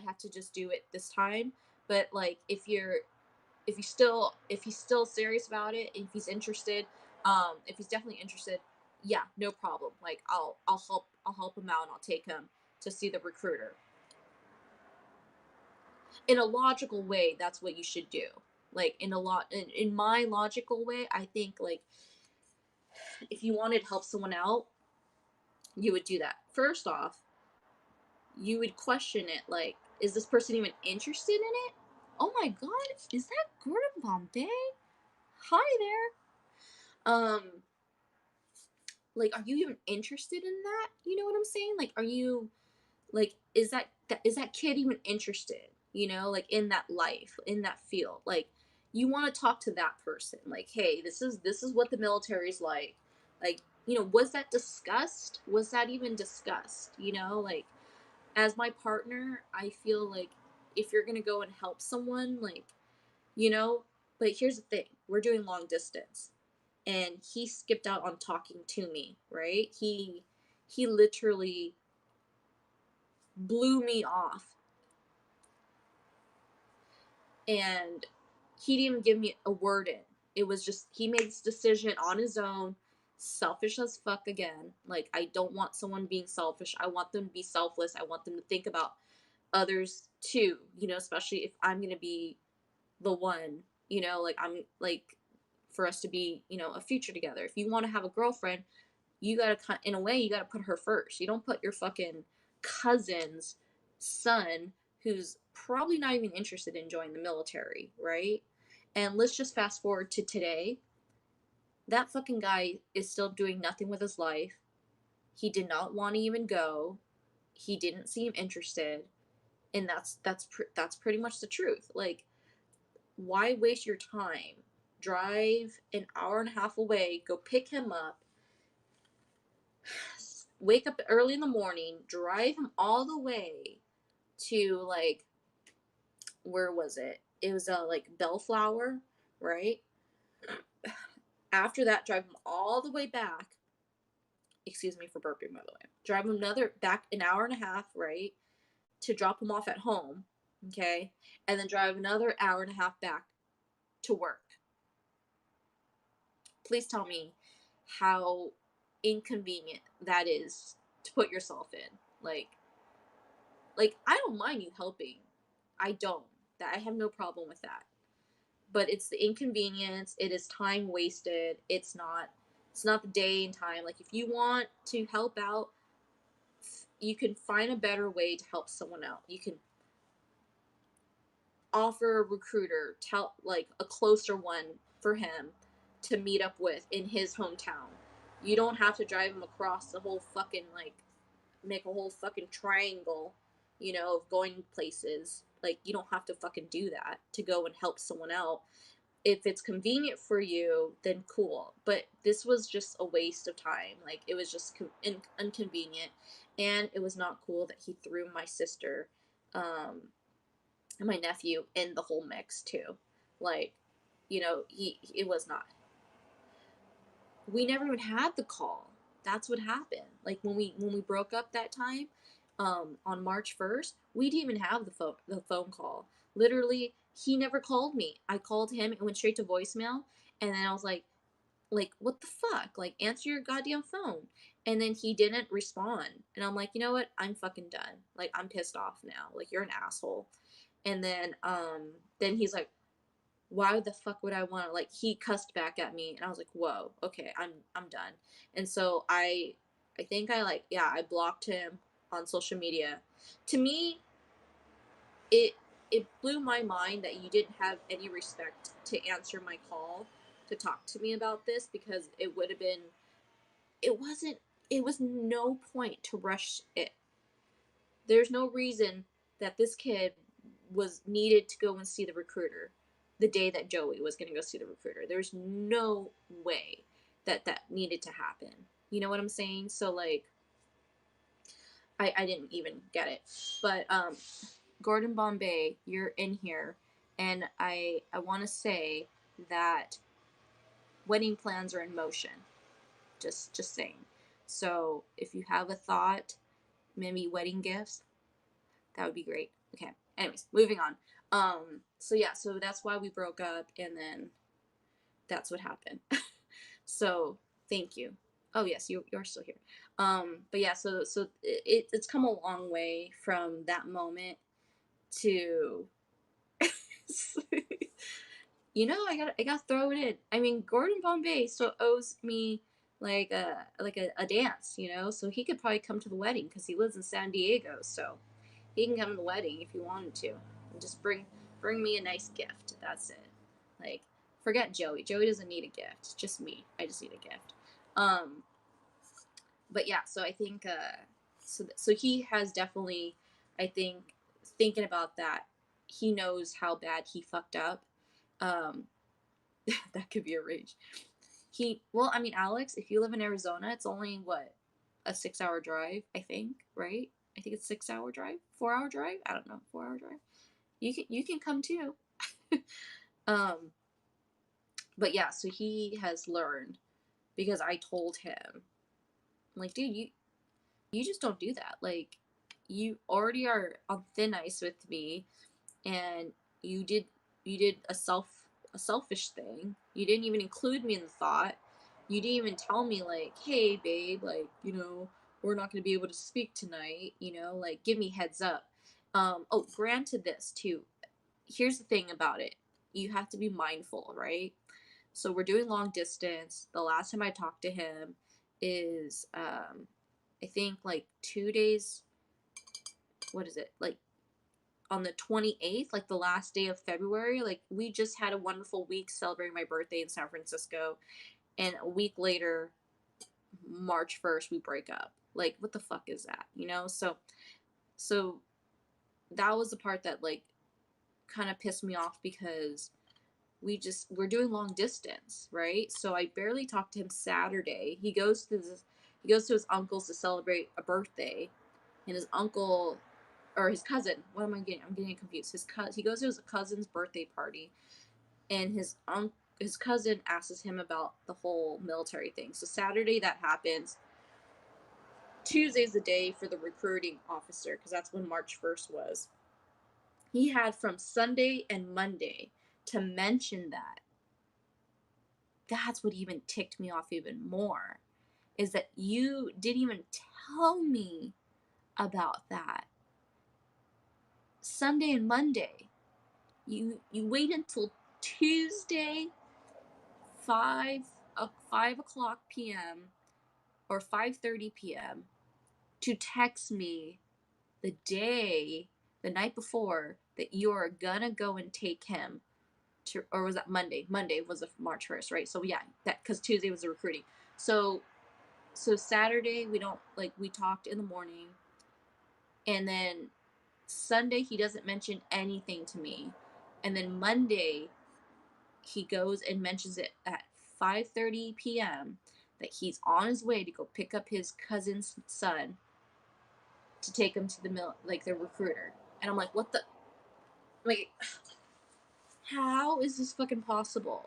have to just do it this time. But like, if he's still serious about it, if he's interested, if he's definitely interested, yeah, no problem. Like, I'll help him out, and I'll take him to see the recruiter. In a logical way, that's what you should do. Like, in my logical way, I think, like, if you wanted to help someone out, you would do that. First off, you would question it, like, is this person even interested in it? Oh my god, is that Gordon Bombay? Hi there. Like, are you even interested in that? You know what I'm saying? Like, are you, like, is that kid even interested, like, in that life, in that field? Like, you want to talk to that person, like, hey, this is what the military's like, was that discussed? Was that even discussed? Like, as my partner, I feel like if you're gonna go and help someone, like, you know but here's the thing, we're doing long distance, and he skipped out on talking to me, right? He literally blew me off, and he didn't even give me a word in. It was just, he made this decision on his own, selfish as fuck again. Like, I don't want someone being selfish. I want them to be selfless. I want them to think about others too, especially if I'm going to be the one, like, I'm like, for us to be, a future together. If you want to have a girlfriend, you gotta, in a way, you gotta put her first. You don't put your fucking cousin's son, who's probably not even interested in joining the military, right? And let's just fast forward to today. That fucking guy is still doing nothing with his life. He did not want to even go. He didn't seem interested, and that's pretty much the truth. Like, why waste your time? Drive an hour and a half away, go pick him up, wake up early in the morning, drive him all the way to like, where was it? It was like Bellflower, right? After that, drive him all the way back. Excuse me for burping, by the way. Drive him another back an hour and a half, right? To drop him off at home, okay? And then drive another hour and a half back to work. Please tell me how inconvenient that is to put yourself in. Like I don't mind you helping. I don't. That I have no problem with that. But it's the inconvenience, it is time wasted. It's not the day and time. Like if you want to help out, you can find a better way to help someone out. You can offer a recruiter, tell like a closer one for him to meet up with in his hometown. You don't have to drive him across the whole fucking like make a whole fucking triangle, of going places. Like you don't have to fucking do that to go and help someone out. If it's convenient for you, then cool. But this was just a waste of time. Like it was just inconvenient, and it was not cool that he threw my sister, and my nephew in the whole mix too. Like, he it was not. We never even had the call. That's what happened. Like when we broke up that time, on March 1st, we didn't even have the phone call. Literally, he never called me. I called him, it went straight to voicemail, and then I was like what the fuck? Like answer your goddamn phone. And then he didn't respond. And I'm like, you know what? I'm fucking done. Like I'm pissed off now. Like you're an asshole. And then he's like, why the fuck would I want to, like, he cussed back at me, and I was like, whoa, okay, I'm done. And so I think I, like, yeah, I blocked him on social media. To me, it it blew my mind that you didn't have any respect to answer my call to talk to me about this, because it would have been, it wasn't, it was no point to rush it. There's no reason that this kid was needed to go and see the recruiter the day that Joey was going to go see the recruiter. There's no way that that needed to happen. You know what I'm saying? So like, I didn't even get it. But Gordon Bombay, you're in here, and I want to say that wedding plans are in motion. Just saying. So if you have a thought, maybe wedding gifts, that would be great. Okay. Anyways, moving on. So yeah, so that's why we broke up, and then that's what happened. So thank you. Oh yes, you're still here. But yeah, so it's come a long way from that moment to I got thrown in. I mean, Gordon Bombay still owes me like a dance, so he could probably come to the wedding because he lives in San Diego, so he can come to the wedding if he wanted to, and just bring me a nice gift. That's it. Like, forget Joey. Joey doesn't need a gift. It's just me. I just need a gift. But yeah, so I think so he has definitely, I think, thinking about that, he knows how bad he fucked up. Um, that could be a rage. Well, I mean, Alex, if you live in Arizona, it's only what, a 6-hour drive, I think, right? I think it's 6-hour drive, 4-hour drive. I don't know, 4-hour drive. You can come too. um, but yeah, so he has learned, because I told him, I'm like, dude, you just don't do that. Like, you already are on thin ice with me, and you did a selfish thing. You didn't even include me in the thought. You didn't even tell me like, hey babe, like, we're not going to be able to speak tonight, like give me heads up. Oh, granted this too. Here's the thing about it. You have to be mindful, right? So we're doing long distance. The last time I talked to him is I think like 2 days, what is it? Like on the 28th, like the last day of February. Like we just had a wonderful week celebrating my birthday in San Francisco, and a week later, March 1st, we break up. Like what the fuck is that? So that was the part that like kind of pissed me off, because we're doing long distance, right? So I barely talked to him Saturday. He He goes to his uncle's to celebrate a birthday, and his uncle or his cousin. What am I getting? I'm getting confused. He goes to his cousin's birthday party, and his cousin asks him about the whole military thing. So Saturday that happens. Tuesday's the day for the recruiting officer because that's when March 1st was. He had from Sunday and Monday to mention that. That's what even ticked me off even more, is that you didn't even tell me about that. Sunday and Monday. You wait until Tuesday, 5 o'clock p.m. or 5:30 p.m. to text me the night before, that you're gonna go and take him to, or was that Monday? Monday was the March 1st, right? So yeah, that, because Tuesday was the recruiting. So Saturday we talked in the morning, and then Sunday he doesn't mention anything to me, and then Monday he goes and mentions it at 5:30 p.m. that he's on his way to go pick up his cousin's son to take him to the recruiter. And I'm like, what the, like, how is this fucking possible?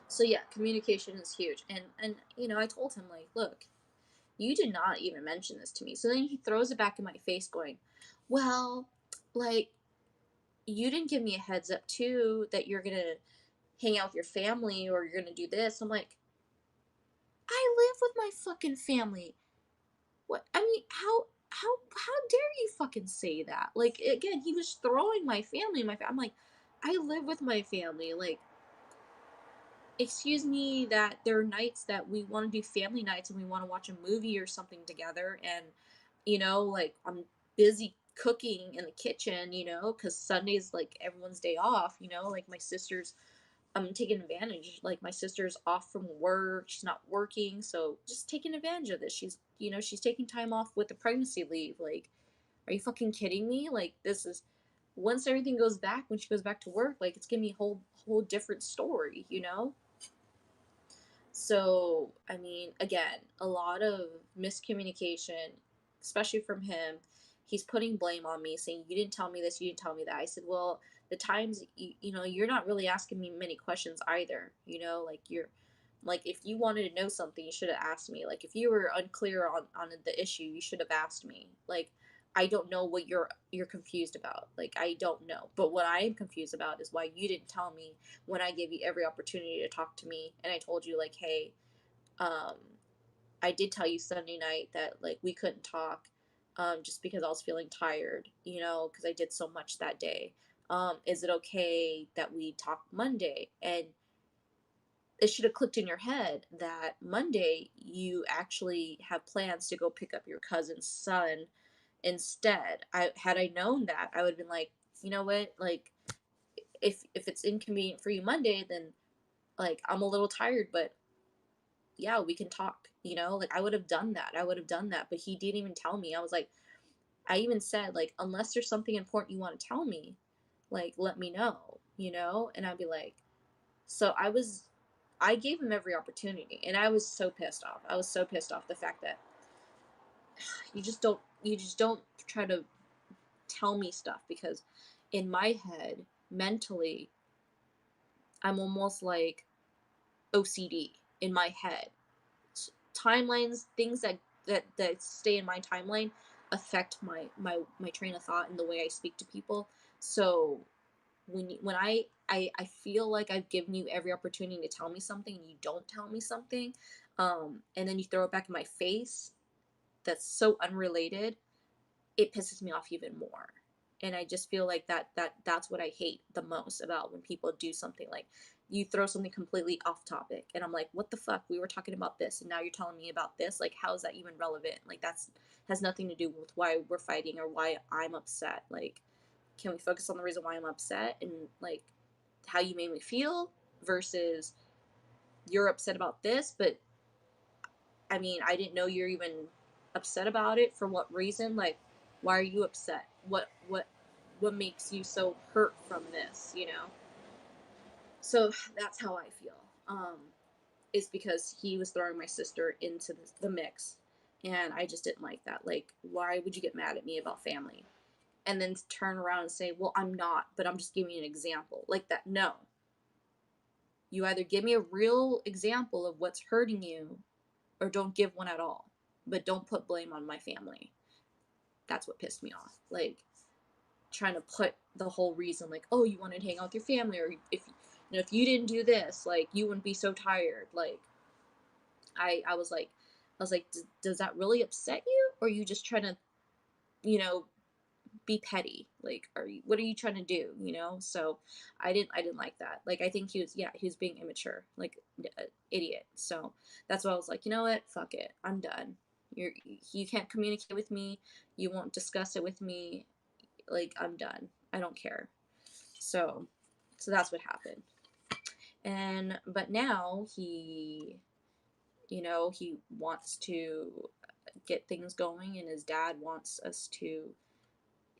So yeah, communication is huge. And I told him, like, look, you did not even mention this to me. So then he throws it back in my face going, well, like, you didn't give me a heads up too that you're gonna hang out with your family or you're gonna do this. I'm like, I live with my fucking family. What, I mean, how dare you fucking say that? Like, again, he was throwing my family in I'm like, I live with my family. Like, excuse me, that there are nights that we want to do family nights and we want to watch a movie or something together, and like, I'm busy cooking in the kitchen, because Sunday's like everyone's day off, like my sister's, I'm taking advantage. Like, my sister's off from work, she's not working, so just taking advantage of this. She's taking time off with the pregnancy leave. Like, are you fucking kidding me? Like, this is, once everything goes back, when she goes back to work, like, it's gonna be a whole different story. So, I mean, again, a lot of miscommunication, especially from him. He's putting blame on me, saying, you didn't tell me this, you didn't tell me that. I said, well, the times, you're not really asking me many questions either. Like, if you wanted to know something, you should have asked me. Like, if you were unclear on the issue, you should have asked me. Like, I don't know what you're confused about. Like, I don't know. But what I am confused about is why you didn't tell me when I gave you every opportunity to talk to me, and I told you, like, hey, um, I did tell you Sunday night that, like, we couldn't talk, just because I was feeling tired, because I did so much that day. Is it okay that we talk Monday? And it should have clicked in your head that Monday you actually have plans to go pick up your cousin's son instead. Had I known that, I would have been like, you know what, like, if it's inconvenient for you Monday, then, like, I'm a little tired, but yeah, we can talk. Like, I would have done that. But he didn't even tell me. I even said, like, unless there's something important you want to tell me, like, let me know. And I'd be like, so I gave him every opportunity, and I was so pissed off. I was so pissed off the fact that you just don't try to tell me stuff, because in my head, mentally, I'm almost like OCD in my head. Timelines, things that stay in my timeline affect my train of thought and the way I speak to people. So when I feel like I've given you every opportunity to tell me something and you don't tell me something, and then you throw it back in my face, that's so unrelated, it pisses me off even more. And I just feel like that's what I hate the most about when people do something, like, you throw something completely off topic, and I'm like, what the fuck, we were talking about this and now you're telling me about this. Like, how is that even relevant? Like, that's has nothing to do with why we're fighting or why I'm upset. Like, can we focus on the reason why I'm upset, and, like, how you made me feel, versus you're upset about this, but I mean, I didn't know you're even upset about it. For what reason? Like, why are you upset? What makes you so hurt from this? So that's how I feel. is because he was throwing my sister into the mix. And I just didn't like that. Like, why would you get mad at me about family? And then turn around and say, well, I'm not, but I'm just giving you an example. Like that. No. You either give me a real example of what's hurting you or don't give one at all. But don't put blame on my family. That's what pissed me off. Like, trying to put the whole reason, like, oh, you wanted to hang out with your family, or if you didn't do this, like, you wouldn't be so tired. Like, I was like, does that really upset you, or are you just trying to, you know, be petty? Like, what are you trying to do? So I didn't like that. Like, I think he was being immature, like an idiot. So that's why I was like, you know what, fuck it, I'm done. You can't communicate with me, you won't discuss it with me, like, I'm done, I don't care. So that's what happened. But now he wants to get things going, and his dad wants us to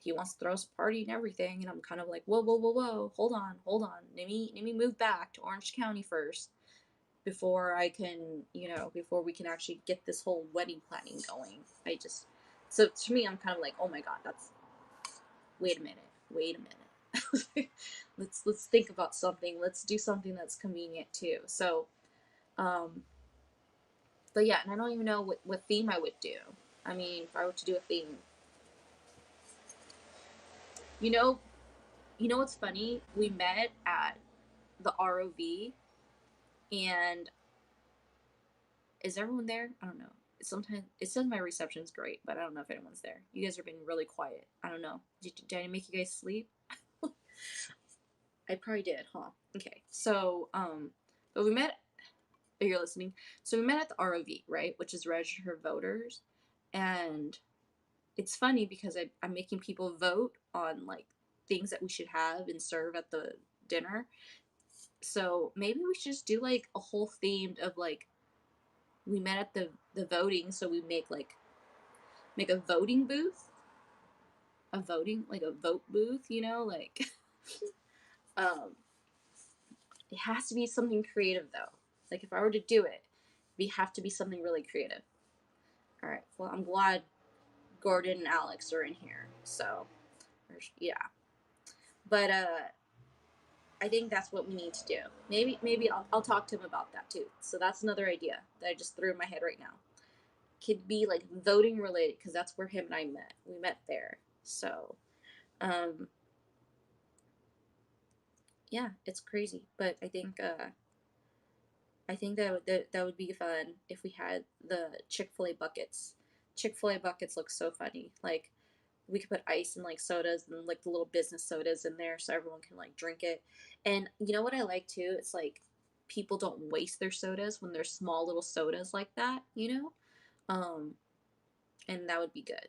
he wants to throw us a party and everything, and I'm kind of like, whoa, whoa, whoa, whoa, hold on. Let me move back to Orange County first before before we can actually get this whole wedding planning going. So to me, I'm kind of like, oh my god, wait a minute. Let's think about something. Let's do something that's convenient too. So, but yeah, and I don't even know what theme I would do. I mean, if I were to do a theme, you know, what's funny? We met at the ROV, and is everyone there? I don't know. Sometimes it says my reception's great, but I don't know if anyone's there. You guys are being really quiet. I don't know. Did I make you guys sleep? I probably did, huh? Okay. So, but we met. If you're listening, so we met at the ROV, right, which is registered voters, and it's funny because I'm making people vote on like things that we should have and serve at the dinner. So maybe we should just do like a whole themed of like we met at the voting, so we make a voting booth, a vote booth, like um it has to be something creative though. Like if I were to do it, we have to be something really creative. All right. Well, I'm glad Gordon and Alex are in here. So, yeah. But I think that's what we need to do. Maybe I'll talk to him about that too. So that's another idea that I just threw in my head right now. Could be like voting related because that's where him and I met. We met there. So, yeah, it's crazy, but I think that would be fun if we had the Chick-fil-A buckets. Chick-fil-A buckets look so funny. Like we could put ice and like sodas and like the little business sodas in there so everyone can like drink it. And you know what I like too? It's like people don't waste their sodas when they're small little sodas like that. Um, and that would be good.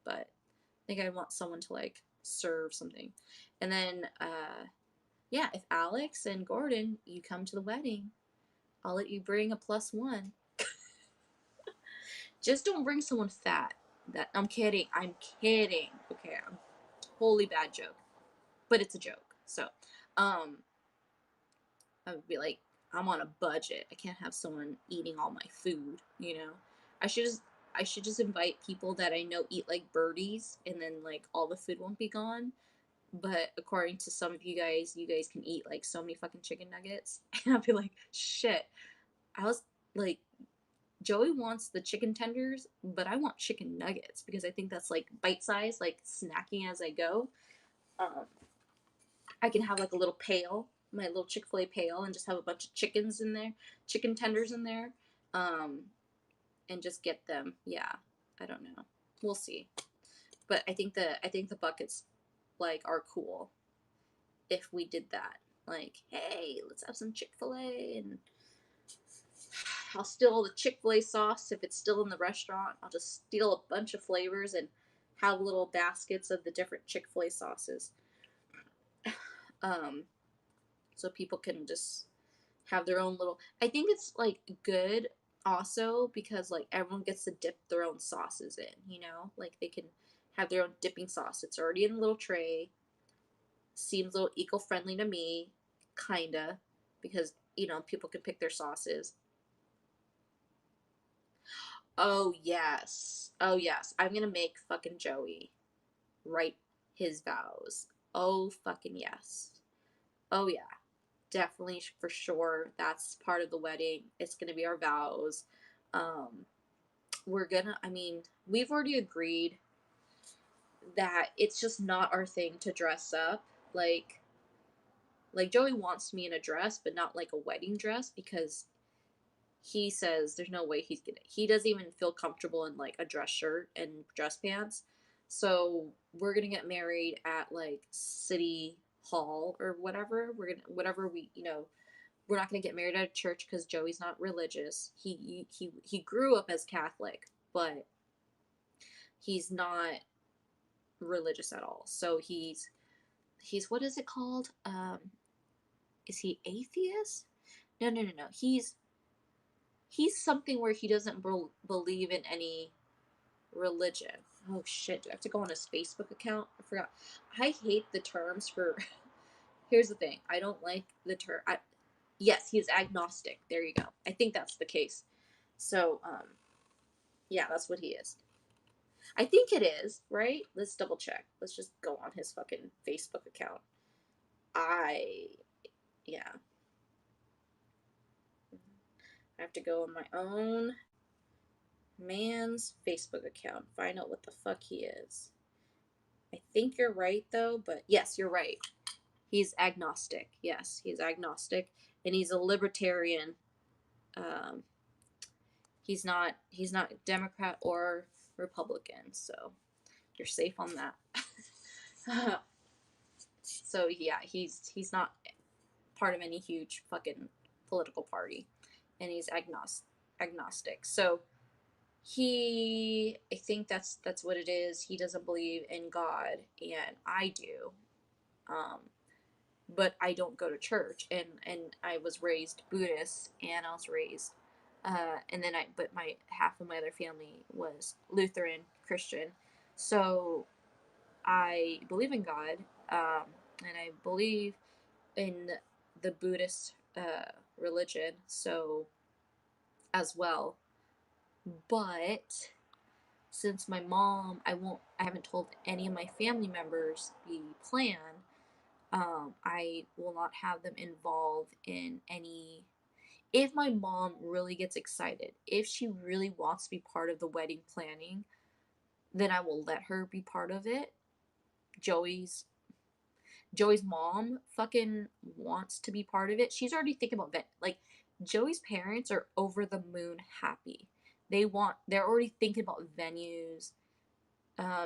But I think I want someone to like serve something. And then yeah, if Alex and Gordon, you come to the wedding, I'll let you bring a plus one. Just don't bring someone fat. I'm kidding. Okay, I'm totally bad joke, but it's a joke. So, I would be like, I'm on a budget. I can't have someone eating all my food. I should just I should just invite people that I know eat like birdies, and then like all the food won't be gone. But according to some of you guys can eat like so many fucking chicken nuggets, and I'll be like, shit. I was like, Joey wants the chicken tenders, but I want chicken nuggets because I think that's like bite size, like snacking as I go. Um, I can have like a little pail, my little Chick-fil-A pail, and just have a bunch of chickens in there, chicken tenders in there, um, and just get them. Yeah, I don't know. We'll see. But I think the buckets like are cool if we did that. Like, hey, let's have some Chick-fil-A, and I'll steal all the Chick-fil-A sauce if it's still in the restaurant. I'll just steal a bunch of flavors and have little baskets of the different Chick-fil-A sauces. Um, so people can just have their own little. I think it's like good also because like everyone gets to dip their own sauces in. Like they can have their own dipping sauce. It's already in a little tray. Seems a little eco-friendly to me, kinda, because people can pick their sauces. Oh yes. Oh yes. I'm gonna make fucking Joey write his vows. Oh fucking yes. Oh yeah. Definitely for sure. That's part of the wedding. It's gonna be our vows. Um, we've already agreed that it's just not our thing to dress up. Like Joey wants me in a dress, but not like a wedding dress because he says there's no way he doesn't even feel comfortable in like a dress shirt and dress pants. So we're gonna get married at like city hall or whatever. We're gonna whatever we we're not gonna get married at a church because Joey's not religious. He grew up as Catholic, but he's not religious at all. So he's what is it called? Is he atheist? No. He's something where he doesn't believe in any religion. Oh shit, do I have to go on his Facebook account? I forgot. I hate the terms for. Here's the thing. I don't like the term. Yes, he's agnostic. There you go. I think that's the case. So, yeah, that's what he is. I think it is, right? Let's double check. Let's just go on his fucking Facebook account. Yeah. I have to go on my own man's Facebook account, find out what the fuck he is. I think you're right though, but yes, you're right. He's agnostic. Yes, he's agnostic, and he's a libertarian. Um, he's not Democrat or Republican, so you're safe on that. So yeah, he's not part of any huge fucking political party, and he's agnostic. So I think that's what it is. He doesn't believe in God, and I do. Um, but I don't go to church, and I was raised Buddhist, and I was raised, and then but my half of my other family was Lutheran Christian, so I believe in God, and I believe in the Buddhist religion, so as well, but since my mom, I haven't told any of my family members the plan. I will not have them involved in any. If my mom really gets excited, if she really wants to be part of the wedding planning, then I will let her be part of it. Joey's Joey's mom fucking wants to be part of it. She's already thinking about like Joey's parents are over the moon happy. They're already thinking about venues.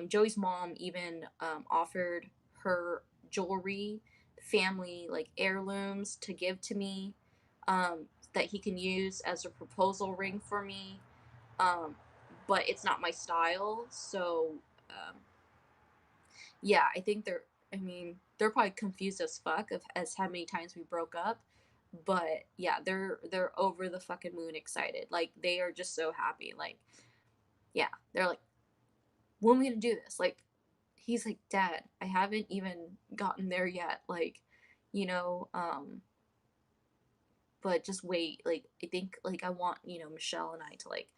Joey's mom even offered her jewelry, family like heirlooms to give to me, um, that he can use as a proposal ring for me. Um, but it's not my style, so um, yeah, I think they're probably confused as fuck of as how many times we broke up. But yeah, they're over the fucking moon excited. Like they are just so happy. Like yeah, they're like, when are we gonna do this? Like he's like, Dad, I haven't even gotten there yet. Like, you know, but just wait. Like I think like I want, Michelle and I to like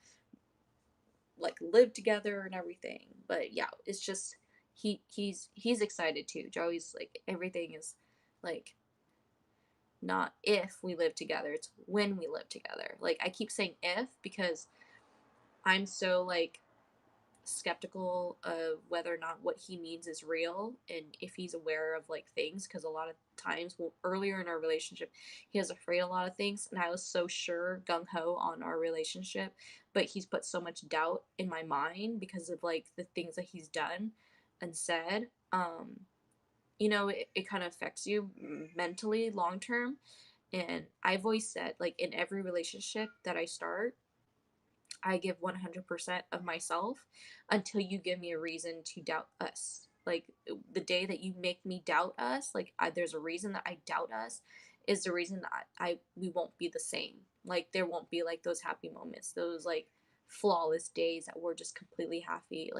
live together and everything. But yeah, it's just he's excited too. Joey's like everything is like not if we live together, it's when we live together. Like I keep saying if because I'm so like skeptical of whether or not what he means is real and if he's aware of like things, because a lot of times, well, earlier in our relationship he was afraid of a lot of things and I was so sure gung-ho on our relationship, but he's put so much doubt in my mind because of like the things that he's done and said. It kind of affects you mentally long term, and I've always said like in every relationship that I start, I give 100% of myself until you give me a reason to doubt us. Like the day that you make me doubt us, like there's a reason that I doubt us, is the reason that we won't be the same. Like there won't be like those happy moments, those like flawless days that we're just completely happy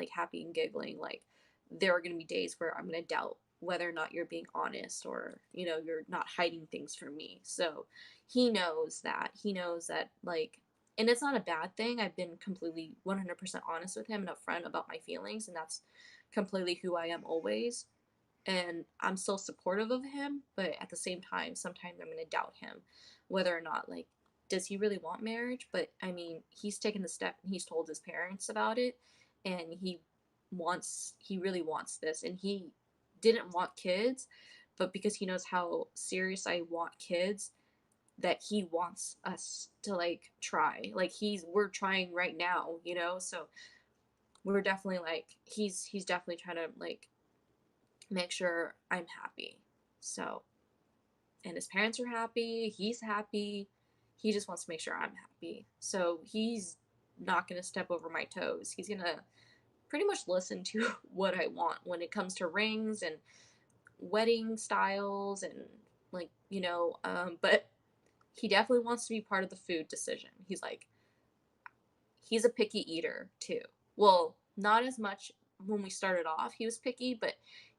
and giggling. Like there are gonna be days where I'm gonna doubt whether or not you're being honest, or, you know, you're not hiding things from me. So he knows that. He knows that, like, and it's not a bad thing. I've been completely 100% honest with him and upfront about my feelings, and that's completely who I am always. And I'm still supportive of him, but at the same time, sometimes I'm going to doubt him whether or not, like, does he really want marriage? But I mean, he's taken the step and he's told his parents about it, and he really wants this, and he didn't want kids, but because he knows how serious I want kids, that he wants us to, like, try. Like, we're trying right now, you know? So we're definitely, like, he's definitely trying to, like, make sure I'm happy. So, and his parents are happy, he's happy. He just wants to make sure I'm happy. So, he's not going to step over my toes. He's going to pretty much listen to what I want when it comes to rings and wedding styles and, like, you know, but he definitely wants to be part of the food decision. He's a picky eater too. Well, not as much when we started off. He was picky, but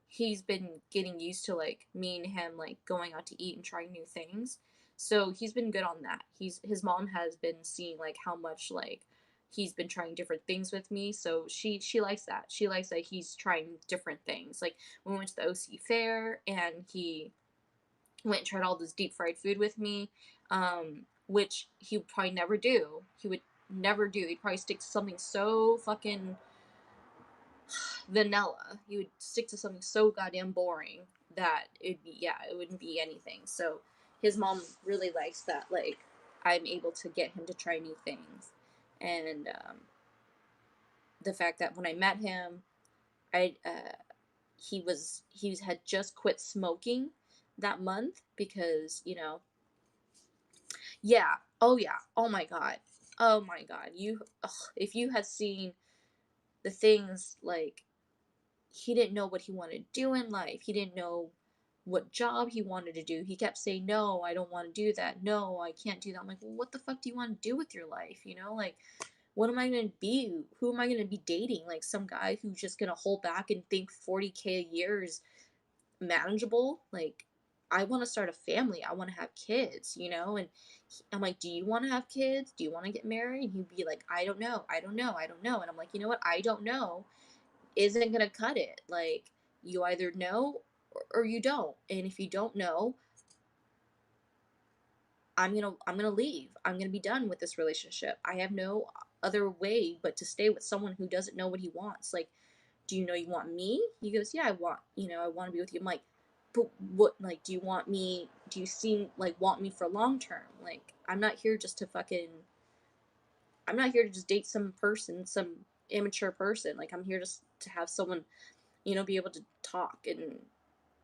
he's been getting used to, like, me and him, like, going out to eat and trying new things. So he's been good on that. His mom has been seeing, like, how much, like, he's been trying different things with me. So she likes that. She likes that he's trying different things. Like, we went to the OC fair and he went and tried all this deep fried food with me, which he would probably never do. He would never do. He'd probably stick to something so fucking vanilla. He would stick to something so goddamn boring that it wouldn't be anything. So his mom really likes that, like, I'm able to get him to try new things. And the fact that when I met him, I he had just quit smoking that month because, you know, yeah. Oh yeah. Oh my god. Oh my god. If you had seen the things, like, he didn't know what he wanted to do in life. He didn't know what job he wanted to do. He kept saying, "No, I don't want to do that. No, I can't do that." I'm like, "Well, what the fuck do you want to do with your life? You know, like, what am I going to be? Who am I going to be dating? Like, some guy who's just going to hold back and think 40K a year is manageable? Like, I want to start a family. I want to have kids, you know?" And I'm like, "Do you want to have kids? Do you want to get married?" And he'd be like, "I don't know. I don't know. I don't know." And I'm like, "You know what? I don't know isn't going to cut it. Like, you either know or you don't. And if you don't know, I'm going to leave. I'm going to be done with this relationship. I have no other way but to stay with someone who doesn't know what he wants. Like, do you know you want me?" He goes, "Yeah, I want to be with you." I'm like, "But what, like, do you seem like want me for long term? Like, I'm not here to just date some immature person. Like, I'm here just to have someone, you know, be able to talk and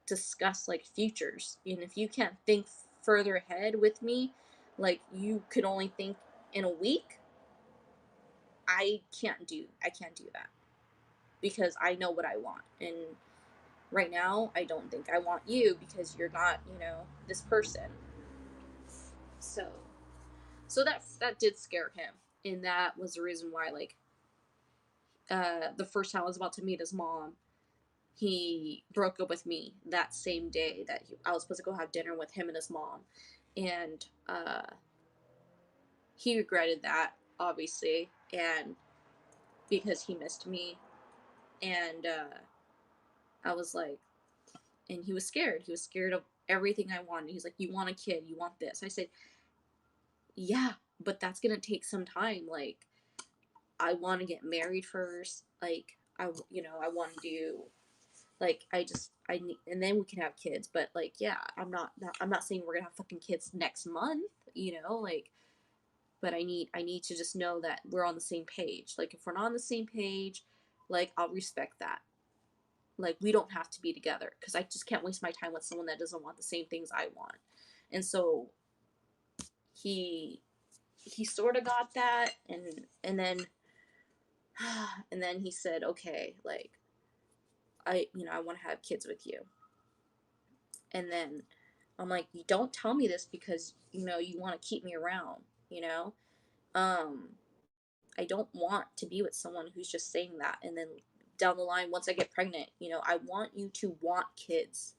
discuss, like, futures. And if you can't think further ahead with me, like, you could only think in a week, I can't do that because I know what I want. And right now, I don't think I want you because you're not, you know, this person." So, that did scare him, and that was the reason why, like, the first time I was about to meet his mom, he broke up with me that same day that I was supposed to go have dinner with him and his mom, and he regretted that, obviously, and because he missed me, and I was like, and he was scared. He was scared of everything I wanted. He's like, "You want a kid? You want this?" I said, "Yeah, but that's gonna take some time. Like, I want to get married first. Like, I want to do, like, I need, and then we can have kids. But, like, yeah, I'm not saying we're gonna have fucking kids next month. You know, like, but I need to just know that we're on the same page. Like, if we're not on the same page, like, I'll respect that. Like, we don't have to be together because I just can't waste my time with someone that doesn't want the same things I want." And so he he sort of got that, and then and then he said, "Okay, like, I want to have kids with you." And then I'm like, "You don't tell me this because, you want to keep me around, you know? Um I don't want to be with someone who's just saying that and then down the line once I get pregnant. You know, I want you to want kids.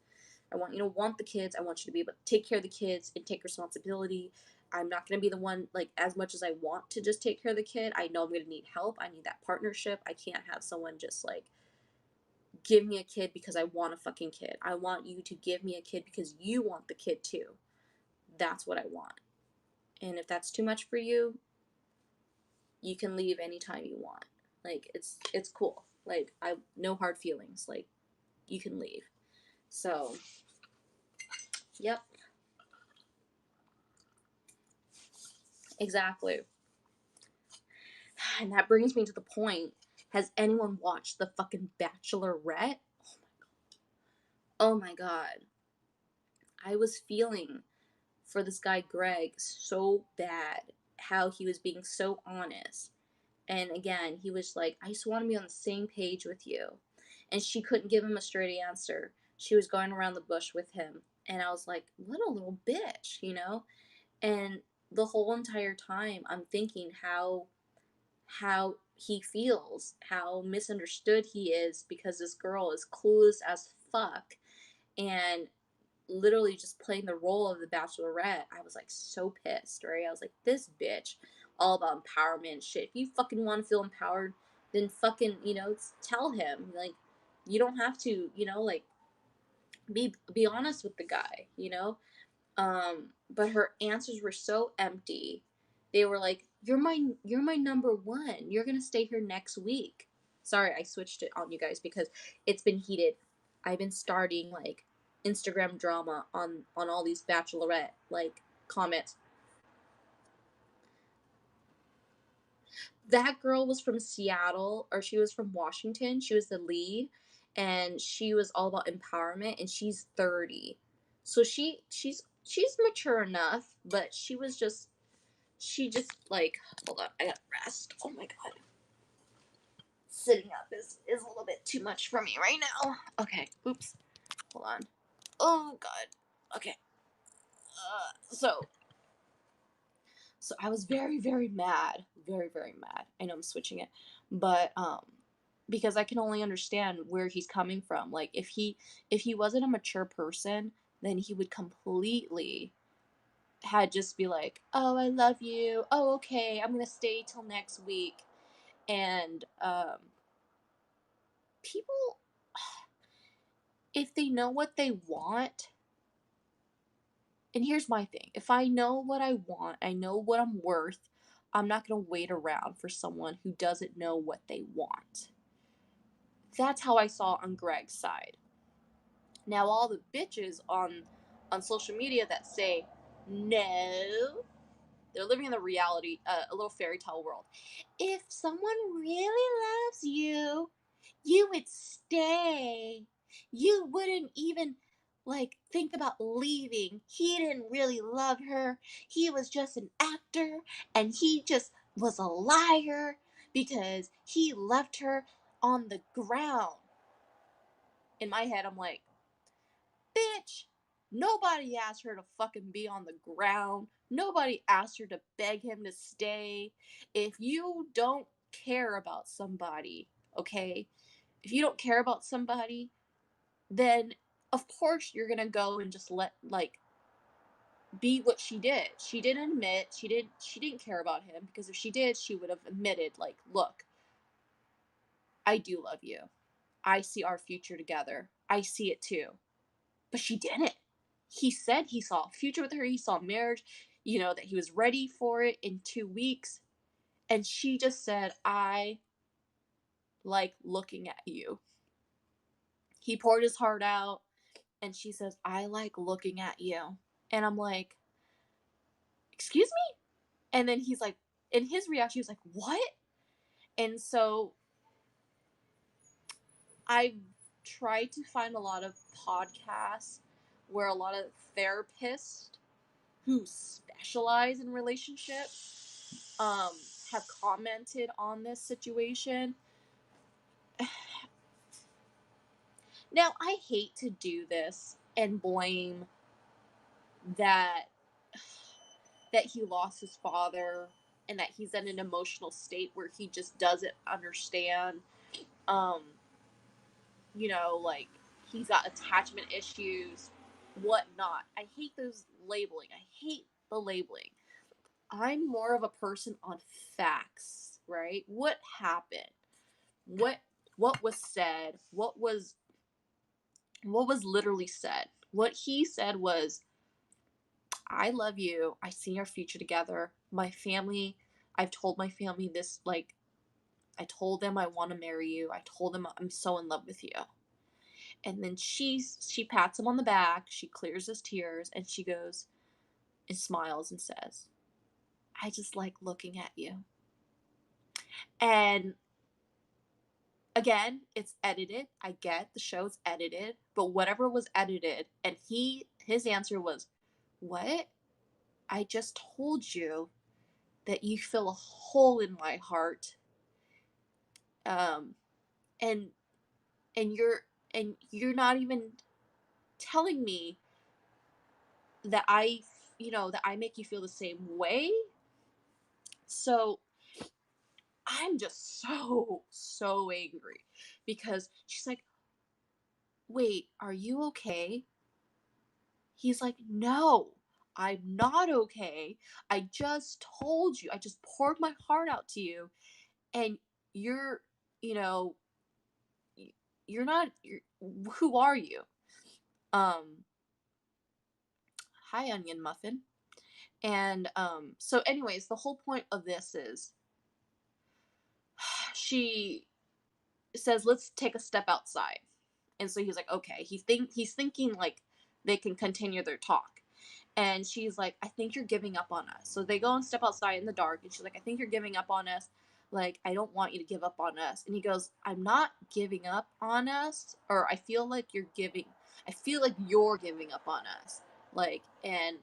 I want you to want the kids. I want you to be able to take care of the kids and take responsibility. I'm not going to be the one, like, as much as I want to just take care of the kid, I know I'm going to need help. I need that partnership. I can't have someone just, like, give me a kid because I want a fucking kid. I want you to give me a kid because you want the kid too. That's what I want. And if that's too much for you, you can leave anytime you want. Like, it's cool. Like, I no hard feelings. Like, you can leave. So, yep. Exactly. And that brings me to the point. Has anyone watched the fucking Bachelorette? Oh my god. I was feeling for this guy Greg so bad. How he was being so honest. And again, he was like, I just want to be on the same page with you. And she couldn't give him a straight answer. She was going around the bush with him. And I was like, what a little bitch, you know? And the whole entire time I'm thinking how he feels, how misunderstood he is because this girl is clueless as fuck and literally just playing the role of the Bachelorette. I was like so pissed, right? I was like, this bitch, all about empowerment and shit. If you fucking want to feel empowered, then fucking, you know, tell him. Like, you don't have to, you know, like, be honest with the guy, you know? But her answers were so empty. They were like, you're my number one. You're gonna stay here next week. Sorry, I switched it on you guys because it's been heated. I've been starting like Instagram drama on all these Bachelorette like comments. That girl was from Seattle, or she was from Washington. She was the lead, and she was all about empowerment. And she's 30, so she's mature enough, but she just like, hold on, I gotta rest. Oh my god, sitting up is a little bit too much for me right now. Okay, oops, hold on. Oh god. Okay. So I was very, very mad. Very, very mad. I know I'm switching it. But because I can only understand where he's coming from. Like if he wasn't a mature person, then he would completely had just be like, "Oh, I love you. Oh, okay. I'm going to stay till next week." And people, if they know what they want, and here's my thing, if I know what I want, I know what I'm worth, I'm not going to wait around for someone who doesn't know what they want. That's how I saw on Greg's side. Now all the bitches on social media that say no, they're living in the reality, a little fairy tale world. If someone really loves you, you would stay. You wouldn't even like think about leaving. He didn't really love her. He was just an actor and he just was a liar because he left her on the ground. In my head, I'm like, bitch, nobody asked her to fucking be on the ground. Nobody asked her to beg him to stay. If you don't care about somebody, okay? If you don't care about somebody, then of course you're gonna go and just let like be what she did. She didn't admit she didn't care about him, because if she did, she would have admitted, like, look, I do love you. I see our future together. I see it too. But she didn't. He said he saw a future with her, he saw marriage, you know, that he was ready for it in 2 weeks. And she just said, I like looking at you. He poured his heart out, and she says, I like looking at you. And I'm like, excuse me? And then he's like, in his reaction, he was like, what? And so I tried to find a lot of podcasts where a lot of therapists who specialize in relationships have commented on this situation. Now, I hate to do this and blame that he lost his father and that he's in an emotional state where he just doesn't understand. Um, like he's got attachment issues, whatnot. I hate those labeling. I hate the labeling. I'm more of a person on facts, right? What happened? What what was said? What was literally said? What he said was, I love you. I see our future together. My family, I've told my family this, like, I told them I want to marry you. I told them I'm so in love with you. And then she pats him on the back, she clears his tears, and she goes and smiles and says, I just like looking at you. And again, it's edited. I get the show's edited, but whatever was edited, and his answer was, what? I just told you that you fill a hole in my heart. Um, and and you're not even telling me that I make you feel the same way. So I'm just so angry because she's like, wait, are you okay? He's like, no, I'm not okay. I just told you, I just poured my heart out to you, and you're, you know, you're not, who are you? Um, Hi, Onion Muffin. And so, anyways, the whole point of this is she says, let's take a step outside. And so he's like, okay. He's thinking like they can continue their talk. And she's like, I think you're giving up on us. So they go and step outside in the dark, and she's like, I think you're giving up on us. Like, I don't want you to give up on us. And he goes, I'm not giving up on us, or I feel like you're giving up on us. Like, and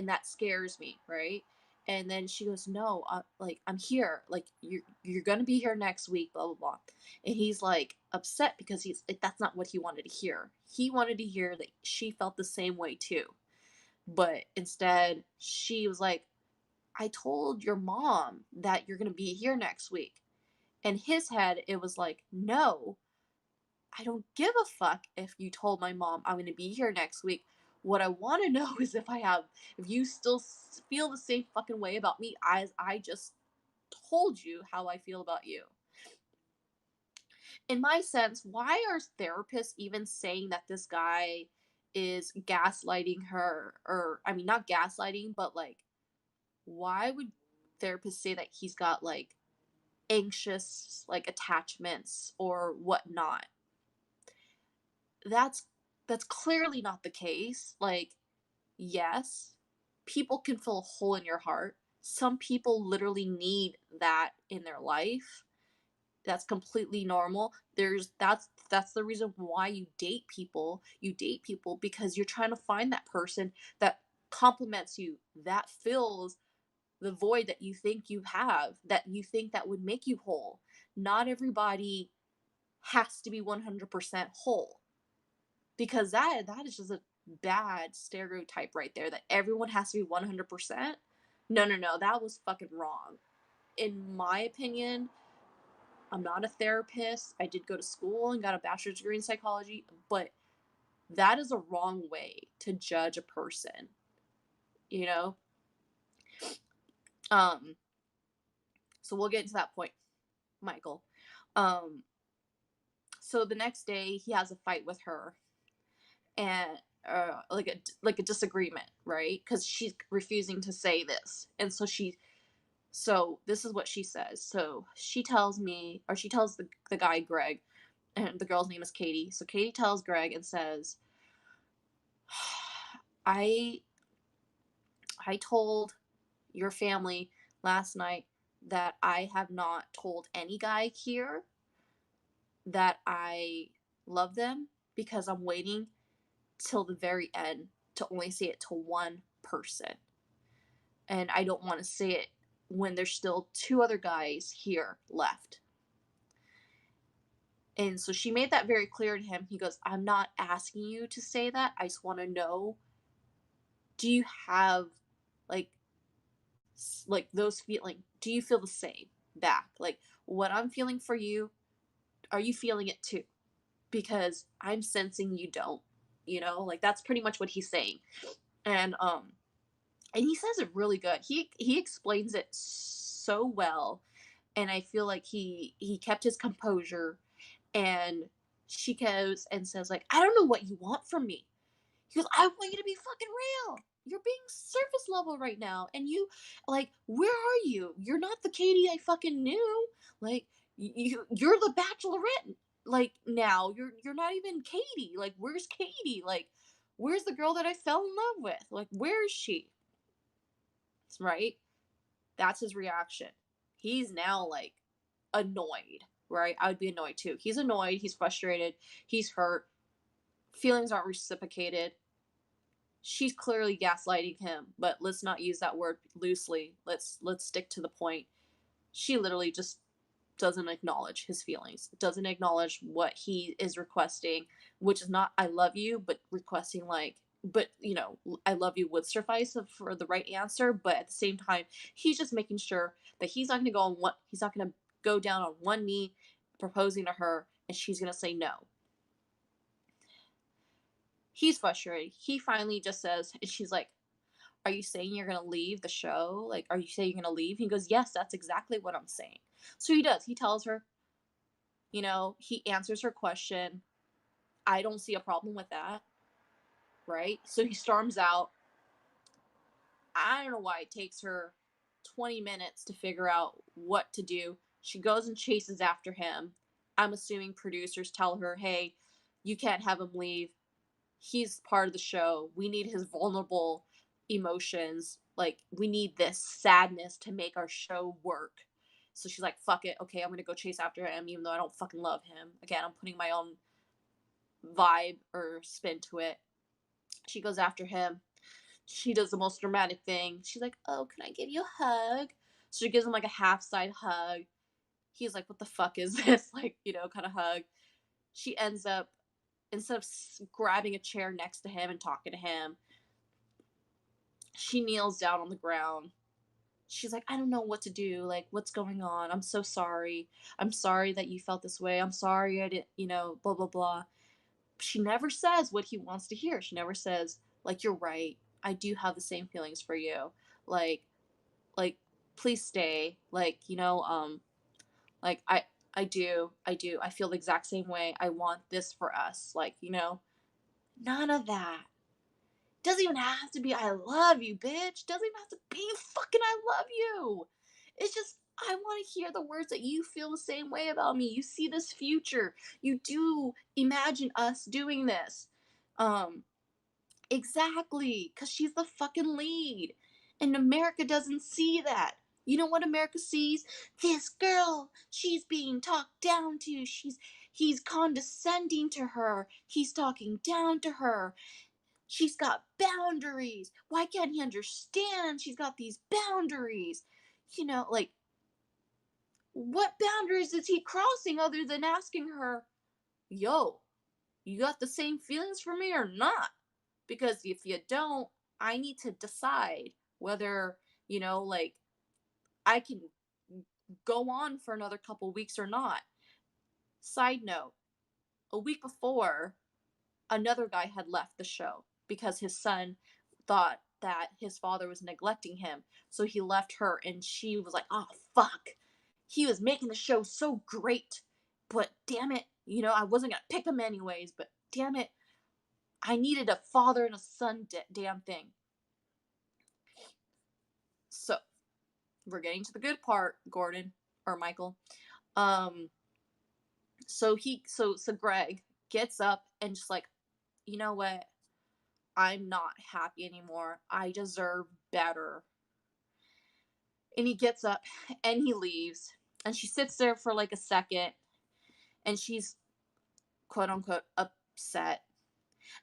that scares me, right? And then she goes, no, like, I'm here. Like, you're gonna be here next week, blah blah blah. And he's like upset because he's like, that's not what he wanted to hear. He wanted to hear that she felt the same way too. But instead, she was like, I told your mom that you're going to be here next week. In his head, it was like, no, I don't give a fuck if you told my mom I'm going to be here next week. What I want to know is if you still feel the same fucking way about me as I just told you how I feel about you. In my sense, why are therapists even saying that this guy is gaslighting her? Or, I mean, not gaslighting, but like, why would therapists say that he's got like anxious like attachments or whatnot? That's that's clearly not the case. Like, yes, people can fill a hole in your heart. Some people literally need that in their life. That's completely normal. That's the reason why you date people. You date people because you're trying to find that person that complements you, that fills the void that you think you have, that you think that would make you whole. Not everybody has to be 100% whole, because that is just a bad stereotype right there, that everyone has to be 100%. No, no, no, that was fucking wrong. In my opinion, I'm not a therapist. I did go to school and got a bachelor's degree in psychology, but that is a wrong way to judge a person, you know? Um so we'll get into that point, Michael. Um so the next day he has a fight with her, and like a disagreement, right? Because she's refusing to say this, and so this is what she says. So she tells me, or she tells the guy Greg, and the girl's name is Katie. So Katie tells Greg and says, I I told your family last night that I have not told any guy here that I love them, because I'm waiting till the very end to only say it to one person. And I don't want to say it when there's still two other guys here left. And so she made that very clear to him. He goes, I'm not asking you to say that. I just want to know, do you have like those feeling, do you feel the same back? Like what I'm feeling for you, are you feeling it too? because I'm sensing you don't. You know, like that's pretty much what he's saying. And and he says it really good. He explains it so well, and I feel like he kept his composure. And she goes and says like, I don't know what you want from me. He goes, I want you to be fucking real. You're being surface level right now. And you, like, where are you? You're not the Katie I fucking knew. Like, you're the Bachelorette. Like, now you're not even Katie. Like, where's Katie? Like, where's the girl that I fell in love with? Like, where is she? Right? That's his reaction. He's now like annoyed, right? I would be annoyed too. He's annoyed. He's frustrated. He's hurt. Feelings aren't reciprocated. She's clearly gaslighting him, but let's not use that word loosely. Let's stick to the point. She literally just doesn't acknowledge his feelings, doesn't acknowledge what he is requesting, which is not I love you, but requesting like, but you know, I love you would suffice for the right answer, but at the same time, he's just making sure that he's not going to go on one, he's not going to go down on one knee proposing to her and she's going to say no. He's frustrated. He finally just says, and she's like, are you saying you're going to leave the show? Like, are you saying you're going to leave? He goes, yes, that's exactly what I'm saying. So he does. He tells her, you know, he answers her question. I don't see a problem with that. Right? So he storms out. I don't know why it takes her 20 minutes to figure out what to do. She goes and chases after him. I'm assuming producers tell her, hey, you can't have him leave. He's part of the show. We need his vulnerable emotions. Like, we need this sadness to make our show work. So she's like, fuck it. Okay, I'm going to go chase after him, even though I don't fucking love him. Again, I'm putting my own vibe or spin to it. She goes after him. She does the most dramatic thing. She's like, oh, can I give you a hug? So she gives him like a half side hug. He's like, what the fuck is this? Like, you know, kind of hug. She ends up, instead of grabbing a chair next to him and talking to him, she kneels down on the ground. She's like, I don't know what to do. Like, what's going on? I'm so sorry. I'm sorry that you felt this way. I'm sorry I didn't, you know, blah, blah, blah. She never says what he wants to hear. She never says, like, you're right. I do have the same feelings for you. Like, like, please stay. Like, you know, like, I do. I feel the exact same way. I want this for us. Like, you know, none of that. Doesn't even have to be I love you, bitch. Doesn't even have to be fucking I love you. It's just I want to hear the words that you feel the same way about me. You see this future. You do imagine us doing this. Um exactly, cuz she's the fucking lead. And America doesn't see that. You know what America sees? This girl, she's being talked down to. He's condescending to her. He's talking down to her. She's got boundaries. Why can't he understand? She's got these boundaries. You know, like, what boundaries is he crossing other than asking her, yo, you got the same feelings for me or not? Because if you don't, I need to decide whether, you know, like, I can go on for another couple weeks or not. Side note, a week before, another guy had left the show because his son thought that his father was neglecting him. So he left her and she was like, oh, fuck. He was making the show so great. But damn it, you know, I wasn't going to pick him anyways, but damn it, I needed a father and a son damn thing. So we're getting to the good part, Gordon or Michael. Um, so Greg gets up and just like, you know what? I'm not happy anymore. I deserve better. And he gets up and he leaves. And she sits there for like a second and she's quote unquote upset.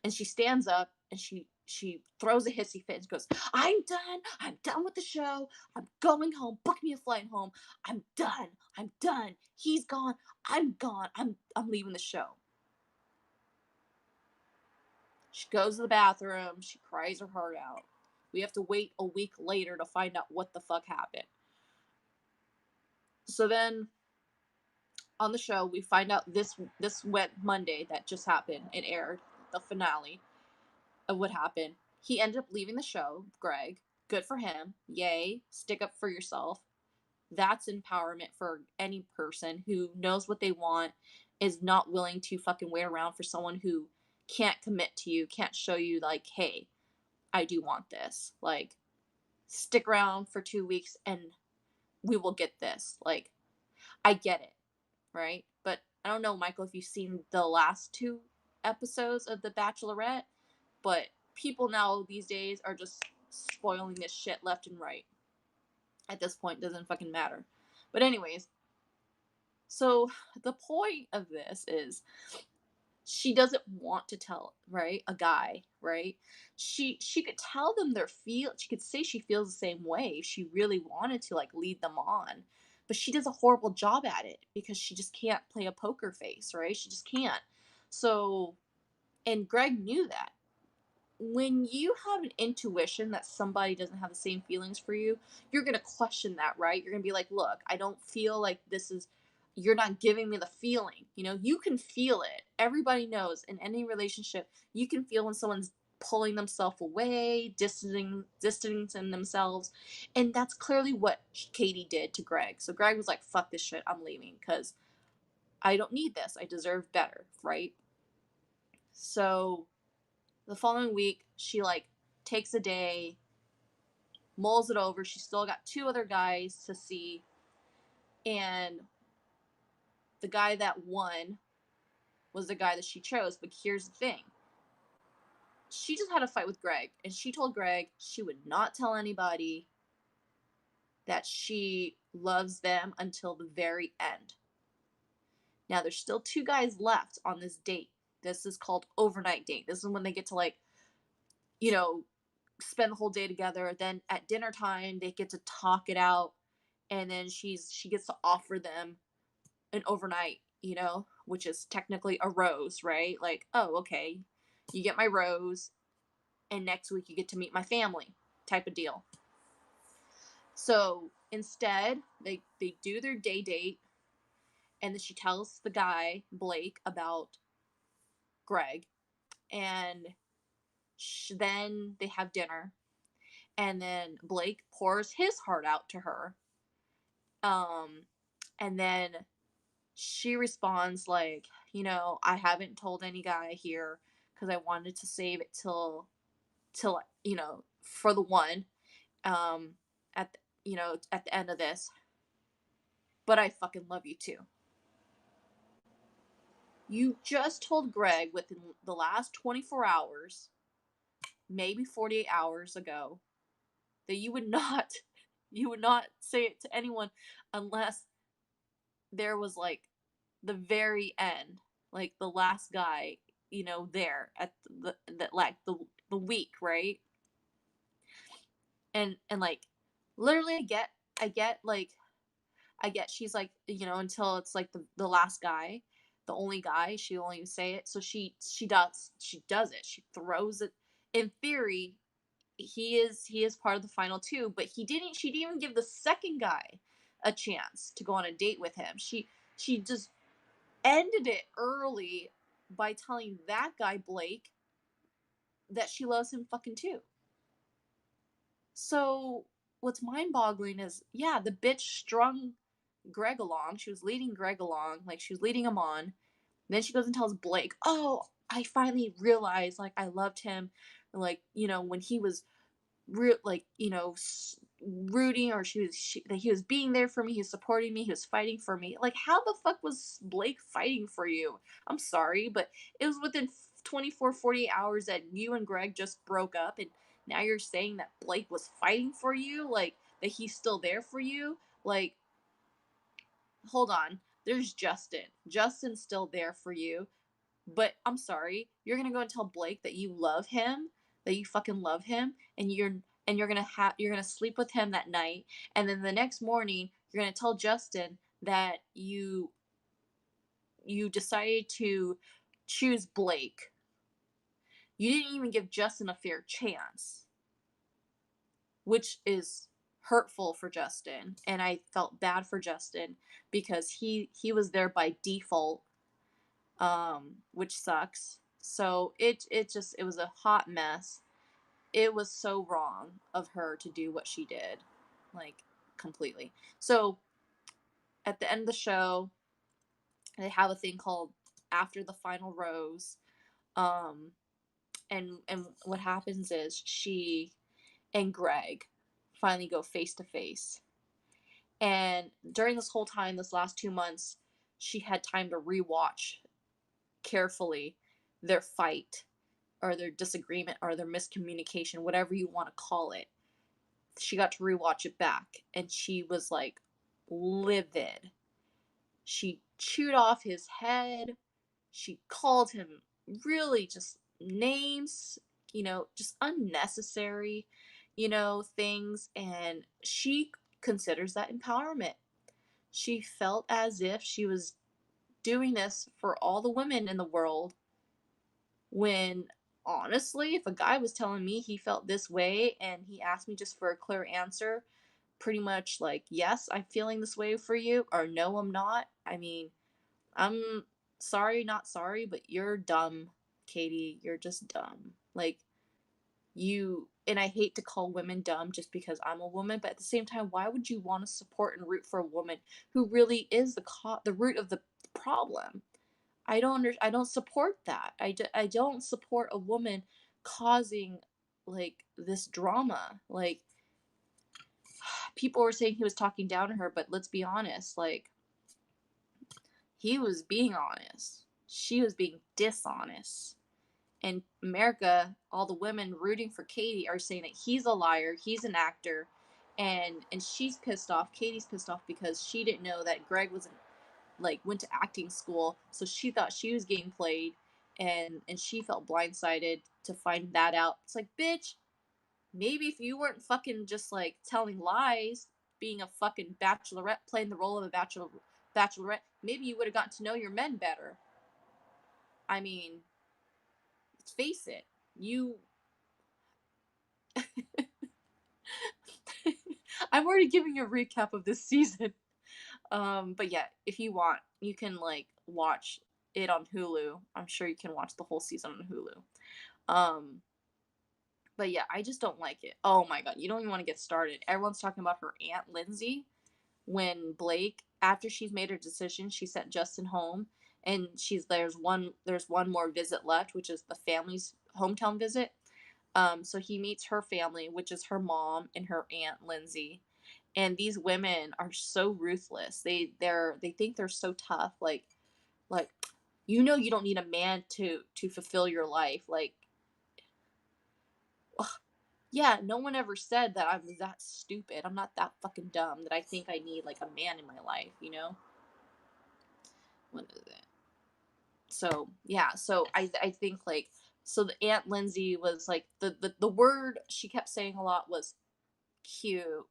And she stands up and she throws a hissy fit and goes, I'm done. I'm done with the show. I'm going home. Book me a flight home. I'm done. I'm done. He's gone. I'm gone. I'm leaving the show. She goes to the bathroom. She cries her heart out. We have to wait a week later to find out what the fuck happened. So then On the show, we find out this went Monday that just happened. It aired the finale of what happened. He ended up leaving the show, Greg. Good for him. Yay. Stick up for yourself. That's empowerment for any person who knows what they want, is not willing to fucking wait around for someone who can't commit to you, can't show you, like, hey, I do want this. Like, stick around for 2 weeks and we will get this. Like, I get it, right? But I don't know, Michael, if you've seen the last 2 episodes of The Bachelorette, but people now these days are just spoiling this shit left and right. At this point, doesn't fucking matter. But anyways, so the point of this is she doesn't want to tell, right, a guy, right? She could tell them she could say she feels the same way if she really wanted to, like, lead them on, but she does a horrible job at it because she just can't play a poker face, right? She just can't. So, and Greg knew that. When you have an intuition that somebody doesn't have the same feelings for you, you're going to question that, right? You're going to be like, look, I don't feel like this is, you're not giving me the feeling. You know, you can feel it. Everybody knows in any relationship, you can feel when someone's pulling themselves away, distancing themselves. And that's clearly what Katie did to Greg. So Greg was like, fuck this shit, I'm leaving because I don't need this. I deserve better, right? So the following week, she like takes a day, mulls it over. She's still got 2 other guys to see, and the guy that won was the guy that she chose. But here's the thing: she just had a fight with Greg, and she told Greg she would not tell anybody that she loves them until the very end. Now there's still 2 guys left on this date. This is called overnight date. This is when they get to, like, you know, spend the whole day together. Then at dinner time, they get to talk it out, and then she gets to offer them an overnight, which is technically a rose, right? Like, oh, okay, you get my rose, and next week you get to meet my family, type of deal. So instead, they do their day date, and then she tells the guy Blake about Greg, and then they have dinner, and then Blake pours his heart out to her. And then she responds like, I haven't told any guy here because I wanted to save it till for the one, at at the end of this. But I fucking love you too. You just told Greg within the last 24 hours, maybe 48 hours ago, that you would not say it to anyone unless there was, like, the very end, like the last guy, there at like the week, right? And like, literally, I get she's like, until it's like the last guy, the only guy, she only say it. So she does it. She throws it. In theory, he is part of the final 2, but she didn't even give the second guy a chance to go on a date with him. She just ended it early by telling that guy Blake that she loves him fucking too. So what's mind-boggling is, yeah, the bitch strung Greg along. She was leading Greg along, like she was leading him on. Then she goes and tells Blake, "Oh, I finally realized, like, I loved him, like, when he was like, rooting, or that he was being there for me, he was supporting me, he was fighting for me." Like, how the fuck was Blake fighting for you? I'm sorry, but it was within 24, 48 hours that you and Greg just broke up, and now you're saying that Blake was fighting for you, like, that he's still there for you. Like, hold on. There's Justin's still there for you. But I'm sorry, you're gonna go and tell Blake that you love him, that you fucking love him, and you're gonna sleep with him that night, and then the next morning you're gonna tell Justin that you decided to choose Blake. You didn't even give Justin a fair chance, which is hurtful for Justin, and I felt bad for Justin because he was there by default, which sucks. So it was a hot mess. It was so wrong of her to do what she did, like, completely. So at the end of the show, they have a thing called After the Final Rose. Um, and what happens is she and Greg finally go face to face. And during this whole time, this last 2 months, she had time to rewatch carefully their fight or their disagreement or their miscommunication, whatever you want to call it. She got to rewatch it back, and she was like livid. She chewed off his head. She called him really just names, just unnecessary, things. And she considers that empowerment. She felt as if she was doing this for all the women in the world, when honestly, if a guy was telling me he felt this way and he asked me just for a clear answer, pretty much like, yes, I'm feeling this way for you, or no, I'm not. I mean, I'm sorry, not sorry, but you're dumb, Katie. You're just dumb. Like, and I hate to call women dumb just because I'm a woman, but at the same time, why would you want to support and root for a woman who really is the root of the problem? I don't support that. I don't support a woman causing like this drama. Like, people were saying he was talking down to her, but let's be honest, like, he was being honest. She was being dishonest. And America, all the women rooting for Katie are saying that he's a liar, he's an actor, and she's pissed off. Katie's pissed off because she didn't know that Greg wasn't, like, went to acting school, so she thought she was getting played, and she felt blindsided to find that out. It's like, bitch, maybe if you weren't fucking just like telling lies, being a fucking bachelorette, playing the role of a bachelorette, maybe you would have gotten to know your men better. I mean, let's face it, you. I'm already giving you a recap of this season. But yeah, if you want, you can like watch it on Hulu. I'm sure you can watch the whole season on Hulu. But yeah, I just don't like it. Oh my god, you don't even want to get started. Everyone's talking about her aunt Lindsay, when Blake, after she's made her decision, she sent Justin home, and there's one more visit left, which is the family's hometown visit. So he meets her family, which is her mom and her aunt Lindsay. And these women are so ruthless. They think they're so tough. Like, you don't need a man to fulfill your life. Like, ugh, yeah, no one ever said that I'm that stupid. I'm not that fucking dumb that I think I need like a man in my life. What is it? So yeah, so I think like, so the Aunt Lindsay was like, the word she kept saying a lot was cute.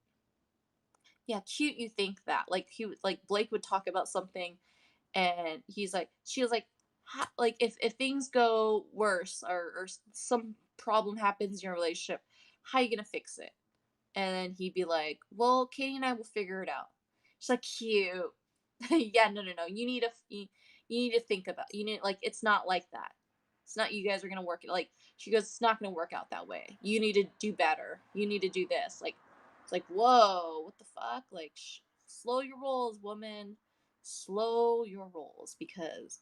Yeah, cute. You think that, like, like Blake would talk about something, and she was like, like, if things go worse, or some problem happens in your relationship, how are you gonna fix it? And then he'd be like, well, Katie and I will figure it out. She's like, cute. Yeah, no. You need to think about, like, it's not like that. It's not, you guys are gonna work it, like, she goes, it's not gonna work out that way. You need to do better. You need to do this. Like, it's like, whoa, what the fuck? Like, slow your rolls, woman. Slow your rolls, because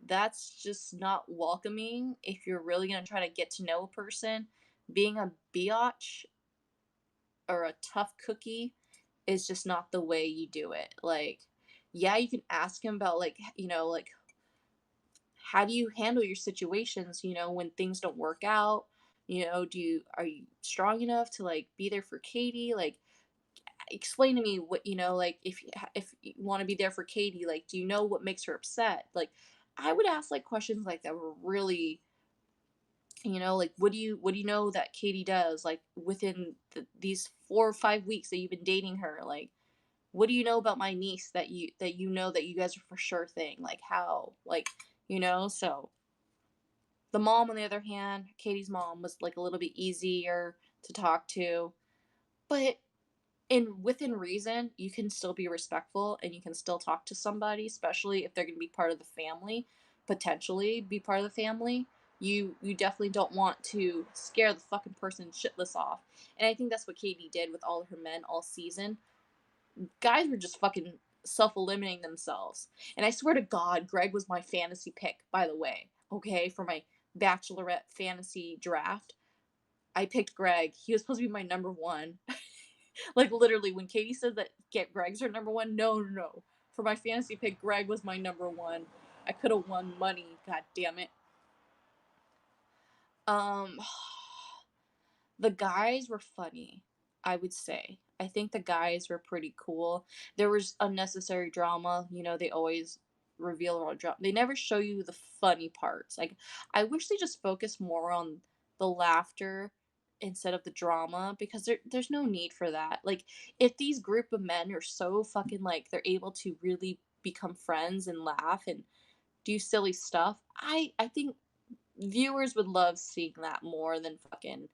that's just not welcoming if you're really gonna try to get to know a person. Being a biatch or a tough cookie is just not the way you do it. Like, yeah, you can ask him about, like, like, how do you handle your situations, when things don't work out? Are you strong enough to like be there for Katie? Like, explain to me what, like, if you want to be there for Katie, like, do you know what makes her upset? Like, I would ask like questions like that were really, like, what do you know that Katie does, like, within these 4 or 5 weeks that you've been dating her? Like, what do you know about my niece that you know that you guys are for sure thing? Like, how, like, so the mom, on the other hand, Katie's mom, was like a little bit easier to talk to, but and within reason, you can still be respectful and you can still talk to somebody, especially if they're going to be part of the family, potentially be part of the family. You definitely don't want to scare the fucking person shitless off. And I think that's what Katie did with all of her men all season. Guys were just fucking self-eliminating themselves. And I swear to God, Greg was my fantasy pick, by the way. Okay, for my bachelorette fantasy draft. I picked Greg. He was supposed to be my number one. Like literally, when Katie said that get Greg's her number one, no, no, no. For my fantasy pick, Greg was my number one. I could have won money. God damn it. Um, the guys were funny. I would say. I think the guys were pretty cool. There was unnecessary drama. You know, they always reveal all drama. They never show you the funny parts. Like, I wish they just focused more on the laughter instead of the drama because there's no need for that. Like, if these group of men are so fucking like they're able to really become friends and laugh and do silly stuff, I think viewers would love seeing that more than fucking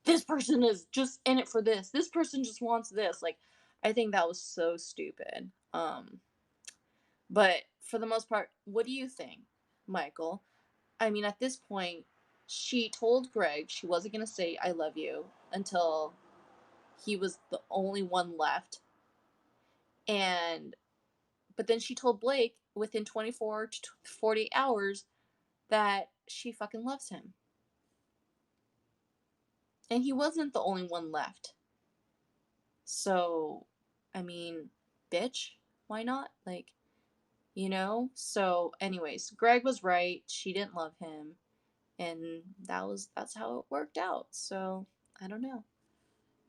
this person is just in it for this. This person just wants this. Like, I think that was so stupid. But for the most part, what do you think, Michael? I mean, at this point, she told Greg she wasn't gonna say "I love you" until he was the only one left, and but then she told Blake within 24 to 48 hours that she fucking loves him, and he wasn't the only one left. So, I mean, bitch, why not? Like, you know? So, anyways, Greg was right. She didn't love him. And that's how it worked out. So, I don't know.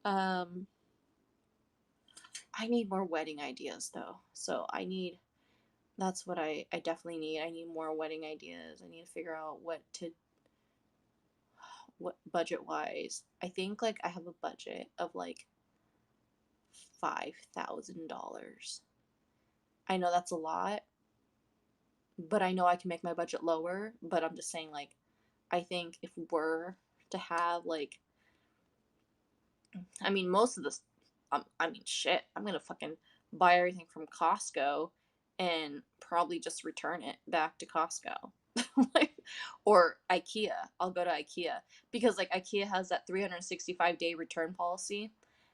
Um, I need more wedding ideas though. So, that's what I definitely need. I need more wedding ideas. I need to figure out what budget wise. I think like I have a budget of like $5,000. I know that's a lot, but I know I can make my budget lower. But I'm just saying, like, I think if we're to have, like, I mean, most of this, I mean, shit, I'm gonna fucking buy everything from Costco and probably just return it back to Costco. Like, or IKEA. I'll go to IKEA because, like, IKEA has that 365-day return policy.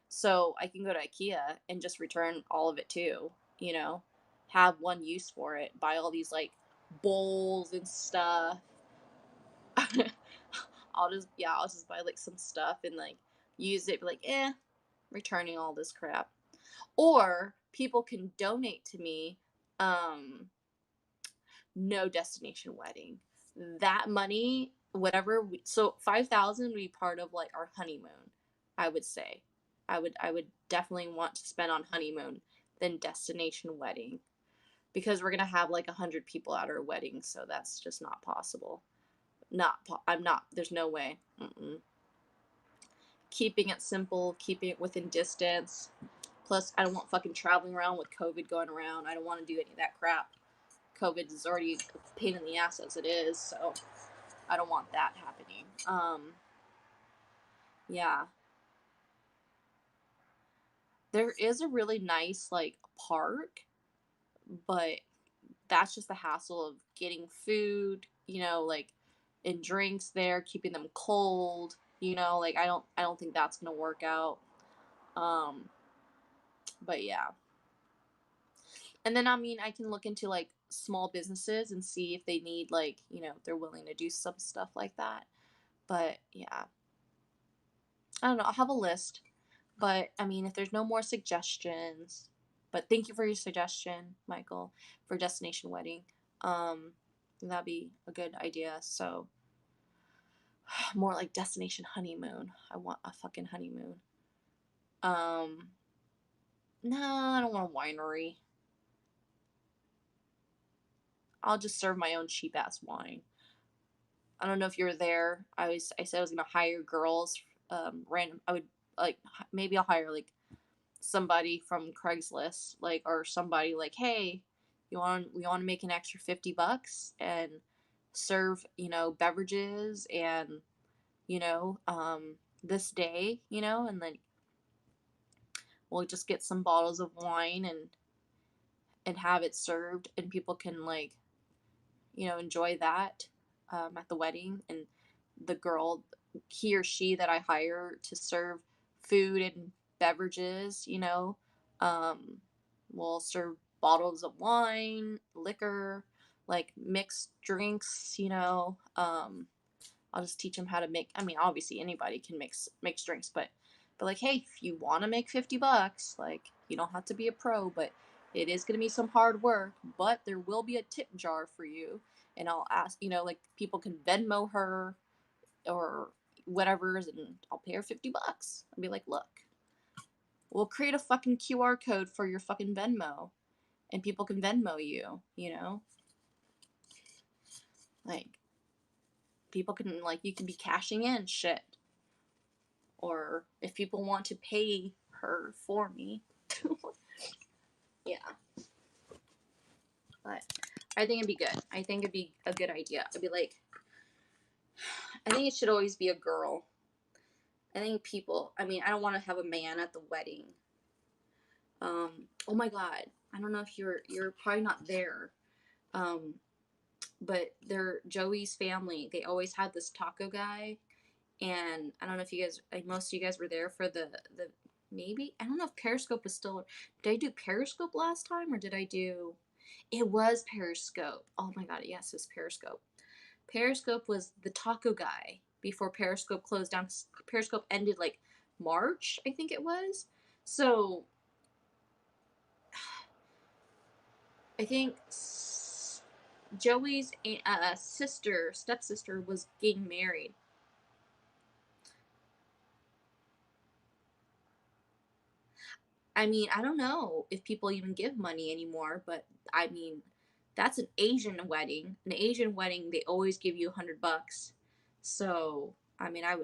So I can go to IKEA and just return all of it too, you know, have one use for it, buy all these, like, bowls and stuff. I'll just buy like some stuff and like use it, be like, returning all this crap. Or people can donate to me, um, no destination wedding. That money, whatever so 5,000 would be part of like our honeymoon, I would say. I would definitely want to spend on honeymoon than destination wedding. Because we're gonna have like 100 people at our wedding, so that's just not possible. I'm not. There's no way. Mm-mm. Keeping it simple, keeping it within distance. Plus, I don't want fucking traveling around with COVID going around. I don't want to do any of that crap. COVID is already a pain in the ass as it is, so I don't want that happening. Yeah. There is a really nice like park, but that's just the hassle of getting food, like and drinks there, keeping them cold, like I don't think that's gonna work out. Um, but yeah. And then I mean I can look into like small businesses and see if they need like, if they're willing to do some stuff like that. But yeah. I don't know, I'll have a list. But I mean if there's no more suggestions, but thank you for your suggestion, Michael, for destination wedding. Um that'd be a good idea. So more like destination honeymoon. I want a fucking honeymoon. Um no, I don't want a winery. I'll just serve my own cheap ass wine. I don't know if you were there. I said I was gonna hire girls, random. I would like maybe I'll hire like somebody from Craigslist, like or somebody like, hey, we want to make an extra $50 and serve beverages and this day and then we'll just get some bottles of wine and have it served, and people can like, enjoy that at the wedding. And the girl, he or she that I hire to serve food and beverages, um, will serve bottles of wine, liquor, like mixed drinks. I'll just teach them how to make. I mean, obviously anybody can mix drinks, but like, hey, if you want to make $50, like you don't have to be a pro, but it is gonna be some hard work. But there will be a tip jar for you, and I'll ask, like people can Venmo her or whatever, and I'll pay her $50. I'll be like, look, we'll create a fucking QR code for your fucking Venmo, and people can Venmo you. Like people can like you can be cashing in shit. Or if people want to pay her for me. Yeah. But I think it'd be good. I think it'd be a good idea. I'd be like, I think it should always be a girl. I think people, I mean, I don't want to have a man at the wedding. Oh my God. I don't know if you're probably not there. But they're Joey's family. They always had this taco guy. And I don't know if you guys, like most of you guys were there for the maybe, I don't know if Periscope was still, did I do Periscope last time or did I do, it was Periscope. Oh my God, yes, it was Periscope. Periscope was the taco guy before Periscope closed down. Periscope ended like March, I think it was. So I think Joey's stepsister was getting married. I mean, I don't know if people even give money anymore, but I mean, that's an Asian wedding. An Asian wedding, they always give you $100. So, I mean, that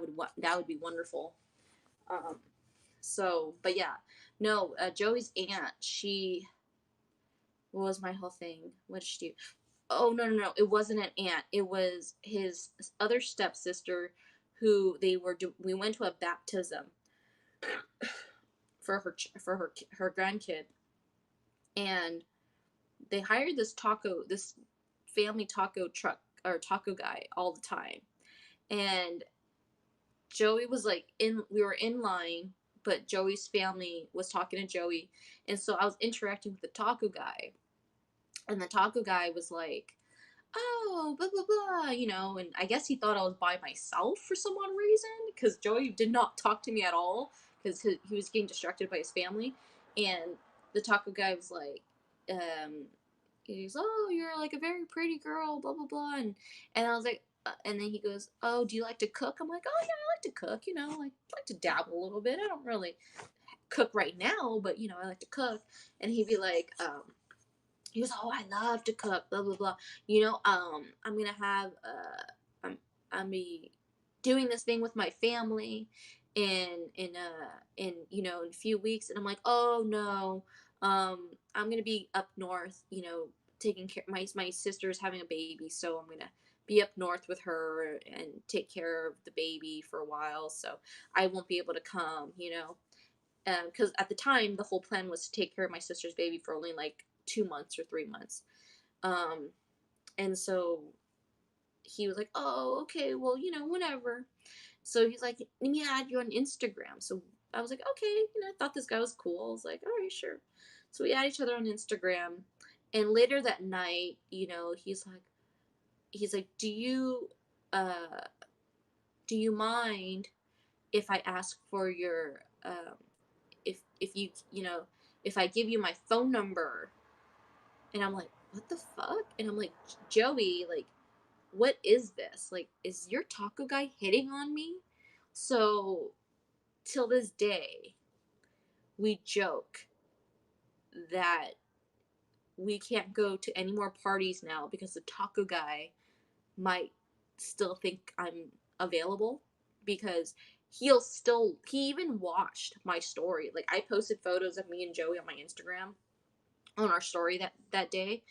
would be wonderful. Um, but yeah, no, Joey's aunt, what was my whole thing? What did she do? Oh, no, no, no. It wasn't an aunt. It was his other stepsister who we went to a baptism for her grandkid, and they hired this family taco truck or taco guy all the time. And Joey was like we were in line, but Joey's family was talking to Joey, and so I was interacting with the taco guy, and the taco guy was like, oh, blah blah blah, and I guess he thought I was by myself for some odd reason, because Joey did not talk to me at all, because he was getting distracted by his family. And the taco guy was like, he's, oh, you're like a very pretty girl, blah blah blah, and I was like, and then he goes, oh, do you like to cook? I'm like, oh yeah, I like to cook, like to dabble a little bit. I don't really cook right now, but I like to cook. And he'd be like, he goes, oh, I love to cook, blah blah blah. I'm gonna have I'm be doing this thing with my family in a few weeks. And I'm like, oh no, I'm gonna be up north, taking care. My sister's having a baby, so I'm gonna be up north with her and take care of the baby for a while. So I won't be able to come, because at the time the whole plan was to take care of my sister's baby for only like 2 months or 3 months. Um, and so he was like, oh, okay, well, whatever. So he's like, let me add you on Instagram. So I was like, okay, I thought this guy was cool. I was like, all right, sure. So we add each other on Instagram. And later that night, he's like, do you mind if I ask for your, if you, if I give you my phone number? And I'm like, what the fuck? And I'm like, Joey, like, what is this? Like, is your taco guy hitting on me? So, till this day, we joke that we can't go to any more parties now because the taco guy might still think I'm available, because he even watched my story. Like, I posted photos of me and Joey on my Instagram on our story that day,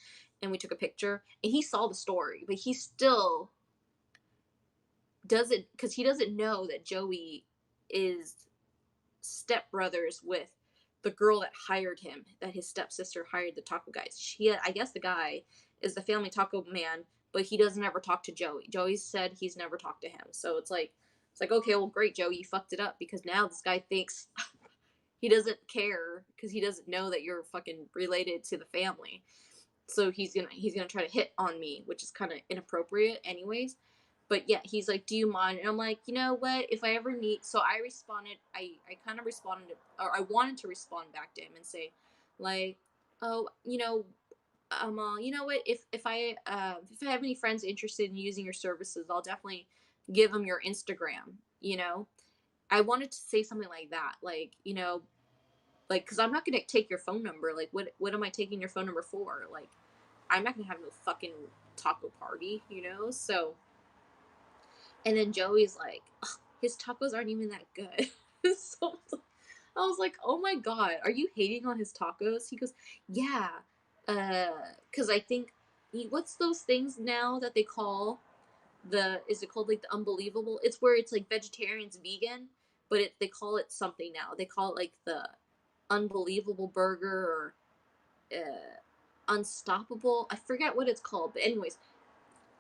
and we took a picture, and he saw the story, but he still doesn't, because he doesn't know that Joey is stepbrothers with the girl that hired him, that his stepsister hired the taco guys. I guess the guy is the family taco man, but he doesn't ever talk to Joey. Joey said he's never talked to him. So it's like, okay, well, great, Joey, you fucked it up because now this guy thinks he doesn't care because he doesn't know that you're fucking related to the family. So he's gonna try to hit on me, which is kind of inappropriate, anyways. But yeah, he's like, "Do you mind?" And I'm like, "You know what? If I ever need," so I responded. I kind of responded, or I wanted to respond back to him and say, like, "Oh, you know what? If I have any friends interested in using your services, I'll definitely give them your Instagram." I wanted to say something like that, like, like, because I'm not gonna take your phone number. Like, what am I taking your phone number for? Like, I'm not gonna have no fucking taco party. So, and then Joey's like, "Ugh, his tacos aren't even that good." So I was like, oh my god, are you hating on his tacos? He goes, yeah, because I think what's those things now that they call is it called like the unbelievable? It's where it's like vegetarians vegan, but they call it something now. They call it like the unbelievable burger or unstoppable. I forget what it's called, but anyways,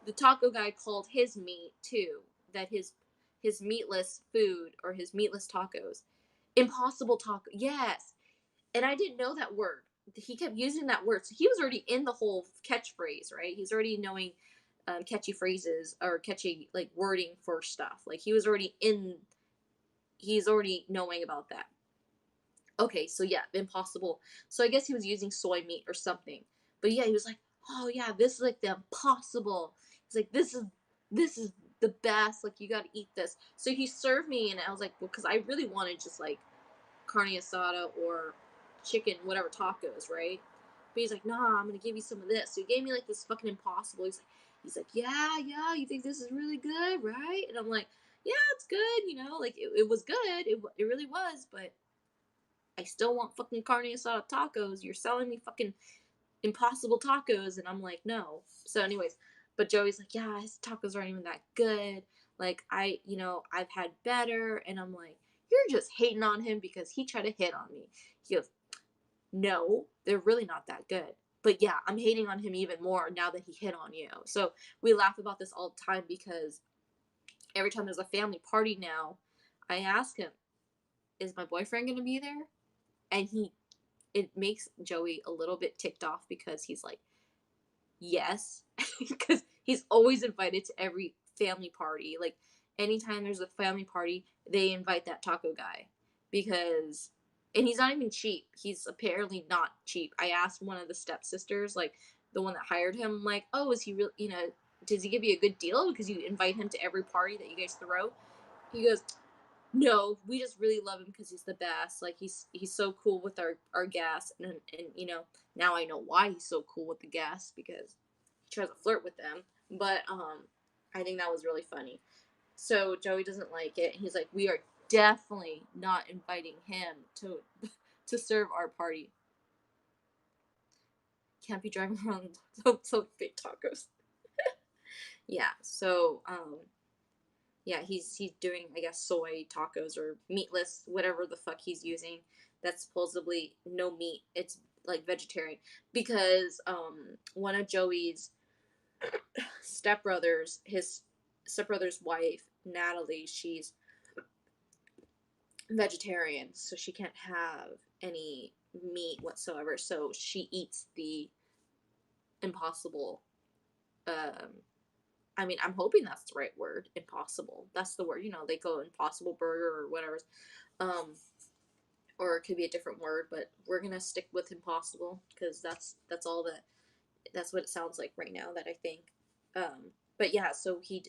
the taco guy called his meat too, that his meatless food or his meatless tacos, impossible taco. Yes, and I didn't know that word. He kept using that word, so he was already in the whole catchphrase, right? He's already knowing catchy phrases or catchy like wording for stuff. Like he was already in. He's already knowing about that. Okay, so yeah, impossible. So I guess he was using soy meat or something. But yeah, he was like, "Oh yeah, this is like the impossible." He's like, "This is the best. Like you got to eat this." So he served me, and I was like, "Well, because I really wanted just like carne asada or chicken, whatever tacos, right?" But he's like, "Nah, I'm gonna give you some of this." So he gave me like this fucking impossible. He's like, "Yeah, yeah, you think this is really good, right?" And I'm like, "Yeah, it's good. Like it was good. It really was, but." I still want fucking carne asada tacos. You're selling me fucking impossible tacos. And I'm like, no. So, anyways, but Joey's like, yeah, his tacos aren't even that good. Like, I've had better. And I'm like, you're just hating on him because he tried to hit on me. He goes, no, they're really not that good. But yeah, I'm hating on him even more now that he hit on you. So we laugh about this all the time because every time there's a family party now, I ask him, is my boyfriend going to be there? And it makes Joey a little bit ticked off because he's like, yes, because he's always invited to every family party. Like anytime there's a family party, they invite that taco guy because, and he's not even cheap. He's apparently not cheap. I asked one of the stepsisters, like the one that hired him, like, oh, is he really, does he give you a good deal because you invite him to every party that you guys throw? He goes, no, we just really love him because he's the best. Like he's so cool with our gas, and now I know why he's so cool with the gas because he tries to flirt with them. But I think that was really funny. So Joey doesn't like it. He's like, we are definitely not inviting him to to serve our party. Can't be driving around so fake tacos. Yeah. So yeah, he's doing, I guess, soy tacos or meatless, whatever the fuck he's using. That's supposedly no meat. It's like vegetarian because one of Joey's stepbrothers, his stepbrother's wife, Natalie, she's vegetarian, so she can't have any meat whatsoever. So she eats the impossible. Um, I mean, I'm hoping that's the right word. Impossible. That's the word. They go impossible burger or whatever. Um, or it could be a different word, but we're gonna stick with impossible because that's what it sounds like right now that I think. But yeah, so he's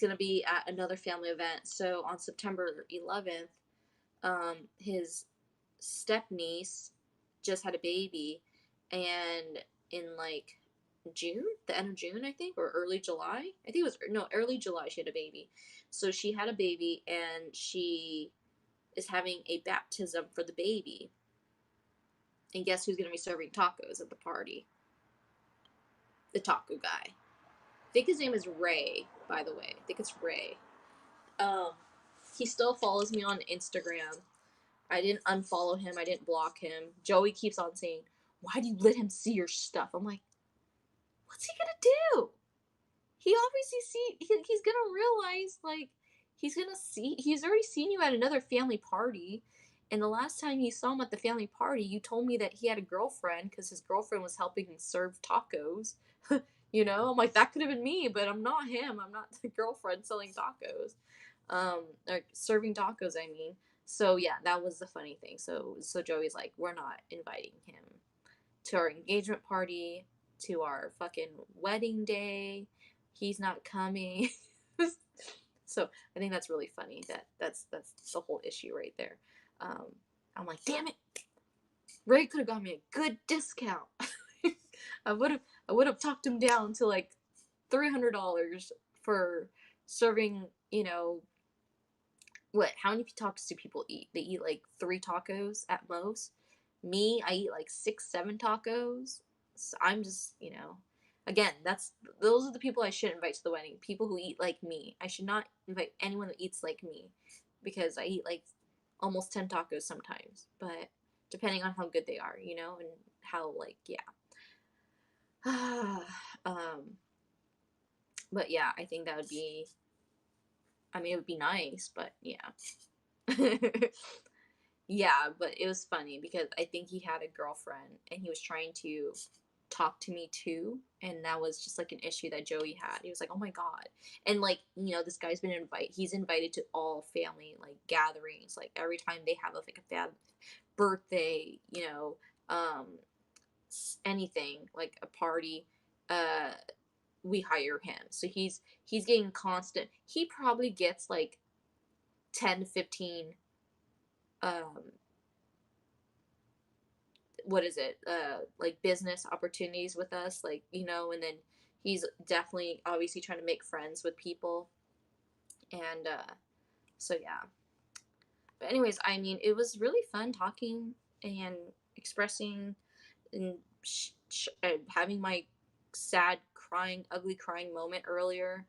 gonna be at another family event. So on September 11th, his step niece just had a baby, and in like June, the end of June, I think, or early July. I think it was no early July. She had a baby, so she had a baby, and she is having a baptism for the baby. And guess who's going to be serving tacos at the party? The taco guy. I think his name is Ray, by the way. I think it's Ray. Um, He still follows me on Instagram. I didn't unfollow him. I didn't block him. Joey keeps on saying, "Why do you let him see your stuff?" I'm like, "What's he gonna do? He obviously he's gonna realize like he's already seen you at another family party, and the last time you saw him at the family party, you told me that he had a girlfriend because his girlfriend was helping him serve tacos." You know, I'm like, that could have been me, but I'm not him. I'm not the girlfriend selling tacos, or serving tacos. I mean, so yeah, that was the funny thing. So Joey's like, we're not inviting him to our engagement party, to our fucking wedding day. He's not coming. So I think that's really funny. That's the whole issue right there. Um, I'm like, damn it, Ray could have got me a good discount. I would have talked him down to like $300 for serving. You know what? How many tacos do people eat? They eat like 3 tacos at most. Me, I eat like 6, 7 tacos. So I'm just, again, those are the people I should invite to the wedding. People who eat like me. I should not invite anyone who eats like me, because I eat like almost 10 tacos sometimes. But depending on how good they are, and how like um, but yeah, I think that would be. I mean, it would be nice, but yeah. Yeah, but it was funny because I think he had a girlfriend and he was trying to talk to me too, and that was just like an issue that Joey had. He was like, "Oh my god." And like, this guy's been he's invited to all family like gatherings, like every time they have like a birthday, um anything, like a party, uh we hire him. So he's getting constant. He probably gets like 10 to 15 um what is it, like business opportunities with us, like, and then he's definitely obviously trying to make friends with people. And so yeah, but anyways, I mean, it was really fun talking and expressing and having my sad crying ugly crying moment earlier,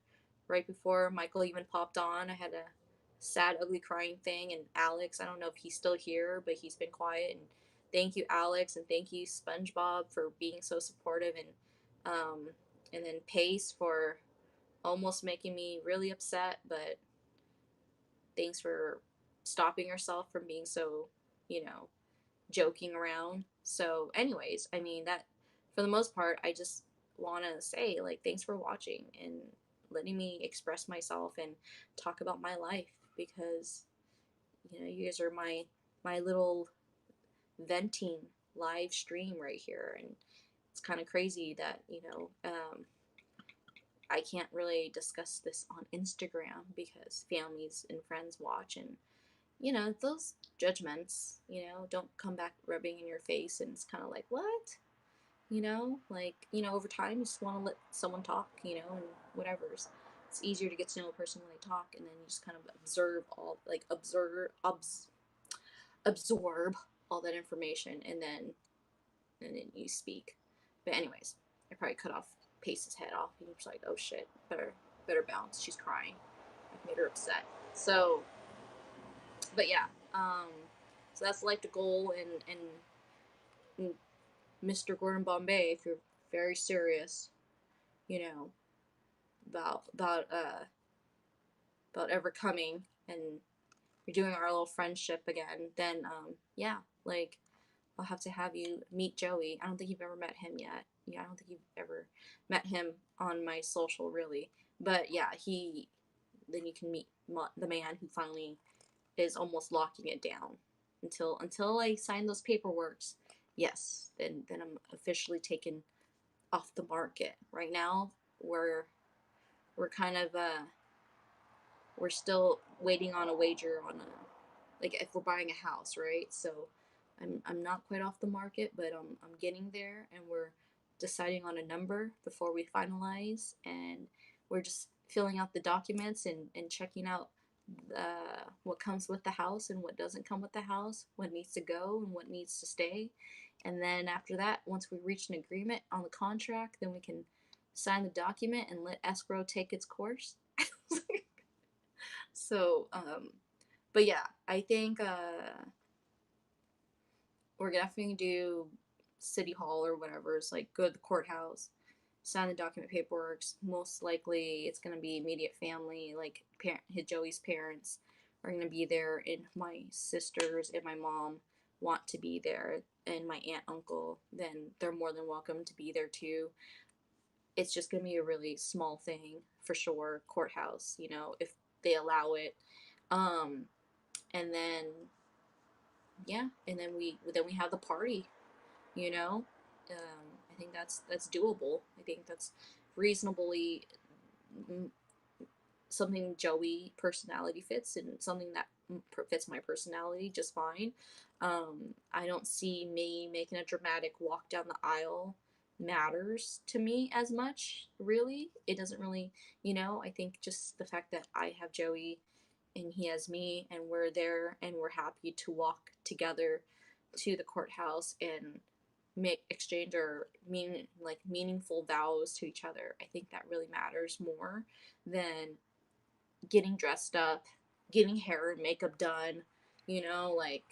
right before Michael even popped on. I had a sad ugly crying thing, and Alex, I don't know if he's still here, but he's been quiet. And thank you, Alex, and thank you, SpongeBob, for being so supportive. And then Pace for almost making me really upset, but thanks for stopping yourself from being so, you know joking around. So, anyways, I mean, that for the most part, I just want to say, like, thanks for watching and letting me express myself and talk about my life, because, you guys are my little venting live stream right here. And it's kind of crazy that, I can't really discuss this on Instagram because families and friends watch, and those judgments, don't come back rubbing in your face. And it's kind of like, what? Like, over time, you just want to let someone talk, and whatever's. It's easier to get to know a person when they talk, and then you just kind of absorb all that information, and then you speak. But anyways, I probably cut off Pace's head off. He was like, oh shit, better bounce. She's crying. I've made her upset. So, but yeah, so that's like the goal. And Mr. Gordon Bombay, if you're very serious, you know, about ever coming and you're doing our little friendship again, then yeah, like, I'll have to have you meet Joey. I don't think you've ever met him yet. Yeah, I don't think you've ever met him on my social, really. But yeah, then you can meet the man who finally is almost locking it down. Until I sign those paperworks, yes, then I'm officially taken off the market. Right now, we're kind of we're still waiting on a wager on like, if we're buying a house, right? So I'm not quite off the market, but I'm getting there, and we're deciding on a number before we finalize, and we're just filling out the documents and checking out what comes with the house and what doesn't come with the house, what needs to go and what needs to stay. And then after that, once we reach an agreement on the contract, then we can sign the document and let escrow take its course. So But yeah, I think we're definitely gonna do city hall or whatever. It's like go to the courthouse, sign the document paperwork. Most likely, it's gonna be immediate family, like his Joey's parents are gonna be there, and my sisters and my mom want to be there, and my aunt uncle. Then they're more than welcome to be there too. It's just gonna be a really small thing for sure. Courthouse, if they allow it. Um, and then yeah, and then we have the party. You know, I think that's doable. I think that's reasonably mm, something Joey personality fits and something that fits my personality just fine. I don't see me making a dramatic walk down the aisle matters to me as much, really. It doesn't really, I think just the fact that I have Joey and he has me and we're there and we're happy to walk together to the courthouse and make exchange or meaningful vows to each other. I think that really matters more than getting dressed up, getting hair and makeup done, like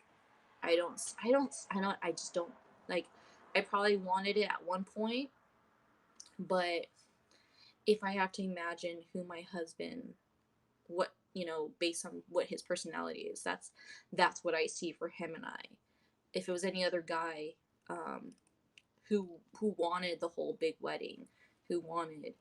I just don't like I probably wanted it at one point, but if I have to imagine who my husband what based on what his personality is, that's what I see for him and I. If it was any other guy um who wanted the whole big wedding, who wanted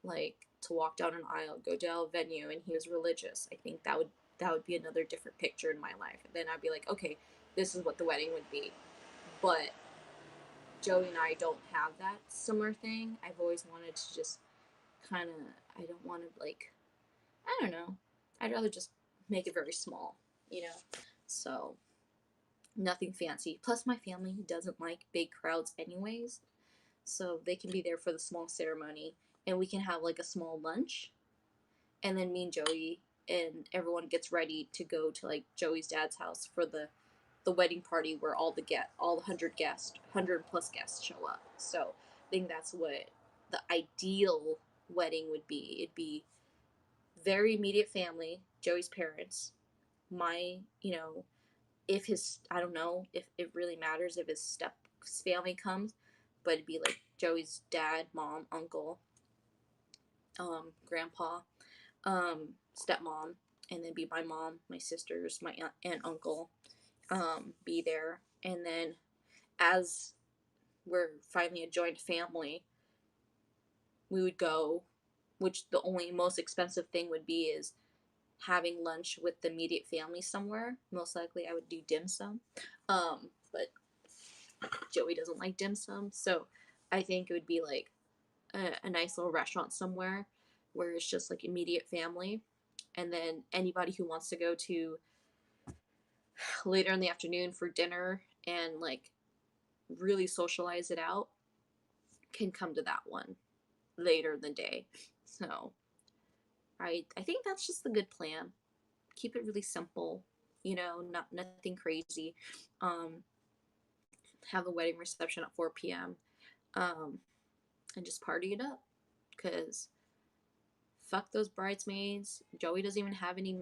like to walk down an aisle, go to a venue, and he was religious, I think that would be another different picture in my life. And then I'd be like, okay, this is what the wedding would be. But Joey and I don't have that similar thing. I've always wanted to just kind of, I don't want to I don't know. I'd rather just make it very small. So nothing fancy. Plus, my family doesn't like big crowds, anyways. So they can be there for the small ceremony, and we can have like a small lunch, and then me and Joey and everyone gets ready to go to like Joey's dad's house for the wedding party where all the 100 plus guests show up. So I think that's what the ideal wedding would be. It'd be very immediate family, Joey's parents, my, if his, I don't know if it really matters if his step family comes, but it'd be like Joey's dad, mom, uncle, grandpa, stepmom, and then be my mom, my sisters, my aunt, uncle, be there. And then as we're finally a joint family, we would go, which the only most expensive thing would be is having lunch with the immediate family somewhere. Most likely I would do dim sum. But Joey doesn't like dim sum. So I think it would be like a nice little restaurant somewhere where it's just like immediate family. And then anybody who wants to go to later in the afternoon for dinner and like really socialize it out can come to that one later in the day. So I think that's just a good plan. Keep it really simple, not nothing crazy. Um, have the wedding reception at 4 p.m. Um, and just party it up. Cause fuck those bridesmaids. Joey doesn't even have any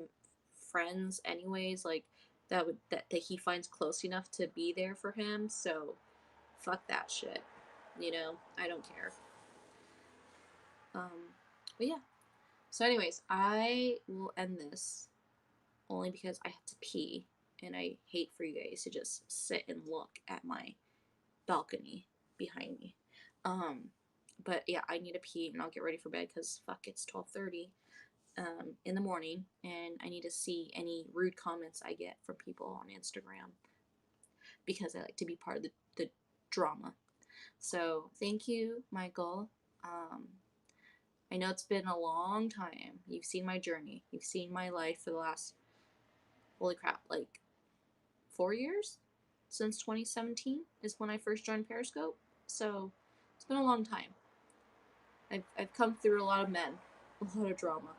friends anyways, like that he finds close enough to be there for him. So fuck that shit. I don't care. But yeah. So anyways, I will end this only because I have to pee and I hate for you guys to just sit and look at my balcony behind me. Um but yeah, I need to pee and I'll get ready for bed because fuck, it's 12:30 in the morning, and I need to see any rude comments I get from people on Instagram because I like to be part of the drama. So thank you, Michael. Um, I know it's been a long time. You've seen my journey. You've seen my life for the last, holy crap, like 4 years? Since 2017 is when I first joined Periscope. So it's been a long time. I've come through a lot of men, a lot of drama.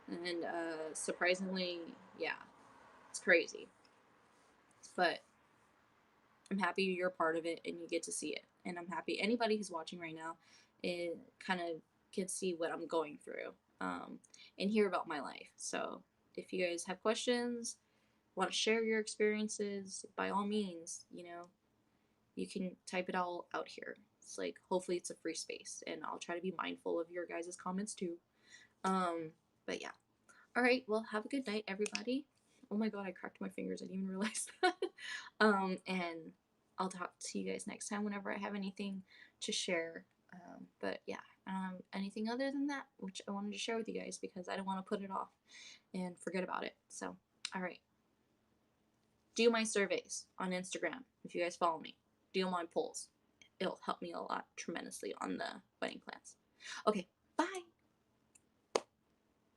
And surprisingly, yeah, it's crazy. But I'm happy you're a part of it and you get to see it. And I'm happy anybody who's watching right now, it kind of can see what I'm going through and hear about my life. So if you guys have questions, want to share your experiences, by all means, you can type it all out here. It's like, hopefully it's a free space, and I'll try to be mindful of your guys' comments too. But yeah. All right, well, have a good night, everybody. Oh my god, I cracked my fingers. I didn't even realize that. And I'll talk to you guys next time whenever I have anything to share. But yeah, anything other than that, which I wanted to share with you guys because I don't want to put it off and forget about it. So, all right. Do my surveys on Instagram if you guys follow me. Do my polls. It'll help me a lot tremendously on the wedding plans. Okay,